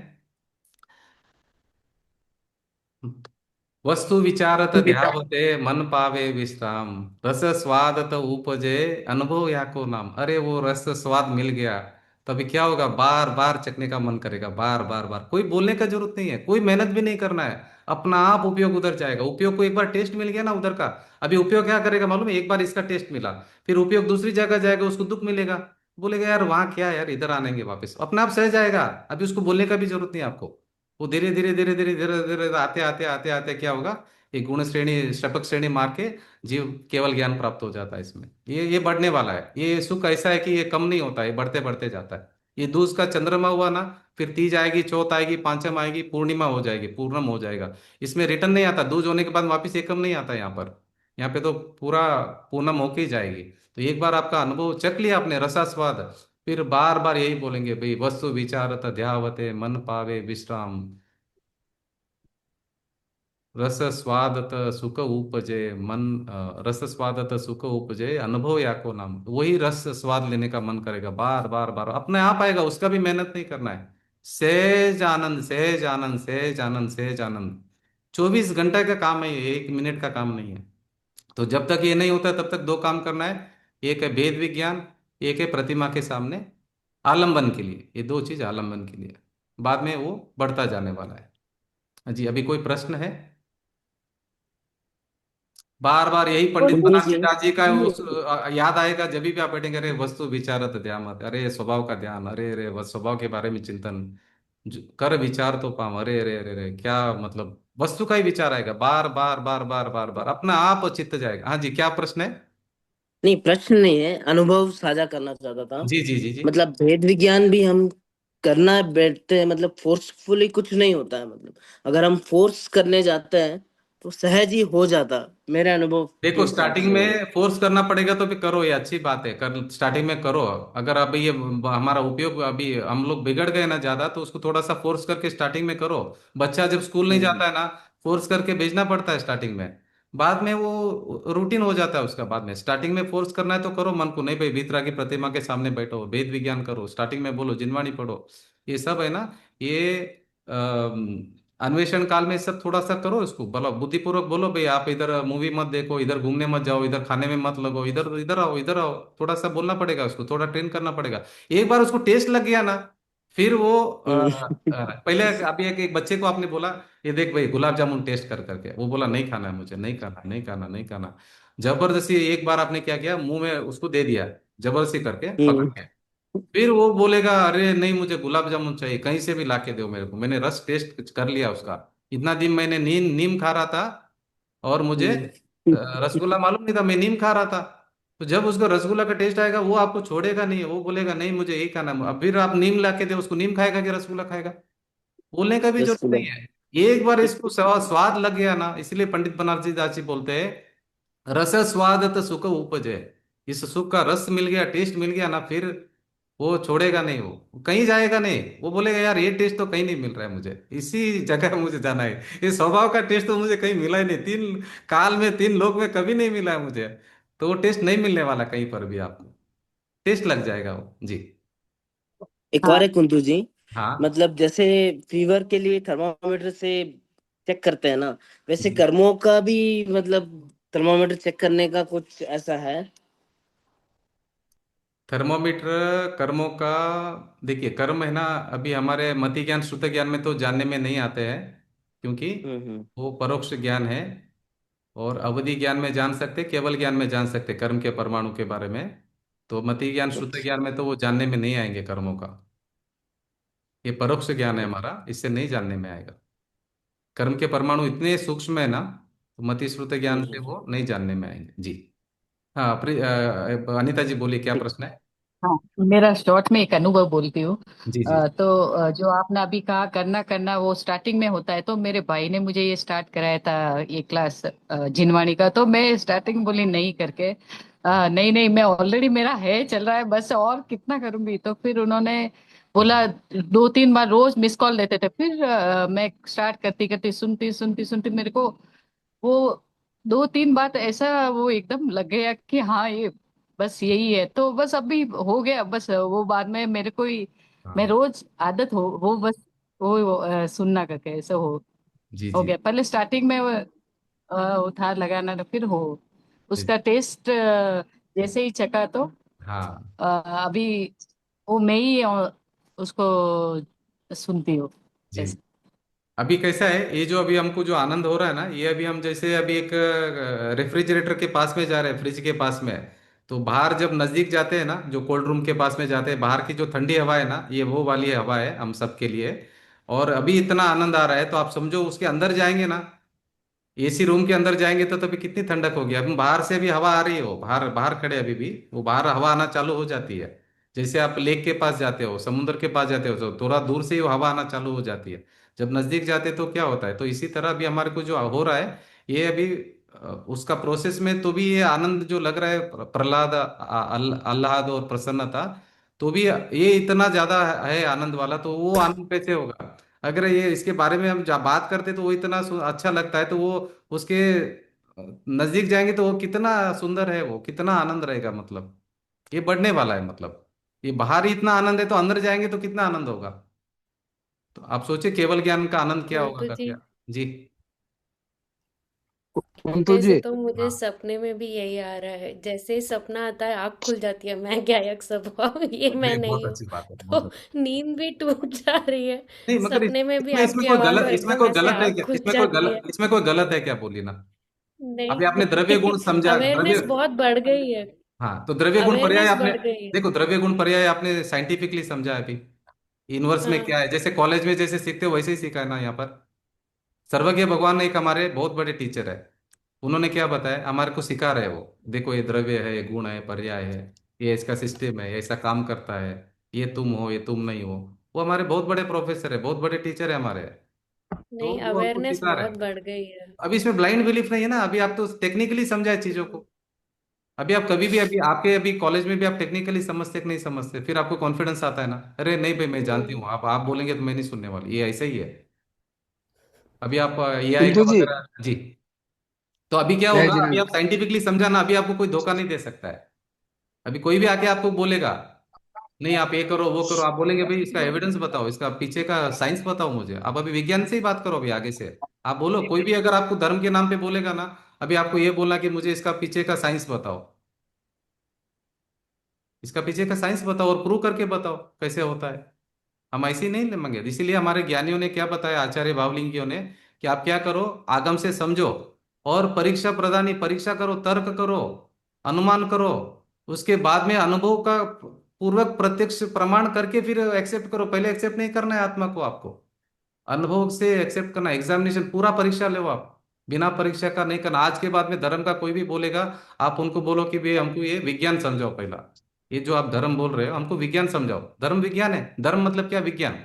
वस्तु विचारत ध्यावते मन पावे विश्राम, रस स्वादत उपजे अनुभव या को नाम। अरे वो रस स्वाद मिल गया, तभी क्या होगा, बार बार चखने का मन करेगा, बार बार बार। कोई बोलने का जरूरत नहीं है, कोई मेहनत भी नहीं करना है, अपना आप उपयोग उधर जाएगा। उपयोग को एक बार टेस्ट मिल गया ना उधर का, अभी उपयोग क्या करेगा मालूम है? एक बार इसका टेस्ट मिला, फिर उपयोग दूसरी जगह जाएगा, उसको दुख मिलेगा, बोलेगा यार वहां क्या है यार, इधर आनेंगे वापस, अपने आप सह जाएगा। अभी उसको बोलने का भी जरूरत नहीं है आपको। वो धीरे धीरे धीरे धीरे धीरे धीरे आते आते आते आते क्या होगा, एक गुण श्रेणी शतक श्रेणी मार के जीव केवल ज्ञान प्राप्त हो जाता है। इसमें ये बढ़ने वाला है। ये सुख ऐसा है कि ये कम नहीं होता है, ये बढ़ते बढ़ते जाता है। ये दूज का चंद्रमा हुआ ना, फिर तीज आएगी, चौथ आएगी, पांचम आएगी, पूर्णिमा हो जाएगी, पूर्णम हो जाएगा। इसमें रिटर्न नहीं आता, दूज होने के बाद वापिस एकम नहीं आता यहाँ पर। यहाँ पे तो पूरा पूनम होके ही जाएगी। तो एक बार आपका अनुभव चख लिया आपने रसास्वाद, फिर बार बार यही बोलेंगे भाई, वस्तु विचारत ध्यावते मन पावे विश्राम, रस स्वादत सुख उपजे मन, रस स्वादत सुख उपजे अनुभव या को नाम। वही रस स्वाद लेने का मन करेगा बार बार बार, अपने आप आएगा, उसका भी मेहनत नहीं करना है। सहज आनंद, सहज आनंद, सहज आनंद, सहज आनंद। 24 घंटे का काम है ये, 1 मिनट का काम नहीं है। तो जब तक ये नहीं होता तब तक दो काम करना है, एक है वेद विज्ञान, एक है प्रतिमा के सामने आलंबन के लिए। ये दो चीज आलंबन के लिए, बाद में वो बढ़ता जाने वाला है। जी अभी कोई प्रश्न है? बार बार यही पंडित कुंती बनारसी जी। दास जी का उस याद आएगा जब भी आप बैठेंगे, अरे वस्तु विचारत ध्यान मत, अरे स्वभाव का ध्यान, अरे अरे स्वभाव के बारे में चिंतन, कर विचार तो पाम, अरे अरे अरे अरे क्या मतलब, वस्तु का ही विचार आएगा बार बार बार बार बार बार, अपना आप चित्त जाएगा। हाँ जी क्या प्रश्न है? नहीं, प्रश्न नहीं है, अनुभव साझा करना चाहता था। जी जी जी जी। मतलब भेद विज्ञान भी हम करना बैठते हैं, मतलब फोर्सफुली कुछ नहीं होता है। मतलब अगर हम फोर्स करने जाते हैं तो सहज ही हो जाता, मेरे अनुभव के देखो हिसाब स्टार्टिंग से वो। में फोर्स करना पड़ेगा तो भी करो, ये अच्छी बात है, कर स्टार्टिंग में करो। अगर अभी ये हमारा उपयोग, अभी हम लोग बिगड़ गए ना ज्यादा, तो उसको थोड़ा सा फोर्स करके स्टार्टिंग में करो। बच्चा जब स्कूल नहीं हम्म जाता है ना, फोर्स करके भेजना पड़ता है स्टार्टिंग में, बाद में वो रूटीन हो जाता है उसका। बाद में स्टार्टिंग में फोर्स करना है तो करो मन को, नहीं भाई वीतराग की प्रतिमा के सामने बैठो, वेद विज्ञान करो, स्टार्टिंग में बोलो जिनवाणी पढ़ो, ये सब है ना। ये अन्वेषण काल में सब थोड़ा सा करो, इसको बोलो बुद्धिपूर्वक, बोलो भाई आप इधर मूवी मत देखो, इधर घूमने मत जाओ, इधर खाने में मत लगो, इधर इधर आओ, इधर आओ। थोड़ा सा बोलना पड़ेगा उसको, थोड़ा ट्रेन करना पड़ेगा। एक बार उसको टेस्ट लग गया ना, फिर वो पहले अभी एक बच्चे को आपने बोला, ये देख भाई गुलाब जामुन टेस्ट कर करके, वो बोला नहीं खाना है मुझे, नहीं खाना, नहीं खाना, नहीं खाना। जबरदस्ती एक बार आपने क्या किया, मुंह में उसको दे दिया, जबरदस्ती करके पकड़ हम्म के, फिर वो बोलेगा अरे नहीं मुझे गुलाब जामुन चाहिए, कहीं से भी लाके दो मेरे को, मैंने रस टेस्ट कर लिया उसका। इतना दिन मैंने नीम नीम खा रहा था, और मुझे हम्म। रसगुल्ला मालूम नहीं था, मैं नीम खा रहा था। तो जब उसको रसगुल्ला का टेस्ट आएगा, वो आपको छोड़ेगा नहीं, वो बोलेगा नहीं मुझे यही खाना है। अब फिर आप नीम ला के दे उसको, नीम खाएगा कि रसगुल्ला खाएगा? बोलने का भी जरूरत रसगुल्ला। नहीं है। एक बार इसको स्वाद लग गया ना, इसलिए पंडित बनारसी दास जी बोलते हैं रस स्वादत सुख उपजे। इस सुख का रस मिल गया, टेस्ट मिल गया ना, फिर वो छोड़ेगा नहीं, वो कहीं जाएगा नहीं। वो बोलेगा यार ये टेस्ट तो कहीं नहीं मिल रहा है मुझे, इसी जगह मुझे जाना है। ये स्वभाव का टेस्ट तो मुझे कहीं मिला ही नहीं, 3 काल में 3 लोक में कभी नहीं मिला है मुझे। तो वो टेस्ट नहीं मिलने वाला कहीं पर भी आपको, टेस्ट लग जाएगा वो जी। एक और हाँ है कुंतु जी। हाँ मतलब जैसे फीवर के लिए थर्मामीटर से चेक करते हैं ना, वैसे जी। कर्मों का भी मतलब थर्मामीटर चेक करने का कुछ ऐसा है? थर्मोमीटर कर्मों का, देखिए कर्म है ना, अभी हमारे मति ज्ञान श्रुत ज्ञान में तो जानने में नहीं आते हैं, क्योंकि हम्म। वो परोक्ष ज्ञान है। और अवधि ज्ञान में जान सकते, केवल ज्ञान में जान सकते कर्म के परमाणु के बारे में। तो मति ज्ञान श्रुत अच्छा। ज्ञान में तो वो जानने में नहीं आएंगे कर्मों का। ये परोक्ष ज्ञान है हमारा, इससे नहीं जानने में आएगा। कर्म के परमाणु इतने सूक्ष्म है ना, तो मति श्रुत ज्ञान से हम्म। वो नहीं जानने में आएंगे जी। हाँ अनिता जी बोलिए क्या ठीक। प्रश्न है? हाँ, मेरा शॉर्ट में एक अनुभव बोलती हूँ। जी जी जो आपने अभी कहा करना करना वो स्टार्टिंग में होता है, तो मेरे भाई ने मुझे ये स्टार्ट कराया था ये क्लास जिनवाणी का। तो मैं स्टार्टिंग बोली नहीं करके, नहीं नहीं मैं ऑलरेडी मेरा है चल रहा है, बस और कितना करूंगी। तो फिर उन्होंने बोला, 2-3 बार रोज मिस कॉल देते थे। फिर मैं स्टार्ट करती करती सुनती सुनती सुनती मेरे को वो 2-3 बात ऐसा वो एकदम लग गया कि हाँ ये बस यही है। तो बस अभी हो गया, बस वो बाद में मेरे को ही मैं हाँ रोज आदत हो बस वो सुनना करके ऐसा जी हो जी गया। पहले स्टार्टिंग में वो था लगाना ना, फिर हो जी उसका टेस्ट जैसे ही चखा तो हाँ अभी वो मैं ही उसको सुनती हूँ जी। ऐसे। अभी कैसा है, ये जो अभी हमको जो आनंद हो रहा है ना, ये अभी हम जैसे अभी एक रेफ्रिजरेटर के पास में जा रहे हैं, फ्रिज के पास में है। तो बाहर जब नजदीक जाते हैं ना, जो कोल्ड रूम के पास में जाते हैं, बाहर की जो ठंडी हवा है ना, ये वो वाली हवा है हम सबके लिए। और अभी इतना आनंद आ रहा है, तो आप समझो उसके अंदर जाएंगे ना, एसी रूम के अंदर जाएंगे तो तभी कितनी ठंडक होगी। अब बाहर से भी हवा आ रही है, वो बाहर बाहर खड़े अभी भी वो बाहर हवा आना चालू हो जाती है। जैसे आप लेक के पास जाते हो, समुद्र के पास जाते हो, तो थोड़ा दूर से ही वो हवा आना चालू हो जाती है। जब नजदीक जाते तो क्या होता है, तो इसी तरह अभी हमारे को जो हो रहा है, ये अभी उसका प्रोसेस में तो भी ये आनंद जो लग रहा है, प्रहलाद आह्लाद और प्रसन्नता, तो भी ये इतना ज्यादा है आनंद वाला, तो वो आनंद कैसे होगा। अगर ये इसके बारे में हम जब बात करते तो वो इतना अच्छा लगता है, तो वो उसके नजदीक जाएंगे तो वो कितना सुंदर है, वो कितना आनंद रहेगा, मतलब ये बढ़ने वाला है। मतलब ये बाहर ही इतना आनंद है, तो अंदर जाएंगे तो कितना आनंद होगा। तो आप सोचिए केवल ज्ञान का आनंद क्या होगा मंतु जी, करके। जी कुंतु वैसे जी। तो मुझे हाँ सपने में भी यही आ रहा है। जैसे ही सपना आता है आँख खुल जाती है, मैं गायक स्वभाव ये मैं नहीं, बहुत नहीं हूँ। अच्छी बात है, बहुत तो अच्छी। नींद भी टूट जा रही है। नहीं मगर सपने में भी इसमें इसमें आपकी कोई आवाज गलत, और इसमें एकदम कोई ऐसे गलत है आँख क्या, खुल जाती है। इसमें कोई गलत है क्या, बोलिए ना। नहीं अभी आपने द्रव्य नहीं, गुण समझा, अवेयरनेस द्रव्य, बहुत बढ़ गई है। हाँ तो द्रव्य गुण पर्याय अवेयरनेस आपने, बढ़ गई है। देखो द्रव्य गुण पर्याय आपने साइंटिफिकली समझा है अभी। इनवर्स में हाँ। क्या है, जैसे कॉलेज में जैसे सीखते हो वैसे ही सीखा है ना यहाँ पर। सर्वज्ञ भगवान एक हमारे बहुत बड़े टीचर है, उन्होंने क्या बताया हमारे को सिखा रहे हैं वो। देखो ये द्रव्य है, ये गुण है, पर्याय है, ये इसका सिस्टम है, ये ऐसा काम करता है, ये तुम हो, ये तुम नहीं हो। वो हमारे बहुत बड़े प्रोफेसर है, बहुत बड़े टीचर है हमारे। तो नहीं, वो हमको अवेयरनेस सिखा रहे बहुत हैं। बढ़ गई है। अभी इसमें ब्लाइंड बिलीफ नहीं है ना, अभी आप तो टेक्निकली समझा है चीजों को। अभी आप कभी भी, अभी आपके अभी कॉलेज में भी आप टेक्निकली समझते कि नहीं समझते, फिर आपको कॉन्फिडेंस आता है ना, अरे नहीं भाई मैं जानती हम्म। हूँ, आप बोलेंगे तो मैं नहीं सुनने वाली, ये ऐसा ही है। अभी आप एआई का कुंतु जी। वगैरह जी। तो अभी क्या जय होगा, अभी आप जिनेन्द्र। साइंटिफिकली समझा ना, अभी आपको कोई धोखा नहीं दे सकता है। अभी कोई भी आके आपको बोलेगा नहीं आप ये करो वो करो, आप बोलेंगे भाई इसका एविडेंस बताओ, इसका पीछे का साइंस बताओ मुझे। आप अभी विज्ञान से ही बात करो, अभी आगे से आप बोलो, कोई भी अगर आपको धर्म के नाम पे बोलेगा ना, अभी आपको ये बोलना कि मुझे इसका पीछे का साइंस बताओ, इसका पीछे का साइंस बताओ और प्रूव करके बताओ कैसे होता है। हम ऐसे ही नहीं मांगे, इसीलिए हमारे ज्ञानियों ने क्या बताया, आचार्य भावलिंगियों ने, कि आप क्या करो, आगम से समझो और परीक्षा प्रदानी, परीक्षा करो, तर्क करो, अनुमान करो, उसके बाद में अनुभव का पूर्वक प्रत्यक्ष प्रमाण करके फिर एक्सेप्ट करो। पहले एक्सेप्ट नहीं करना है आत्मा को, आपको अनुभव से एक्सेप्ट करना। एग्जामिनेशन पूरा परीक्षा लो आप, बिना परीक्षा का नहीं करना। आज के बाद में धर्म का कोई भी बोलेगा, आप उनको बोलो कि भाई हमको ये विज्ञान समझाओ पहला। ये जो आप धर्म बोल रहे हो हमको विज्ञान समझाओ। धर्म विज्ञान है, धर्म मतलब क्या, विज्ञान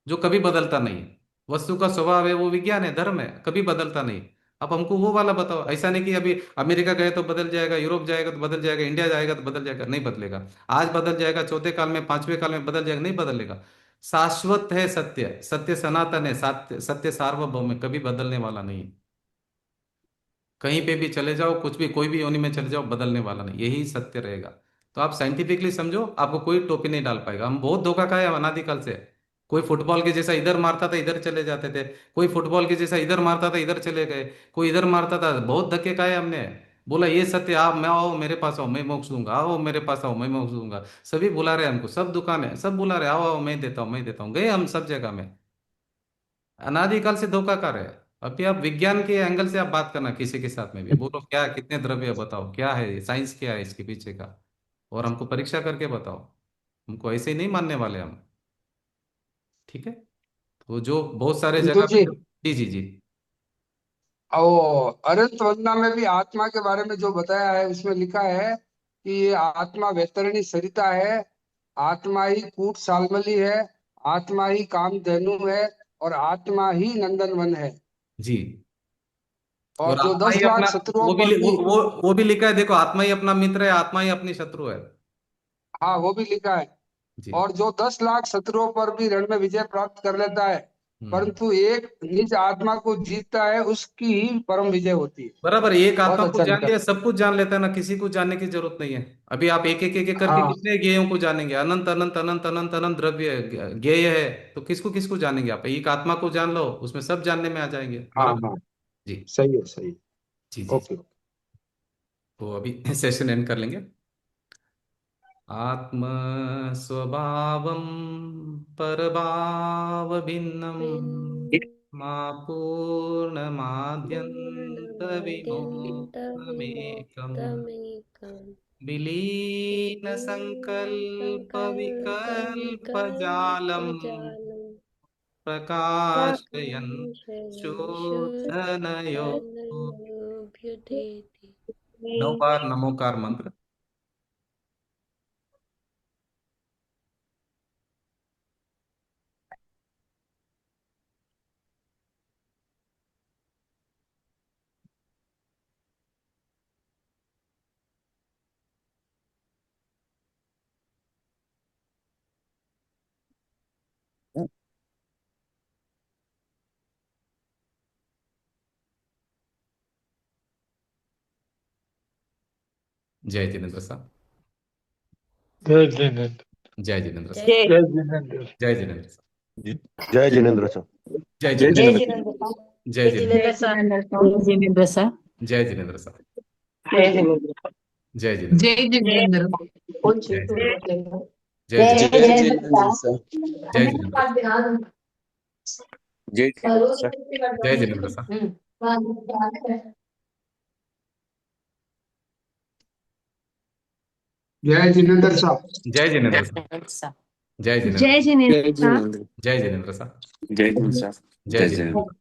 जो कभी बदलता नहीं है, वस्तु का स्वभाव है वो विज्ञान है, धर्म है, कभी बदलता नहीं। अब हमको वो वाला बताओ, ऐसा नहीं कि अभी अमेरिका गए तो बदल जाएगा, यूरोप जाएगा तो बदल जाएगा, इंडिया जाएगा तो बदल जाएगा, नहीं बदलेगा। आज बदल जाएगा, चौथे काल में, पांचवें काल में बदल जाएगा, नहीं बदलेगा। शाश्वत है सत्य, सत्य सनातन है, सत्य सत्य सार्वभौम है, कभी बदलने वाला नहीं है। कहीं पे भी चले जाओ, कुछ भी कोई भी योनि में चले जाओ, बदलने वाला नहीं, यही सत्य रहेगा। तो आप साइंटिफिकली समझो, आपको कोई टोपी नहीं डाल पाएगा। हम बहुत धोखा खाए अनादिकाल से। कोई फुटबॉल के जैसा इधर मारता था इधर चले जाते थे, कोई फुटबॉल के जैसा इधर मारता था इधर चले गए, कोई इधर मारता था, बहुत धक्के खाए हमने। बोला ये सत्य, आप मैं आओ मेरे पास आओ मैं मोक्ष दूंगा, आओ मेरे पास आओ मैं मोक्ष दूंगा। सभी बुला रहे हैं हमको, सब दुकान है सब बुला रहे हैं, आओ आओ मैं देता हूँ मैं देता हूँ, गए हम सब जगह में। अनादिकाल से धोखा कर रहे हैं। अभी आप विज्ञान के एंगल से आप बात करना किसी के साथ में भी, बोलो क्या कितने द्रव्य है, बताओ क्या है साइंस, क्या है इसके पीछे का, और हमको परीक्षा करके बताओ। हमको ऐसे ही नहीं मानने वाले हम। ठीक है। तो जो बहुत सारे कुंतु जगह पे जी, जी जी जी और अनंत वंदना में भी आत्मा के बारे में जो बताया है उसमें लिखा है कि ये आत्मा वैतरणी सरिता है, आत्मा ही कूट सालमली है, आत्मा ही कामधेनु है और आत्मा ही नंदनवन है। जी। और और जो आत्मा 10 ही लाख अपना, शत्रुओं वो भी पर भी, वो भी लिखा है, देखो, आत्मा ही अपना मित्र है, आत्मा ही अपनी शत्रु है। हाँ वो भी लिखा है। जी। और जो 10 लाख शत्रुओं पर भी रण में विजय प्राप्त कर लेता है, हम्म। परंतु एक निज आत्मा को जीतता है, उसकी ही परम विजय होती है। बराबर, एक बहुत आत्मा को अच्छा जान लिखा लिया, है। सब कुछ जान लेता है ना, किसी को जानने की जरूरत नहीं है। अभी आप एक करके हाँ कितने ज्ञेयों को जानेंगे? अनंत अनंत अनंत अनंत अनंत द्रव्य ज्ञेय है, तो किसको किसको जानेंगे? आप एक आत्मा को जान लो, उसमें सब जानने में आ जाएंगे। हाँ बराबर। हाँ, जी। सही है सही है। जी जी। ओके। तो अभी सेशन एंड कर लेंगे। आत्म स्वभावं परभाव भिन्नम मा पूर्णमाद्यंत विमोहमेकम् पूर्णमाद्यन्तविमुक्तमेकम् विलीन संकल्प विकल्प जालम संकल्पविकल्पजालं प्रकाशयन् प्रकाशयन् शोधनयो। शुद्धनयोऽभ्युदेति। 9 बार नमोकार मंत्र। जय जिनेन्द्र साहब। जय जिनेन्द्र। जय जिनेन्द्र साहब। जय जय जिनेन्द्र। जय जिनेन्द्र साहब। जय जिनेन्द्र सर। जय जय जिनेन्द्र। जय जिनेन्द्र। जिनेन्द्र साहब। जय जिनेन्द्र। जिनेन्द्र सर। जय जिनेन्द्र साहब। जय जिनेन्द्र। जय जिनेन्द्र। जय जिनेन्द्र। जय जिनेन्द्र। जय जय जिनेन्द्र। जय जिनेन्द्र जिनेन्द्र साहब। सर। जय जिनेन्द्र। जय जिनेन्द्र सर। जय जिनेन्द्र साहब। जय जिनेन्द्र साहब। जय जिनेन्द्र साहब। जय जिनेन्द्र। जय जिनेन्द्र जय साहब। जिनेन्द्र। जय जिनेन्द्र साहब। जय जिनेन्द्र सर। जय जय जिनेन्द्र। जिनेन्द्र।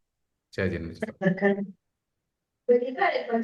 जय जिनेन्द्र साहब।